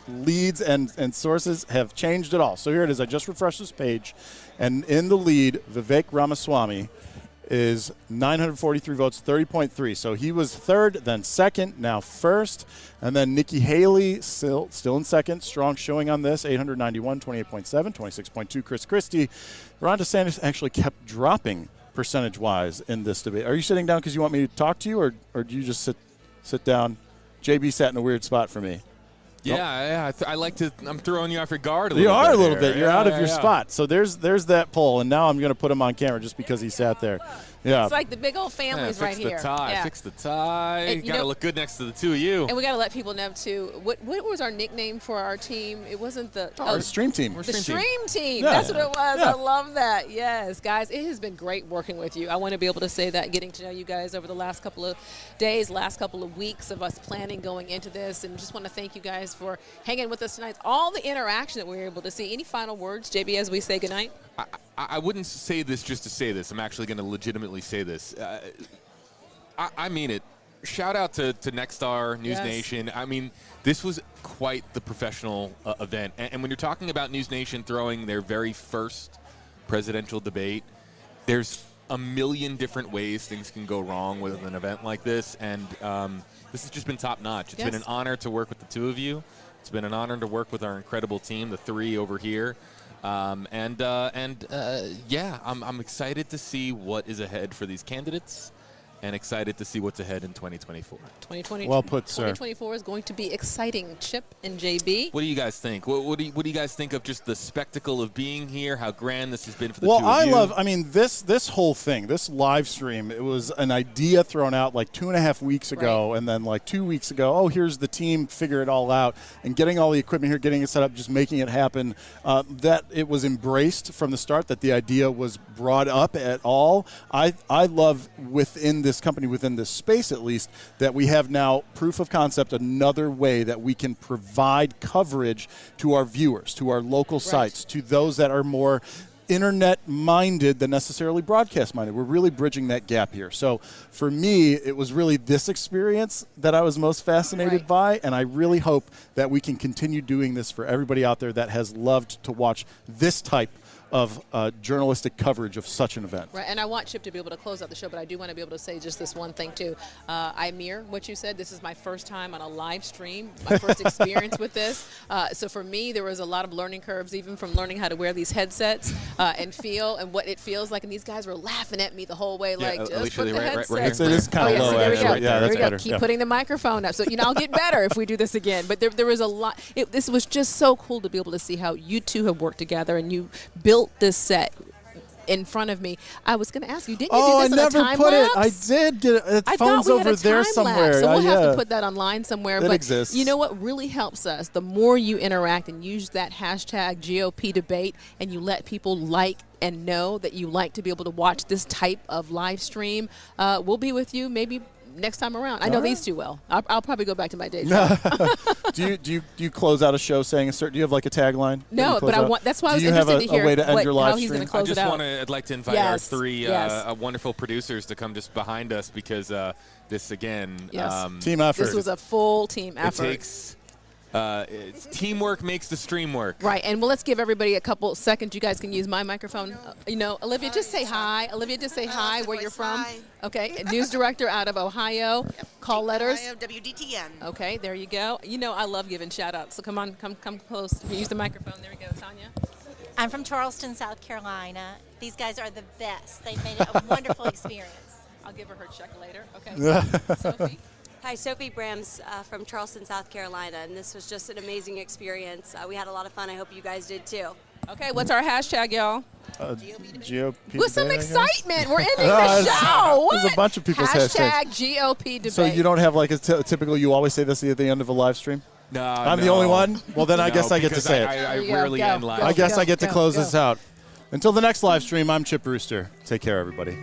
leads and sources have changed at all. So here it is. I just refreshed this page, and in the lead, Vivek Ramaswamy is 943 votes, 30.3. So he was third, then second, now first. And then Nikki Haley still in second. Strong showing on this, 891, 28.7, 26.2. Chris Christie. Ron DeSantis actually kept dropping percentage-wise in this debate. Are you sitting down because you want me to talk to you, or do you just sit down? JB sat in a weird spot for me. Yeah, I like to. I'm throwing you off your guard a little You bit. are a little bit. You're out of your yeah. spot. So there's that poll, and now I'm going to put him on camera just because he sat there. Yeah. It's like the big old families right here. Fix the tie. And, got to look good next to the two of you. And we got to let people know, too, what was our nickname for our team? It wasn't the... Our stream team. The stream team. Yeah. That's what it was. Yeah. I love that. Yes, guys, it has been great working with you. I want to be able to say that, getting to know you guys over the last couple of days, last couple of weeks of us planning going into this, and just want to thank you guys for hanging with us tonight. All the interaction that we were able to see. Any final words, JB, as we say goodnight? I wouldn't say this just to say this. I'm actually going to legitimately say this. I mean it. Shout out to Nexstar, News Nation. I mean, this was quite the professional event. And when you're talking about News Nation throwing their very first presidential debate, there's a million different ways things can go wrong with an event like this. And this has just been top notch. It's been an honor to work with the two of you. It's been an honor to work with our incredible team, the three over here. I'm excited to see what is ahead for these candidates, and excited to see what's ahead in 2024. Well put, sir. 2024 is going to be exciting. Chip and JB. What do you guys think? What do you guys think of just the spectacle of being here? How grand this has been for the two of you? I mean, this whole thing, this live stream, it was an idea thrown out like 2.5 weeks ago, and then like 2 weeks ago, oh, here's the team, figure it all out, and getting all the equipment here, getting it set up, just making it happen. That it was embraced from the start, that the idea was brought up at all. I love within this company, within this space at least, that we have now proof of concept, another way that we can provide coverage to our viewers, to our local sites, to those that are more internet-minded than necessarily broadcast-minded. We're really bridging that gap here. So for me, it was really this experience that I was most fascinated by, and I really hope that we can continue doing this for everybody out there that has loved to watch this type of journalistic coverage of such an event. Right, and I want Chip to be able to close out the show, but I do want to be able to say just this one thing, too. I mirror what you said. This is my first time on a live stream, my first experience with this. So for me, there was a lot of learning curves, even from learning how to wear these headsets and feel and what it feels like. And these guys were laughing at me the whole way, like, just Alicia, put the headset. It is kind of low, actually. Yeah, that's better. Keep putting the microphone up. So, I'll get better if we do this again. But there was a lot. This was just so cool to be able to see how you two have worked together and you built this set in front of me. I was going to ask you, didn't you do this I in a time never put lapse? it. I did get it. I Phone's thought we had over a there time somewhere. lapse, so we'll have to put that online somewhere. It but exists. You know what really helps us? The more you interact and use that hashtag GOP debate, and you let people like and know that you like to be able to watch this type of live stream, we'll be with you maybe next time around. I know these two well. I'll probably go back to my day job. Do you close out a show saying a certain? Do you have like a tagline? No, but I want. That's why I was interested to hear a way to end your live how he's stream? going to close it out. I'd like to invite our three wonderful producers to come just behind us, because this again, team effort. This was a full team effort. It takes. Teamwork makes the stream work. Right, and let's give everybody a couple seconds. You guys can use my microphone. Olivia, just say hi. Olivia, just say hi, where you're from. Hi. Okay, news director out of Ohio. Call letters. Ohio, WDTN. Okay, there you go. I love giving shout-outs, so come on, come close. Use the microphone. There we go, Tanya. I'm from Charleston, South Carolina. These guys are the best. They've made it a wonderful experience. I'll give her check later. Okay. Sophie. Hi, Sophie Brams from Charleston, South Carolina, and this was just an amazing experience. We had a lot of fun. I hope you guys did too. Okay, what's our hashtag, y'all? GOP With some debate, excitement. We're ending the show. There's a bunch of people's hashtags. GOP debate. So you don't have like a typical, you always say this at the end of a live stream? No, I'm the only one? Well, then I guess I get to say it. I rarely end live. I guess I get to close this out. Until the next live stream, I'm Chip Brewster. Take care, everybody.